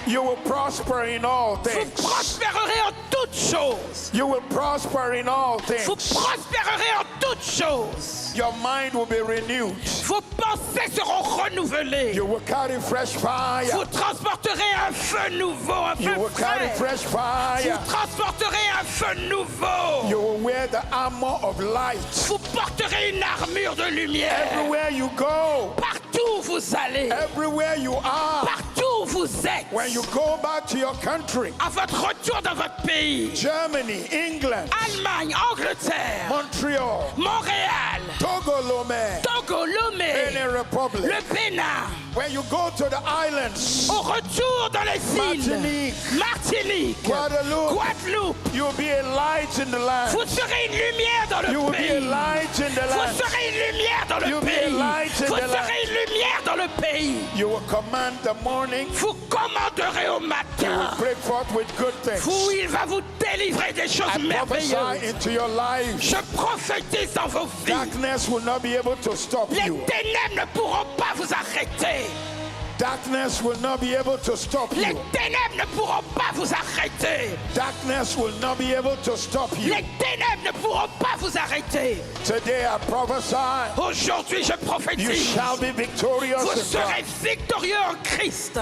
Speaker 3: You will prosper in all
Speaker 2: Vous
Speaker 3: things.
Speaker 2: prospérerez en toutes choses.
Speaker 3: You will prosper in all
Speaker 2: Vous
Speaker 3: things.
Speaker 2: prospérerez en toutes choses.
Speaker 3: Your mind will be renewed.
Speaker 2: Vos pensées seront renouvelées.
Speaker 3: You will carry fresh fire.
Speaker 2: Vous transporterez un feu nouveau, un
Speaker 3: You
Speaker 2: feu
Speaker 3: will carry
Speaker 2: frais.
Speaker 3: fresh fire.
Speaker 2: Vous transporterez un feu nouveau.
Speaker 3: You will wear the armor of light.
Speaker 2: Vous porterez une armure de lumière.
Speaker 3: Everywhere you go,
Speaker 2: Partout où vous allez,
Speaker 3: everywhere you are,
Speaker 2: partout où vous êtes,
Speaker 3: when you go back to your country,
Speaker 2: à votre retour dans votre pays,
Speaker 3: Germany, England,
Speaker 2: Allemagne, Angleterre,
Speaker 3: Montreal,
Speaker 2: Montréal,
Speaker 3: Togo, Lomé,
Speaker 2: Togo, Lomé,
Speaker 3: Benin Republic,
Speaker 2: le Bénin,
Speaker 3: when you go to the islands,
Speaker 2: au retour dans les îles, Martinique, Guadeloupe,
Speaker 3: you'll be a light in the land.
Speaker 2: vous serez une lumière dans
Speaker 3: You
Speaker 2: le
Speaker 3: will be a
Speaker 2: pays.
Speaker 3: light in the
Speaker 2: Vous
Speaker 3: land.
Speaker 2: serez une lumière dans le
Speaker 3: You'll be a
Speaker 2: pays.
Speaker 3: light in
Speaker 2: Vous
Speaker 3: the land.
Speaker 2: serez une lumière dans le pays.
Speaker 3: You will command the morning.
Speaker 2: Vous commanderez au
Speaker 3: You will
Speaker 2: matin.
Speaker 3: break forth with good things.
Speaker 2: Vous, il va vous délivrer des choses
Speaker 3: I prophesy
Speaker 2: merveilleuses.
Speaker 3: into your life.
Speaker 2: Je prophétise dans vos vies.
Speaker 3: Darkness will not be able to stop
Speaker 2: Les
Speaker 3: you.
Speaker 2: ténèbres ne pourront pas vous arrêter.
Speaker 3: Darkness will not be able to stop
Speaker 2: Les
Speaker 3: you.
Speaker 2: ténèbres ne pourront pas vous arrêter.
Speaker 3: Darkness will not be able to stop you.
Speaker 2: Les ténèbres ne pourront pas vous arrêter.
Speaker 3: Today I prophesy
Speaker 2: Aujourd'hui, je
Speaker 3: you
Speaker 2: prophétise.
Speaker 3: shall be victorious
Speaker 2: Vous
Speaker 3: in
Speaker 2: serez
Speaker 3: God.
Speaker 2: victorieux en Christ.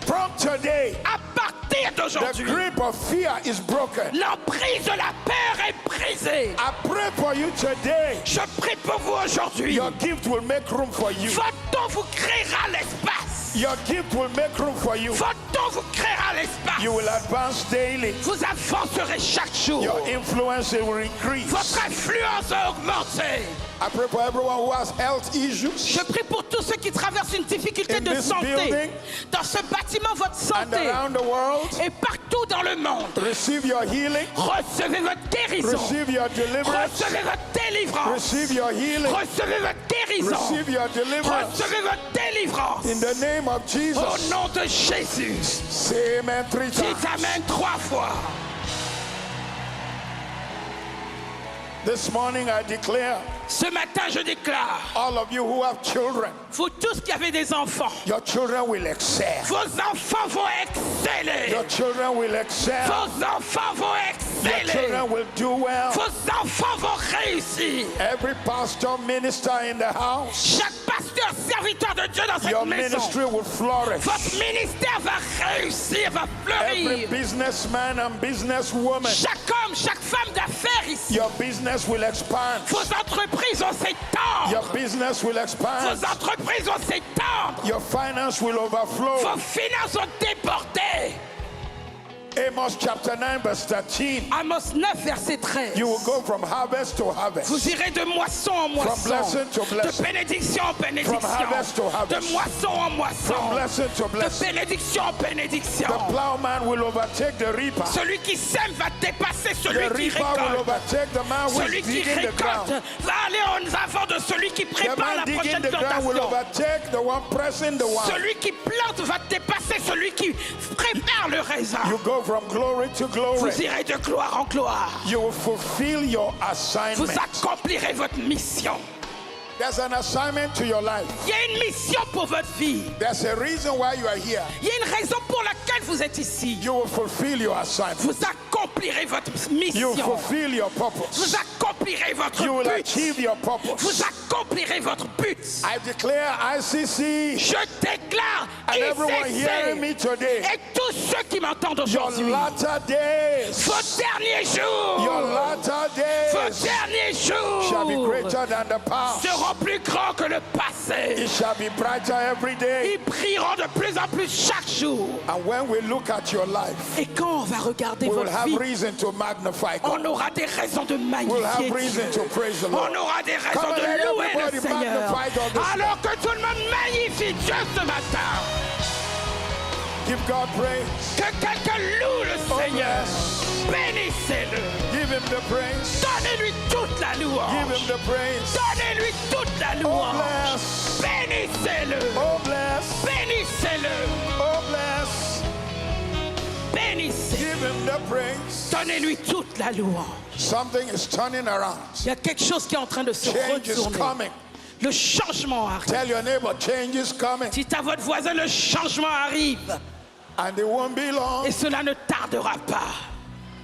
Speaker 3: From today,
Speaker 2: À partir
Speaker 3: the
Speaker 2: d'aujourd'hui,
Speaker 3: grip of fear is broken.
Speaker 2: l'emprise de la peur est brisée.
Speaker 3: I pray for you today.
Speaker 2: Je prie pour vous aujourd'hui.
Speaker 3: Your gift will make room for you.
Speaker 2: Votre don vous créera l'espace.
Speaker 3: Your gift will make room for you.
Speaker 2: Votre don vous créera l'espace.
Speaker 3: You will advance daily.
Speaker 2: Vous avancerez chaque jour.
Speaker 3: Your influence will increase.
Speaker 2: Votre influence va augmenter.
Speaker 3: I pray for everyone who has health issues
Speaker 2: Je prie pour tous ceux qui traversent une difficulté
Speaker 3: In
Speaker 2: de
Speaker 3: this
Speaker 2: santé.
Speaker 3: building
Speaker 2: Dans ce bâtiment, votre
Speaker 3: and
Speaker 2: santé.
Speaker 3: around the world.
Speaker 2: Et partout dans le monde.
Speaker 3: Receive your healing.
Speaker 2: Recevez votre guérison.
Speaker 3: Receive your deliverance.
Speaker 2: Recevez votre délivrance.
Speaker 3: Receive your healing.
Speaker 2: Recevez votre guérison.
Speaker 3: Receive your deliverance.
Speaker 2: Recevez votre délivrance.
Speaker 3: In the name of
Speaker 2: Au
Speaker 3: Jesus.
Speaker 2: nom de Jésus.
Speaker 3: Say amen 3
Speaker 2: Dites
Speaker 3: times.
Speaker 2: Amen 3 fois.
Speaker 3: This morning I declare
Speaker 2: Ce matin, je déclare,
Speaker 3: all of you who have children,
Speaker 2: vous tous qui avez des enfants,
Speaker 3: your children will excel.
Speaker 2: vos enfants vont exceller.
Speaker 3: Your children will excel.
Speaker 2: Vos enfants vont
Speaker 3: Your
Speaker 2: exceller.
Speaker 3: children will do well.
Speaker 2: Vos enfants vont réussir.
Speaker 3: Every pastor, minister in the house,
Speaker 2: Chaque pasteur, serviteur de Dieu dans cette
Speaker 3: your
Speaker 2: maison,
Speaker 3: ministry will flourish.
Speaker 2: votre ministère va réussir, va
Speaker 3: Every
Speaker 2: fleurir.
Speaker 3: businessman and businesswoman,
Speaker 2: Chaque homme, chaque femme d'affaires ici,
Speaker 3: your business will expand.
Speaker 2: vos entreprises vont s'étendre.
Speaker 3: Your business will expand.
Speaker 2: Vos entreprises vont s'étendre.
Speaker 3: Your finance will overflow.
Speaker 2: Vos finances vont déborder.
Speaker 3: Amos chapter 9 verse 13.
Speaker 2: Amos 9, verset 13.
Speaker 3: You will go from harvest to harvest.
Speaker 2: Vous irez de moisson en
Speaker 3: From
Speaker 2: moisson,
Speaker 3: blessing to
Speaker 2: de
Speaker 3: blessing.
Speaker 2: bénédiction en bénédiction,
Speaker 3: From harvest to harvest.
Speaker 2: de moisson en moisson,
Speaker 3: From blessing to
Speaker 2: de
Speaker 3: blessing.
Speaker 2: bénédiction en bénédiction.
Speaker 3: The plowman will overtake the reaper.
Speaker 2: Celui qui sème va dépasser
Speaker 3: The
Speaker 2: celui qui
Speaker 3: reaper will
Speaker 2: récolte.
Speaker 3: overtake the man who
Speaker 2: Celui
Speaker 3: is
Speaker 2: qui
Speaker 3: digging the
Speaker 2: récolte
Speaker 3: ground.
Speaker 2: va aller en avant de celui qui
Speaker 3: The
Speaker 2: prépare
Speaker 3: man
Speaker 2: la
Speaker 3: digging
Speaker 2: prochaine
Speaker 3: the ground will
Speaker 2: plantation.
Speaker 3: overtake the one pressing the one.
Speaker 2: Celui qui plante va dépasser celui qui prépare le raisin.
Speaker 3: You go from glory to glory.
Speaker 2: Vous irez de gloire en gloire.
Speaker 3: You will fulfill your
Speaker 2: Vous
Speaker 3: assignment.
Speaker 2: accomplirez votre mission.
Speaker 3: There's an assignment to your life.
Speaker 2: Il y a une mission pour votre vie.
Speaker 3: There's a reason why you are here.
Speaker 2: Il y a une raison pour laquelle vous êtes ici.
Speaker 3: You will fulfill your assignment.
Speaker 2: Vous accomplirez votre
Speaker 3: You
Speaker 2: mission.
Speaker 3: will fulfill your
Speaker 2: Vous
Speaker 3: purpose.
Speaker 2: accomplirez votre
Speaker 3: You will
Speaker 2: but.
Speaker 3: achieve your purpose.
Speaker 2: Vous accomplirez votre but.
Speaker 3: I declare ICC
Speaker 2: Je déclare
Speaker 3: and everyone hearing me
Speaker 2: ICC
Speaker 3: today,
Speaker 2: et tous ceux qui m'entendent
Speaker 3: your
Speaker 2: aujourd'hui,
Speaker 3: latter days,
Speaker 2: vos derniers
Speaker 3: your
Speaker 2: jours,
Speaker 3: latter
Speaker 2: vos
Speaker 3: days
Speaker 2: derniers
Speaker 3: shall be
Speaker 2: jours
Speaker 3: greater than the past.
Speaker 2: seront plus grands que le passé.
Speaker 3: It shall be brighter every day.
Speaker 2: Ils brilleront de plus en plus chaque jour.
Speaker 3: And when we look at your life,
Speaker 2: Et quand on va regarder
Speaker 3: we will
Speaker 2: votre
Speaker 3: have
Speaker 2: vie,
Speaker 3: reason to magnify
Speaker 2: on
Speaker 3: God.
Speaker 2: aura des raisons de
Speaker 3: We'll
Speaker 2: magnifier
Speaker 3: have
Speaker 2: Dieu.
Speaker 3: reason to praise the Lord.
Speaker 2: On aura des raisons
Speaker 3: Come on, let
Speaker 2: de louer le
Speaker 3: everybody
Speaker 2: Seigneur.
Speaker 3: magnify God this
Speaker 2: Alors que tout le monde magnifie Dieu ce matin.
Speaker 3: Give God praise.
Speaker 2: Que quelqu'un loue le
Speaker 3: Oh,
Speaker 2: Seigneur.
Speaker 3: yes.
Speaker 2: Bénissez-le.
Speaker 3: Give him the praise.
Speaker 2: Donnez-lui toute la
Speaker 3: Give
Speaker 2: louange.
Speaker 3: him the praise.
Speaker 2: Donnez-lui toute la
Speaker 3: Oh
Speaker 2: louange.
Speaker 3: bless.
Speaker 2: Bénissez-le.
Speaker 3: Oh bless.
Speaker 2: Bénissez-le.
Speaker 3: Oh bless.
Speaker 2: Bénissez.
Speaker 3: Give him the praise.
Speaker 2: Donnez-lui toute la louange.
Speaker 3: Something is turning around.
Speaker 2: Il y a quelque chose qui est en train de se
Speaker 3: Change is
Speaker 2: retourner.
Speaker 3: coming.
Speaker 2: Le changement arrive.
Speaker 3: Tell your neighbor, change is coming.
Speaker 2: Dites à votre voisin, le changement arrive.
Speaker 3: And it won't be long.
Speaker 2: Et cela ne tardera pas.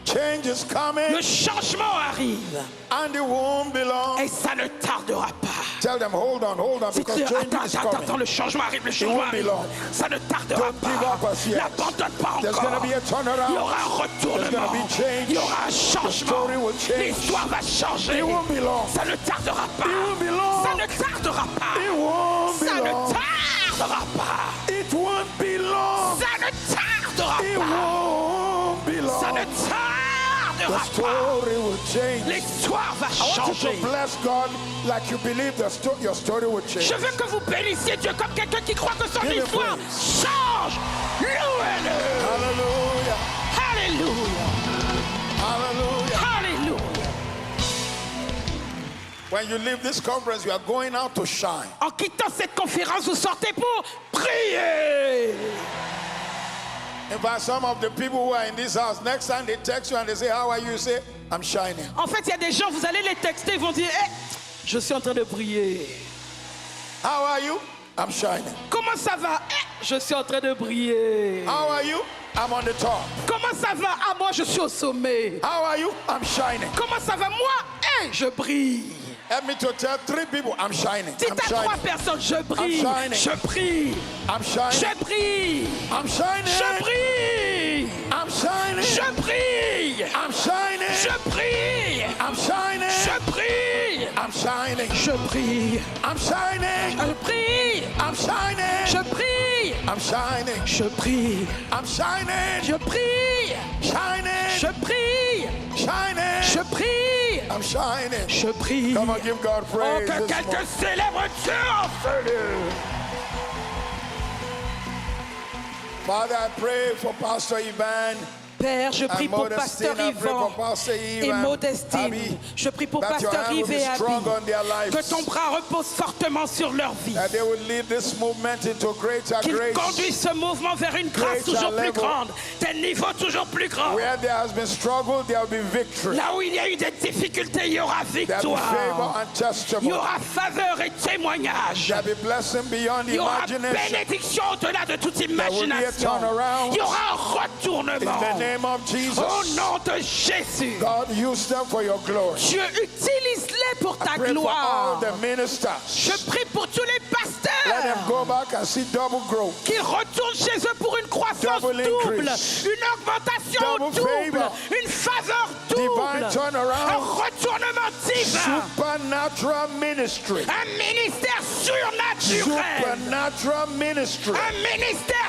Speaker 3: Change is coming.
Speaker 2: Le changement arrive.
Speaker 3: And it won't be long.
Speaker 2: Et ça ne tardera pas.
Speaker 3: Tell them, hold on, because
Speaker 2: Dites-le,
Speaker 3: change is coming.
Speaker 2: attends, le changement arrive, le changement
Speaker 3: won't be
Speaker 2: arrive.
Speaker 3: long.
Speaker 2: Ça ne tardera
Speaker 3: Don't give
Speaker 2: pas.
Speaker 3: up as yet.
Speaker 2: N'abandonne pas
Speaker 3: There's going to
Speaker 2: encore.
Speaker 3: be a turnaround.
Speaker 2: Il y aura un
Speaker 3: There's
Speaker 2: retournement.
Speaker 3: going to be change.
Speaker 2: Il y aura un
Speaker 3: The
Speaker 2: changement.
Speaker 3: story will change.
Speaker 2: L'histoire va changer.
Speaker 3: It won't be long.
Speaker 2: Ça ne tardera pas.
Speaker 3: It won't be long.
Speaker 2: Ça ne tardera pas.
Speaker 3: It won't be
Speaker 2: Ça ne
Speaker 3: long.
Speaker 2: tardera pas.
Speaker 3: It won't be long.
Speaker 2: Ça ne tardera
Speaker 3: It
Speaker 2: pas.
Speaker 3: won't be long.
Speaker 2: Ça ne
Speaker 3: The
Speaker 2: tardera pas.
Speaker 3: story will change.
Speaker 2: L'histoire va
Speaker 3: I want you
Speaker 2: changer.
Speaker 3: to bless God like you believe your story will change.
Speaker 2: Je veux que vous bénissiez Dieu comme quelqu'un qui croit que son
Speaker 3: Give him
Speaker 2: histoire
Speaker 3: praise.
Speaker 2: change. Louez-le.
Speaker 3: Hallelujah.
Speaker 2: Alléluia.
Speaker 3: Hallelujah.
Speaker 2: Alléluia.
Speaker 3: When you leave this conference, you are going out to shine.
Speaker 2: En quittant cette conférence, vous sortez pour prier.
Speaker 3: In fact, some of the people who are in this house, next time they text you and they say, how are you? You say, I'm shining.
Speaker 2: En fait, il y a des gens, vous allez les texter, ils vont dire, hey, je suis en train de prier.
Speaker 3: How are you? I'm shining.
Speaker 2: Comment ça va? Je suis en train de prier.
Speaker 3: How are you? I'm on the top.
Speaker 2: Comment ça va? Ah, moi, je suis au sommet.
Speaker 3: How are you? I'm shining.
Speaker 2: Comment ça va? Moi, je brille.
Speaker 3: Help me to tell 3 people, I'm shining.
Speaker 2: Dites
Speaker 3: I'm
Speaker 2: à 3
Speaker 3: shining.
Speaker 2: personnes, je brille.
Speaker 3: I'm shining.
Speaker 2: Je brille.
Speaker 3: I'm shining.
Speaker 2: Je brille.
Speaker 3: I'm shining.
Speaker 2: Je brille.
Speaker 3: I'm shining.
Speaker 2: Je brille.
Speaker 3: I'm shining.
Speaker 2: Je brille.
Speaker 3: I'm shining.
Speaker 2: Je brille.
Speaker 3: I'm shining.
Speaker 2: Je brille.
Speaker 3: I'm shining.
Speaker 2: Je brille.
Speaker 3: I'm shining.
Speaker 2: Je brille.
Speaker 3: I'm shining.
Speaker 2: Je brille.
Speaker 3: I'm shining.
Speaker 2: Je brille.
Speaker 3: Shining.
Speaker 2: Je brille.
Speaker 3: Shining.
Speaker 2: Je brille.
Speaker 3: I'm shining.
Speaker 2: Je brille.
Speaker 3: Come on, give God
Speaker 2: Oh,
Speaker 3: praise.
Speaker 2: que
Speaker 3: this
Speaker 2: quelqu'un
Speaker 3: morning.
Speaker 2: célèbre Dieu en ce lieu.
Speaker 3: Father, I pray for Pastor Ivan.
Speaker 2: Père, je prie
Speaker 3: And
Speaker 2: pour
Speaker 3: Modestine,
Speaker 2: Pasteur
Speaker 3: I pray
Speaker 2: Yvan
Speaker 3: for Pastor Eve
Speaker 2: et
Speaker 3: and
Speaker 2: Modestine.
Speaker 3: Abby,
Speaker 2: Je prie pour
Speaker 3: that your
Speaker 2: Pasteur
Speaker 3: hand will
Speaker 2: Yves
Speaker 3: be
Speaker 2: et Abby.
Speaker 3: strong on their lives.
Speaker 2: Que ton bras repose fortement sur leur vie.
Speaker 3: That they will lead this movement into greater
Speaker 2: Qu'ils
Speaker 3: grace.
Speaker 2: conduisent ce mouvement vers une grâce
Speaker 3: Greater
Speaker 2: toujours plus
Speaker 3: level.
Speaker 2: grande, des niveaux toujours plus grands.
Speaker 3: Where there has been struggle, there will be victory.
Speaker 2: Là où il y a eu des difficultés, il y aura
Speaker 3: There will be favor
Speaker 2: victoire.
Speaker 3: and
Speaker 2: Il y
Speaker 3: testimony.
Speaker 2: aura faveur et témoignage.
Speaker 3: There will be blessing beyond
Speaker 2: Il y aura
Speaker 3: imagination.
Speaker 2: bénédiction au-delà de toute
Speaker 3: will be a
Speaker 2: imagination.
Speaker 3: turnaround.
Speaker 2: Il y aura un
Speaker 3: In
Speaker 2: retournement.
Speaker 3: the name of Jesus.
Speaker 2: Au nom de Jésus.
Speaker 3: God, use them for your glory.
Speaker 2: Dieu, utilise-les pour ta
Speaker 3: I pray for all
Speaker 2: gloire.
Speaker 3: the ministers.
Speaker 2: Je prie pour tous les
Speaker 3: Let them
Speaker 2: pasteurs
Speaker 3: go back and see double growth.
Speaker 2: qu'ils retournent chez eux pour une croissance
Speaker 3: Double
Speaker 2: double,
Speaker 3: increase.
Speaker 2: une augmentation
Speaker 3: Double
Speaker 2: double,
Speaker 3: favor.
Speaker 2: une faveur
Speaker 3: Divine
Speaker 2: double, un
Speaker 3: turnaround.
Speaker 2: retournement divin,
Speaker 3: Supernatural ministry.
Speaker 2: un ministère surnaturel,
Speaker 3: Supernatural ministry.
Speaker 2: un ministère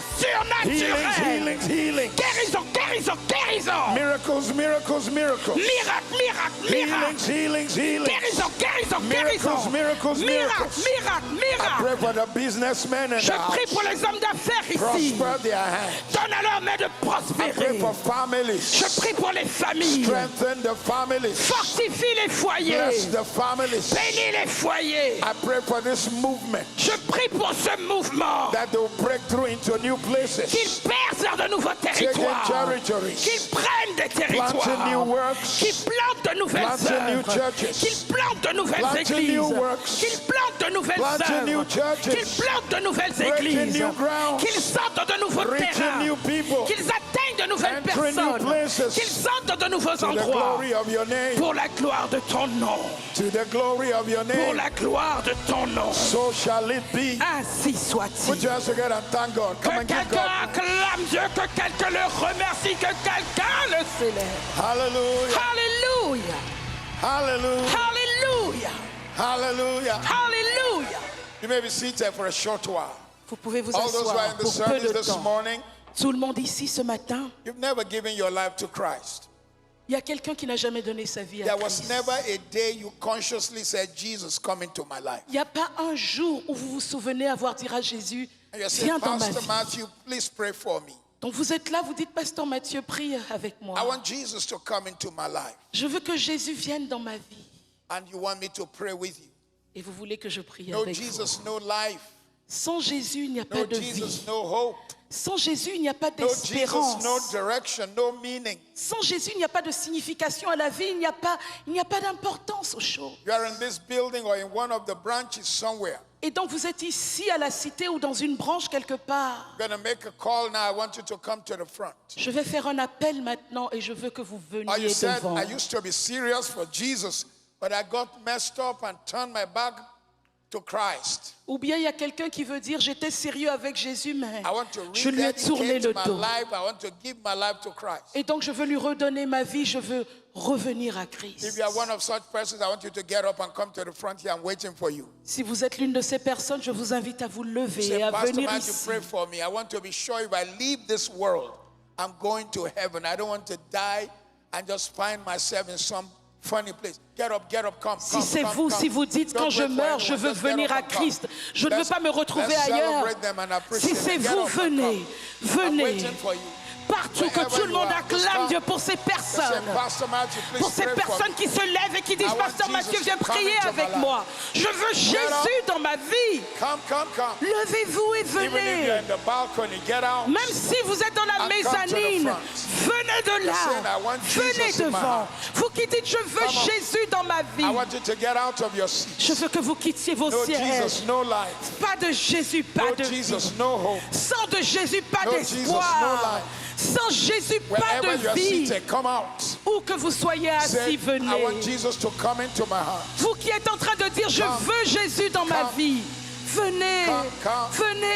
Speaker 3: Healings,
Speaker 2: surnaturel.
Speaker 3: healings, healings.
Speaker 2: Guérison, guérison, guérison.
Speaker 3: Miracles, miracles, miracles.
Speaker 2: Miracle, miracle, miracle.
Speaker 3: Healings, healings, healings.
Speaker 2: Guérison, guérison,
Speaker 3: Miracles,
Speaker 2: guérison.
Speaker 3: miracles,
Speaker 2: Miracle,
Speaker 3: miracles.
Speaker 2: miracle, miracle.
Speaker 3: Pray for the businessmen in
Speaker 2: Je
Speaker 3: the
Speaker 2: prie
Speaker 3: house.
Speaker 2: pour les hommes d'affaires ici.
Speaker 3: Prosper their hands.
Speaker 2: Donne à leur main de
Speaker 3: I pray
Speaker 2: prospérer.
Speaker 3: for families.
Speaker 2: Je prie pour les familles.
Speaker 3: Strengthen the families.
Speaker 2: Fortifie les foyers.
Speaker 3: Bless the families.
Speaker 2: Bénis les foyers.
Speaker 3: I pray for this movement
Speaker 2: Je prie pour ce mouvement.
Speaker 3: that they will break through into new places.
Speaker 2: Qu'ils percent vers de nouveaux
Speaker 3: Taking
Speaker 2: territoires.
Speaker 3: territories.
Speaker 2: Qu'ils prennent des territoires.
Speaker 3: Planting new works.
Speaker 2: Qu'ils plantent de nouvelles
Speaker 3: Planting new
Speaker 2: œuvres.
Speaker 3: churches.
Speaker 2: Qu'ils plantent de nouvelles
Speaker 3: Planting
Speaker 2: églises.
Speaker 3: new works.
Speaker 2: Qu'ils plantent de nouvelles
Speaker 3: Planting new
Speaker 2: œuvres.
Speaker 3: churches.
Speaker 2: Qu'ils plantent de nouvelles
Speaker 3: Breaking
Speaker 2: églises.
Speaker 3: new grounds.
Speaker 2: Qu'ils sortent de nouveaux
Speaker 3: Reaching
Speaker 2: terrains.
Speaker 3: new people.
Speaker 2: Qu'ils atteignent de nouvelles
Speaker 3: Entering new
Speaker 2: personnes.
Speaker 3: places.
Speaker 2: Qu'ils sortent de nouveaux
Speaker 3: To the
Speaker 2: endroits.
Speaker 3: glory of your name.
Speaker 2: Pour la gloire de ton nom.
Speaker 3: To the glory of your
Speaker 2: Pour
Speaker 3: name.
Speaker 2: la gloire de ton nom.
Speaker 3: So shall it be.
Speaker 2: Ainsi
Speaker 3: Put
Speaker 2: soit-il.
Speaker 3: your hands together and thank God. Come
Speaker 2: Que
Speaker 3: and give
Speaker 2: quelqu'un
Speaker 3: God.
Speaker 2: acclame Dieu, que quelqu'un le remercie, que quelqu'un le célèbre.
Speaker 3: Hallelujah.
Speaker 2: Alléluia.
Speaker 3: Hallelujah.
Speaker 2: Alléluia.
Speaker 3: Hallelujah.
Speaker 2: Alléluia.
Speaker 3: You may be seated for a short while.
Speaker 2: Vous pouvez vous
Speaker 3: All those who are
Speaker 2: asseoir
Speaker 3: in the
Speaker 2: pour peu
Speaker 3: service
Speaker 2: de
Speaker 3: this
Speaker 2: temps.
Speaker 3: morning,
Speaker 2: Tout le monde ici ce matin,
Speaker 3: you've never given your life to Christ.
Speaker 2: il y a quelqu'un qui n'a jamais donné sa vie à
Speaker 3: There was
Speaker 2: Christ.
Speaker 3: never a day you consciously said, Jesus, come into my life.
Speaker 2: Il n'y a pas un jour où vous vous souvenez avoir dit à Jésus,
Speaker 3: And you
Speaker 2: viens
Speaker 3: say,
Speaker 2: dans ma
Speaker 3: Pastor
Speaker 2: vie.
Speaker 3: Matthew, please pray for me.
Speaker 2: Donc vous êtes là, vous dites, Pasteur Mathieu, prie avec moi.
Speaker 3: I want Jesus to come into my life.
Speaker 2: Je veux que Jésus vienne dans ma vie.
Speaker 3: And you want me to pray with you.
Speaker 2: Et vous voulez que je prie
Speaker 3: No
Speaker 2: avec
Speaker 3: Jesus,
Speaker 2: vous.
Speaker 3: no life.
Speaker 2: Sans Jésus, il n'y a pas
Speaker 3: No
Speaker 2: de
Speaker 3: Jesus,
Speaker 2: vie.
Speaker 3: no hope.
Speaker 2: Sans Jésus, il n'y a pas
Speaker 3: No Jesus,
Speaker 2: d'espérance.
Speaker 3: no direction, no meaning.
Speaker 2: Sans Jésus, il n'y a pas de signification à la vie. Il n'y a pas d'importance aux choses.
Speaker 3: You are in this building or in one of the branches somewhere.
Speaker 2: Et donc, vous êtes ici à la cité ou dans une branche quelque part.
Speaker 3: I'm going to make a call now. I want you to come to the front.
Speaker 2: Je vais faire un appel maintenant et je veux que vous
Speaker 3: Or you
Speaker 2: veniez
Speaker 3: said,
Speaker 2: devant.
Speaker 3: I used to be serious for Jesus, but I got messed up and turned my back to Christ.
Speaker 2: Ou bien il y a quelqu'un qui veut dire j'étais sérieux avec Jésus, mais
Speaker 3: I want to
Speaker 2: je lui ai tourné
Speaker 3: rededicate
Speaker 2: le
Speaker 3: my
Speaker 2: dos.
Speaker 3: life. I want to give my life to Christ.
Speaker 2: Et donc je veux lui redonner ma vie, je veux revenir à
Speaker 3: If
Speaker 2: Christ.
Speaker 3: you are one of such persons, I want you to get up and come to the front here. I'm waiting for you.
Speaker 2: Si vous êtes l'une de ces personnes, je vous invite à vous lever
Speaker 3: Say,
Speaker 2: et à
Speaker 3: Pastor
Speaker 2: venir
Speaker 3: Matthew,
Speaker 2: ici.
Speaker 3: pray for me. I want to be sure if I leave this world, I'm going to heaven. I don't want to die and just find myself in some funny place. Get up, come.
Speaker 2: Si c'est vous, si vous dites quand je meurs, je veux venir à Christ, je ne veux pas me retrouver ailleurs. Si c'est vous, venez, venez. Partout que tout le monde acclame Dieu pour ces personnes. Pour ces personnes qui se lèvent et qui disent, Pasteur Mathieu, viens prier avec moi. Je veux Jésus dans ma vie.
Speaker 3: Come.
Speaker 2: Levez-vous et
Speaker 3: Even if you're
Speaker 2: venez.
Speaker 3: in the balcony, get out.
Speaker 2: Même si vous êtes dans la
Speaker 3: And come to the
Speaker 2: mezzanine,
Speaker 3: front.
Speaker 2: venez de
Speaker 3: You're saying,
Speaker 2: là.
Speaker 3: I want
Speaker 2: Venez
Speaker 3: Jesus in my
Speaker 2: devant.
Speaker 3: heart.
Speaker 2: Vous qui dites, je veux
Speaker 3: Come on.
Speaker 2: Jésus dans ma vie.
Speaker 3: I want you to get out of your seat.
Speaker 2: Je veux que vous quittiez vos
Speaker 3: No
Speaker 2: sièges.
Speaker 3: Jesus, no life.
Speaker 2: Pas de Jésus, pas
Speaker 3: No
Speaker 2: de
Speaker 3: Jesus,
Speaker 2: vie.
Speaker 3: no hope.
Speaker 2: Sans de Jésus, pas
Speaker 3: No Jesus, no
Speaker 2: d'espoir.
Speaker 3: life.
Speaker 2: Sans Jésus, pas
Speaker 3: Wherever
Speaker 2: de
Speaker 3: you're
Speaker 2: vie.
Speaker 3: seated, come out.
Speaker 2: Où que vous soyez
Speaker 3: Say,
Speaker 2: assis,
Speaker 3: I want
Speaker 2: venez.
Speaker 3: Jesus to come into my heart.
Speaker 2: Vous qui êtes en train de dire, je
Speaker 3: Come.
Speaker 2: veux Jésus dans ma
Speaker 3: Come.
Speaker 2: vie. Venez,
Speaker 3: Come.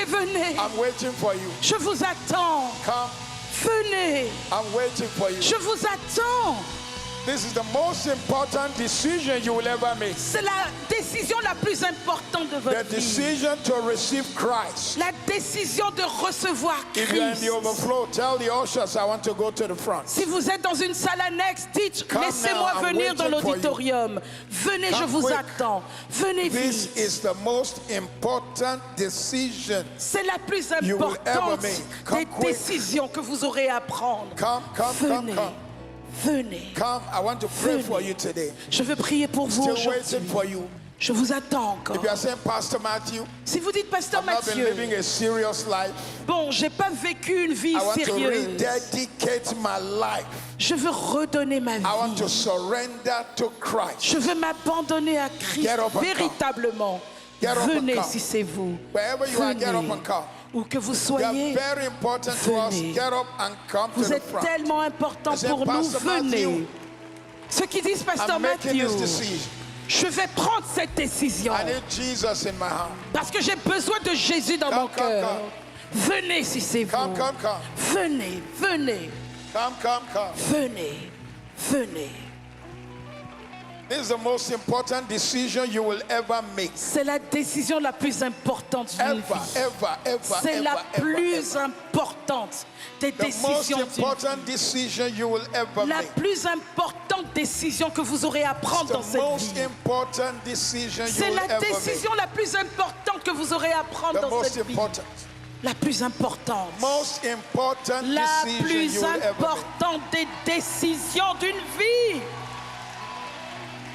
Speaker 2: venez.
Speaker 3: I'm waiting for you.
Speaker 2: Je vous attends.
Speaker 3: Come.
Speaker 2: Venez.
Speaker 3: I'm waiting for you.
Speaker 2: Je vous attends.
Speaker 3: This is the most important decision you will ever make.
Speaker 2: C'est la décision la plus importante de
Speaker 3: The
Speaker 2: votre vie.
Speaker 3: decision to receive Christ.
Speaker 2: La décision de recevoir
Speaker 3: If you're in
Speaker 2: Christ.
Speaker 3: the overflow, tell the ushers I want to go to the front.
Speaker 2: Si vous êtes dans une salle annexe, dites,
Speaker 3: Come
Speaker 2: laissez-moi
Speaker 3: now, I'm
Speaker 2: venir dans
Speaker 3: waiting for you.
Speaker 2: l'auditorium. Venez, je
Speaker 3: Come
Speaker 2: vous
Speaker 3: quick.
Speaker 2: attends. Venez
Speaker 3: This
Speaker 2: vite.
Speaker 3: is the most important decision.
Speaker 2: C'est la plus
Speaker 3: You will ever
Speaker 2: importante
Speaker 3: make. Come
Speaker 2: des
Speaker 3: quick.
Speaker 2: décisions que vous aurez à prendre.
Speaker 3: Come.
Speaker 2: Venez.
Speaker 3: Come. I want to pray
Speaker 2: Venez.
Speaker 3: for you today.
Speaker 2: Je veux prier pour vous
Speaker 3: Still
Speaker 2: aujourd'hui.
Speaker 3: waiting for you.
Speaker 2: Je vous attends encore.
Speaker 3: If you are saying, Pastor Matthew,
Speaker 2: Si vous dites, Pasteur
Speaker 3: I've not been
Speaker 2: Mathieu,
Speaker 3: living a serious life.
Speaker 2: bon, j'ai pas vécu une vie
Speaker 3: I want to
Speaker 2: sérieuse.
Speaker 3: rededicate my life.
Speaker 2: Je veux redonner ma
Speaker 3: I want
Speaker 2: vie.
Speaker 3: to surrender to Christ.
Speaker 2: Je veux m'abandonner à Christ
Speaker 3: Get up and come.
Speaker 2: véritablement.
Speaker 3: Get up and
Speaker 2: Venez
Speaker 3: come.
Speaker 2: si c'est vous.
Speaker 3: Wherever you are, get up
Speaker 2: Venez.
Speaker 3: and come.
Speaker 2: Où que vous
Speaker 3: You are
Speaker 2: soyez,
Speaker 3: very important to us.
Speaker 2: Venez.
Speaker 3: Get up and come to
Speaker 2: vous
Speaker 3: the
Speaker 2: êtes
Speaker 3: front.
Speaker 2: tellement important
Speaker 3: I said,
Speaker 2: pour nous.
Speaker 3: Pastor
Speaker 2: Venez.
Speaker 3: Matthew,
Speaker 2: Ceux qui disent, Pasteur
Speaker 3: I'm making
Speaker 2: Mathieu,
Speaker 3: this decision.
Speaker 2: je vais prendre cette décision
Speaker 3: I need Jesus in my heart.
Speaker 2: parce que j'ai besoin de Jésus dans
Speaker 3: Come,
Speaker 2: mon
Speaker 3: come,
Speaker 2: cœur.
Speaker 3: come.
Speaker 2: Venez si c'est vous.
Speaker 3: Come.
Speaker 2: Venez.
Speaker 3: Come.
Speaker 2: Venez.
Speaker 3: This is the most important decision you will ever make.
Speaker 2: C'est la décision la plus importante d'une vie.
Speaker 3: Ever.
Speaker 2: C'est la plus importante des
Speaker 3: The most
Speaker 2: décisions d'une vie.
Speaker 3: important decision you will ever
Speaker 2: La
Speaker 3: make.
Speaker 2: plus importante décision que vous aurez à prendre dans
Speaker 3: The
Speaker 2: cette
Speaker 3: most
Speaker 2: vie.
Speaker 3: important decision you
Speaker 2: C'est
Speaker 3: will
Speaker 2: la
Speaker 3: ever make.
Speaker 2: décision la plus importante que vous aurez à prendre
Speaker 3: The
Speaker 2: dans
Speaker 3: most
Speaker 2: cette vie.
Speaker 3: important.
Speaker 2: La plus importante.
Speaker 3: Most important
Speaker 2: La
Speaker 3: decision
Speaker 2: plus
Speaker 3: you will ever make.
Speaker 2: importante des décisions d'une vie.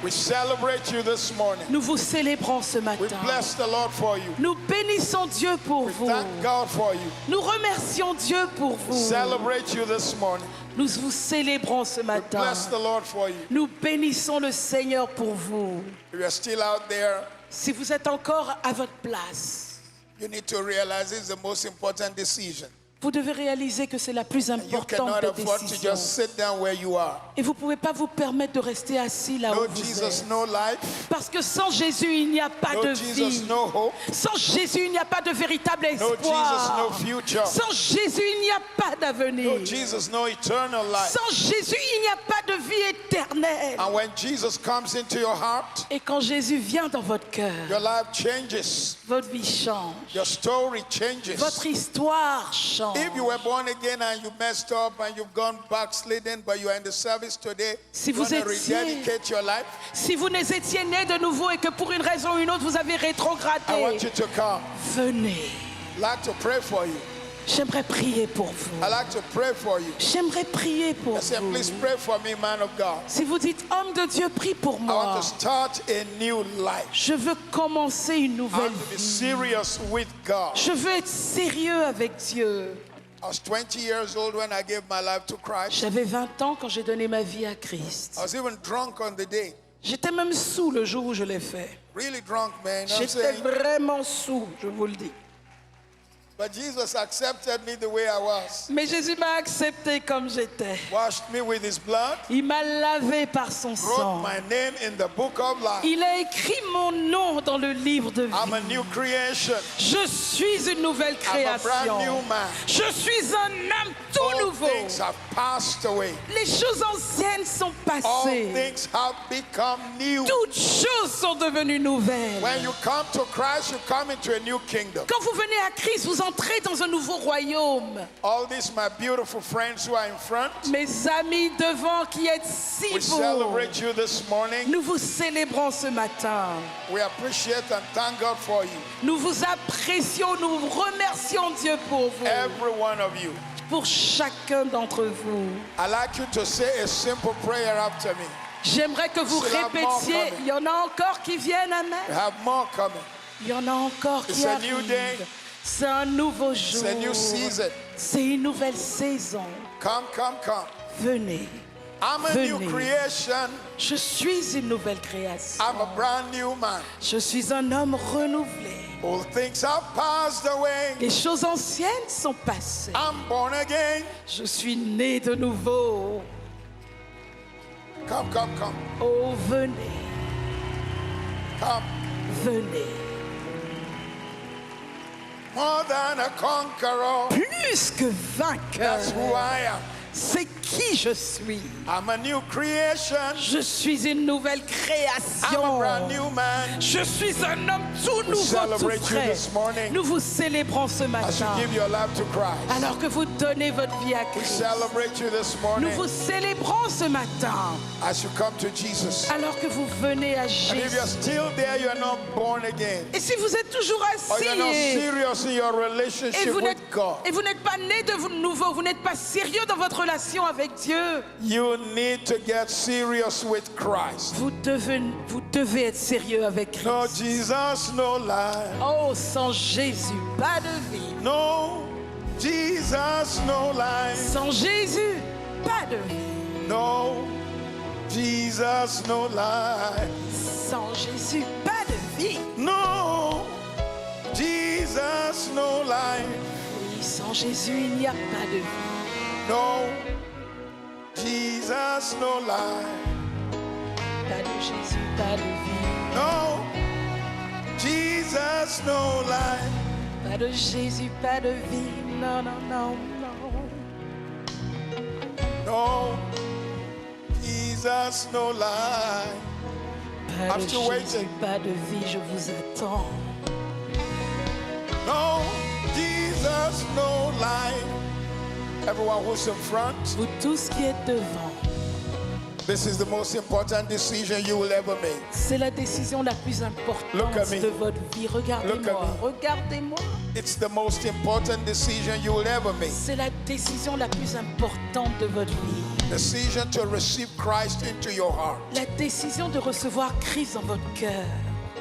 Speaker 3: We celebrate you this morning.
Speaker 2: Nous vous célébrons ce
Speaker 3: We
Speaker 2: matin.
Speaker 3: bless the Lord for you.
Speaker 2: Nous bénissons Dieu pour
Speaker 3: We
Speaker 2: vous.
Speaker 3: thank God for you.
Speaker 2: Nous remercions Dieu pour vous.
Speaker 3: Celebrate you this morning.
Speaker 2: Nous vous célébrons ce
Speaker 3: We
Speaker 2: matin.
Speaker 3: bless the Lord for you.
Speaker 2: Nous bénissons le Seigneur pour vous.
Speaker 3: If you're still out there,
Speaker 2: Si vous êtes encore à votre place,
Speaker 3: you need to realize this is the most important decision.
Speaker 2: vous devez réaliser que c'est la plus
Speaker 3: You
Speaker 2: importante
Speaker 3: cannot
Speaker 2: des
Speaker 3: afford to
Speaker 2: décisions.
Speaker 3: just sit down where you are.
Speaker 2: Et vous ne pouvez pas vous permettre de rester assis là
Speaker 3: No
Speaker 2: où vous
Speaker 3: Jesus,
Speaker 2: êtes.
Speaker 3: no life.
Speaker 2: Parce que sans Jésus, il n'y a pas
Speaker 3: No
Speaker 2: de
Speaker 3: Jesus,
Speaker 2: vie.
Speaker 3: no hope.
Speaker 2: Sans Jésus, il n'y a pas de véritable
Speaker 3: No Jesus,
Speaker 2: espoir.
Speaker 3: no future.
Speaker 2: Sans Jésus, il n'y a pas d'avenir.
Speaker 3: No Jesus, no eternal life.
Speaker 2: Sans Jésus, il n'y a pas de vie éternelle.
Speaker 3: And when Jesus comes into your heart,
Speaker 2: Et quand Jésus vient dans votre cœur,
Speaker 3: your life changes.
Speaker 2: votre vie change.
Speaker 3: Your story changes.
Speaker 2: Votre histoire change.
Speaker 3: If you were born again and you messed up and you've gone backslidden, but you are in the service today,
Speaker 2: Si
Speaker 3: you
Speaker 2: vous
Speaker 3: want to
Speaker 2: étiez-
Speaker 3: rededicate your life,
Speaker 2: Si vous étiez né de nouveau et que pour une raison ou une autre vous avez
Speaker 3: I want
Speaker 2: rétrogradé,
Speaker 3: you to come.
Speaker 2: venez.
Speaker 3: I'd like to pray for you.
Speaker 2: J'aimerais prier pour vous.
Speaker 3: I like to pray for you.
Speaker 2: J'aimerais prier pour
Speaker 3: I say,
Speaker 2: vous.
Speaker 3: please pray for me, man of God.
Speaker 2: Si vous dites, homme de Dieu, prie pour
Speaker 3: I want
Speaker 2: moi.
Speaker 3: to start a new life.
Speaker 2: Je veux commencer une
Speaker 3: I
Speaker 2: nouvelle
Speaker 3: want to be
Speaker 2: vie.
Speaker 3: serious with God.
Speaker 2: Je veux être sérieux avec Dieu.
Speaker 3: I was 20 years old when I gave my life to Christ.
Speaker 2: J'avais 20 ans quand j'ai donné ma vie à Christ.
Speaker 3: I was even drunk on the day.
Speaker 2: J'étais même sous le jour où je l'ai fait.
Speaker 3: Really drunk, man. You know what I'm
Speaker 2: J'étais
Speaker 3: saying?
Speaker 2: vraiment sous, je vous le dis.
Speaker 3: But Jesus accepted me the way I was.
Speaker 2: Mais Jésus m'a accepté comme j'étais.
Speaker 3: Washed me with his blood.
Speaker 2: Il m'a lavé par son
Speaker 3: Wrote
Speaker 2: sang.
Speaker 3: my name in the book of life.
Speaker 2: Il a écrit mon nom dans le livre de
Speaker 3: I'm a
Speaker 2: vie.
Speaker 3: new creation.
Speaker 2: Je suis une nouvelle
Speaker 3: I'm a brand
Speaker 2: création.
Speaker 3: new man.
Speaker 2: Je suis un homme tout
Speaker 3: All
Speaker 2: nouveau.
Speaker 3: things have passed away.
Speaker 2: Les choses anciennes sont
Speaker 3: All
Speaker 2: passées.
Speaker 3: things have become new.
Speaker 2: Toutes choses sont devenues nouvelles.
Speaker 3: When you come to Christ, you come into a new kingdom.
Speaker 2: Quand vous venez à Christ, vous entrez dans un nouveau royaume.
Speaker 3: All these my beautiful friends who are in front,
Speaker 2: Mes amis devant qui êtes si
Speaker 3: we
Speaker 2: beaux,
Speaker 3: celebrate you this morning.
Speaker 2: nous vous célébrons ce matin.
Speaker 3: We appreciate and thank God for you.
Speaker 2: Nous vous apprécions, nous vous remercions Dieu pour vous,
Speaker 3: Every one of you.
Speaker 2: pour chacun d'entre vous.
Speaker 3: I'd like you to say a simple prayer after me.
Speaker 2: J'aimerais que vous
Speaker 3: Still have more
Speaker 2: répétiez,
Speaker 3: coming.
Speaker 2: il y en a encore qui viennent,
Speaker 3: We
Speaker 2: amen.
Speaker 3: have more coming.
Speaker 2: Il y en a encore
Speaker 3: It's
Speaker 2: qui
Speaker 3: a new day.
Speaker 2: arrivent. C'est un nouveau jour.
Speaker 3: It's a new season.
Speaker 2: C'est une nouvelle saison.
Speaker 3: Come, come, come.
Speaker 2: Venez.
Speaker 3: I'm a new
Speaker 2: Venez.
Speaker 3: creation.
Speaker 2: Je suis une nouvelle création.
Speaker 3: I'm a brand new man.
Speaker 2: Je suis un homme renouvelé.
Speaker 3: All things have passed away.
Speaker 2: Les choses anciennes sont passées.
Speaker 3: I'm born again.
Speaker 2: Je suis né de nouveau.
Speaker 3: Come, come, come.
Speaker 2: Oh, venez,
Speaker 3: Come.
Speaker 2: venez.
Speaker 3: More than a conqueror.
Speaker 2: Plus que
Speaker 3: That's who
Speaker 2: vainqueur.
Speaker 3: I am.
Speaker 2: C'est qui je suis.
Speaker 3: I'm a new creation.
Speaker 2: Je suis une nouvelle
Speaker 3: I'm a
Speaker 2: création.
Speaker 3: brand new man.
Speaker 2: Je suis un homme tout nouveau, tout
Speaker 3: celebrate you
Speaker 2: frais.
Speaker 3: this morning.
Speaker 2: Nous vous célébrons ce
Speaker 3: As you
Speaker 2: matin.
Speaker 3: give your life to Christ.
Speaker 2: Alors que vous donnez votre vie à
Speaker 3: We
Speaker 2: Christ.
Speaker 3: celebrate you this
Speaker 2: Nous
Speaker 3: morning
Speaker 2: vous célébrons ce matin.
Speaker 3: as you come to Jesus.
Speaker 2: Alors que vous venez à
Speaker 3: And if you're
Speaker 2: Jésus.
Speaker 3: still there, you're not born again.
Speaker 2: Et si vous êtes toujours
Speaker 3: Or
Speaker 2: assis
Speaker 3: you're not
Speaker 2: et
Speaker 3: serious in your relationship
Speaker 2: vous
Speaker 3: with God.
Speaker 2: n'êtes pas né de nouveau, vous n'êtes pas sérieux dans votre relation avec Dieu,
Speaker 3: You need to get serious with Christ.
Speaker 2: vous devez être sérieux avec Christ.
Speaker 3: No Jesus, no life.
Speaker 2: Oh, sans Jésus, pas de vie.
Speaker 3: No Jesus, no life.
Speaker 2: Sans Jésus, pas de vie.
Speaker 3: No Jesus, no life.
Speaker 2: Sans Jésus, pas de vie.
Speaker 3: No Jesus, no life.
Speaker 2: Oui, sans Jésus, il n'y a pas de vie.
Speaker 3: No Jesus, no life.
Speaker 2: Pas de Jésus, pas de vie.
Speaker 3: No Jesus, no life.
Speaker 2: Pas de Jésus, pas de vie. Non, non, non, non.
Speaker 3: No Jesus, no life.
Speaker 2: Pas
Speaker 3: I'm
Speaker 2: de
Speaker 3: still
Speaker 2: Jésus,
Speaker 3: waiting.
Speaker 2: pas de vie, je vous attends.
Speaker 3: No Jesus, no life. Everyone who's in front,
Speaker 2: Vous tous qui êtes devant,
Speaker 3: this is the most important decision you will ever make.
Speaker 2: c'est la décision la plus
Speaker 3: Look
Speaker 2: importante
Speaker 3: at me.
Speaker 2: de votre vie.
Speaker 3: Look at
Speaker 2: Regardez-moi,
Speaker 3: me.
Speaker 2: regardez-moi.
Speaker 3: It's the most important decision you will ever make.
Speaker 2: C'est la décision la plus importante de votre vie.
Speaker 3: Decision to receive Christ into your heart.
Speaker 2: La décision de recevoir Christ dans votre cœur.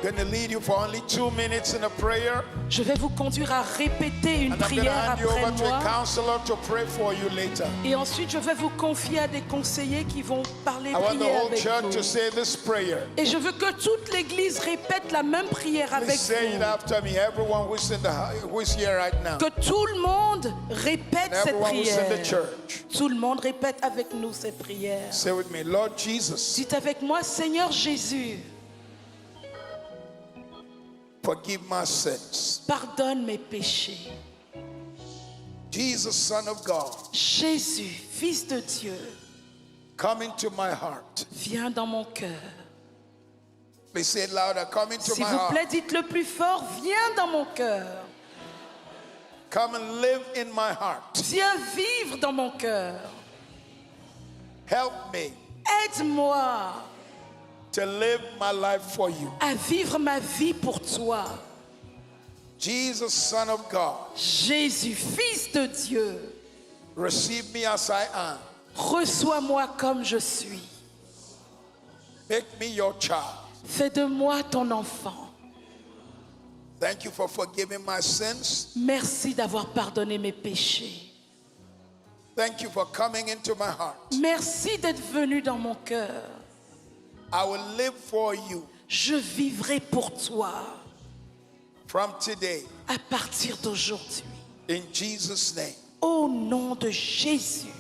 Speaker 3: Going to lead you for only 2 minutes in a prayer.
Speaker 2: Je vais vous conduire à répéter une
Speaker 3: And I'm going to
Speaker 2: prière
Speaker 3: hand you
Speaker 2: après
Speaker 3: over to a
Speaker 2: moi.
Speaker 3: counselor to pray for you later.
Speaker 2: Et ensuite, je vais vous confier à des conseillers qui vont parler
Speaker 3: I want the
Speaker 2: prier
Speaker 3: whole
Speaker 2: avec
Speaker 3: church to
Speaker 2: vous.
Speaker 3: say this prayer.
Speaker 2: Et je veux que toute l'Église répète la même prière avec
Speaker 3: Please say it
Speaker 2: vous.
Speaker 3: after me. Everyone who's here right now.
Speaker 2: Que tout le monde répète
Speaker 3: And
Speaker 2: cette
Speaker 3: everyone who's in the
Speaker 2: prière.
Speaker 3: church.
Speaker 2: Tout le monde répète avec nous cette prière.
Speaker 3: Say with me, Lord Jesus,
Speaker 2: Dites avec moi, Seigneur Jésus,
Speaker 3: forgive my sins.
Speaker 2: pardonne mes péchés.
Speaker 3: Jesus, Son of God,
Speaker 2: Jésus, Fils de Dieu,
Speaker 3: come into my heart.
Speaker 2: viens dans mon cœur.
Speaker 3: Please say it louder. Come into
Speaker 2: S'il
Speaker 3: my
Speaker 2: vous
Speaker 3: heart.
Speaker 2: plaît, dites-le plus fort, viens dans mon cœur.
Speaker 3: Come and live in my heart.
Speaker 2: Viens vivre dans mon cœur.
Speaker 3: Help me
Speaker 2: Aide-moi
Speaker 3: to live my life for you.
Speaker 2: à vivre ma vie pour toi.
Speaker 3: Jesus, Son of God,
Speaker 2: Jésus, Fils de Dieu,
Speaker 3: receive me as I am.
Speaker 2: reçois-moi comme je suis.
Speaker 3: Make me your child.
Speaker 2: Fais de moi ton enfant.
Speaker 3: Thank you for forgiving my sins.
Speaker 2: Merci d'avoir pardonné mes péchés.
Speaker 3: Thank you for coming into my heart.
Speaker 2: Merci d'être venu dans mon cœur.
Speaker 3: I will live for you
Speaker 2: Je vivrai pour toi
Speaker 3: from today.
Speaker 2: à partir d'aujourd'hui.
Speaker 3: In Jesus' name.
Speaker 2: Au nom de Jésus.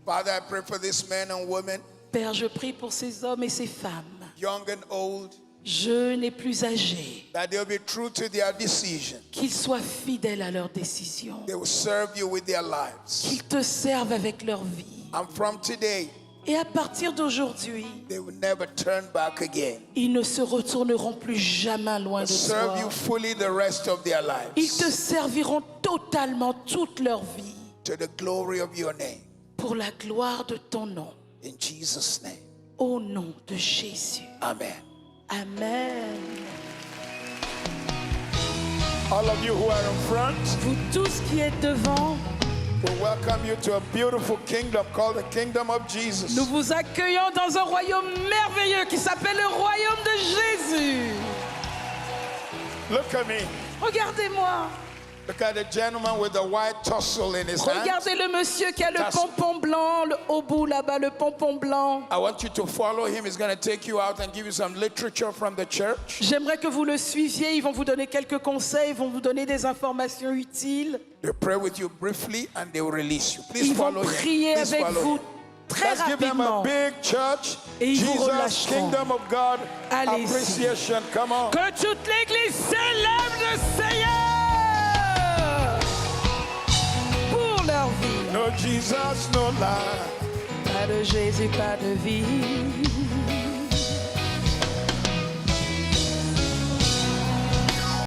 Speaker 3: Father, I pray for this men and women,
Speaker 2: Père, je prie pour ces hommes et ces femmes,
Speaker 3: young and old,
Speaker 2: jeunes et plus âgés,
Speaker 3: that they'll be true to their decision.
Speaker 2: qu'ils soient fidèles à leurs décisions,
Speaker 3: They will serve you with their lives.
Speaker 2: qu'ils te servent avec leur vie.
Speaker 3: And from today,
Speaker 2: Et à partir d'aujourd'hui,
Speaker 3: they will never turn back again.
Speaker 2: ils ne se retourneront plus jamais loin de
Speaker 3: Serve
Speaker 2: toi.
Speaker 3: you fully the rest of their
Speaker 2: Ils te
Speaker 3: lives
Speaker 2: serviront totalement toute leur vie
Speaker 3: to the glory of your name.
Speaker 2: pour la gloire de ton nom.
Speaker 3: In Jesus' name.
Speaker 2: Au nom de Jésus.
Speaker 3: Amen.
Speaker 2: Amen.
Speaker 3: All of you who are in front,
Speaker 2: Vous tous qui êtes devant,
Speaker 3: we welcome you to a beautiful kingdom called the Kingdom of Jesus.
Speaker 2: nous vous accueillons dans un royaume merveilleux qui s'appelle le royaume de Jésus.
Speaker 3: Look at me.
Speaker 2: Regardez-moi.
Speaker 3: Look at the gentleman with the white tussle in his hand.
Speaker 2: Regardez le monsieur qui a le
Speaker 3: That's-
Speaker 2: pompon blanc, le haut bout là-bas, le pompon blanc.
Speaker 3: I want you to follow him. He's going to take you out and give you some literature from the church.
Speaker 2: J'aimerais que vous le suiviez. Ils vont vous donner quelques conseils, ils vont vous donner des informations utiles.
Speaker 3: They pray with you briefly and they will release you. Please
Speaker 2: Ils vont
Speaker 3: follow him.
Speaker 2: prier
Speaker 3: Please
Speaker 2: avec
Speaker 3: follow
Speaker 2: vous
Speaker 3: him.
Speaker 2: très
Speaker 3: Let's give them a
Speaker 2: rapidement.
Speaker 3: big church.
Speaker 2: Et ils vous
Speaker 3: Jesus,
Speaker 2: relâcheront.
Speaker 3: Kingdom of God,
Speaker 2: Allez-y.
Speaker 3: appreciation. Come on.
Speaker 2: Que toute l'église célèbre le Seigneur pour leur vie.
Speaker 3: No Jesus, no lie.
Speaker 2: Pas de Jésus, pas de vie.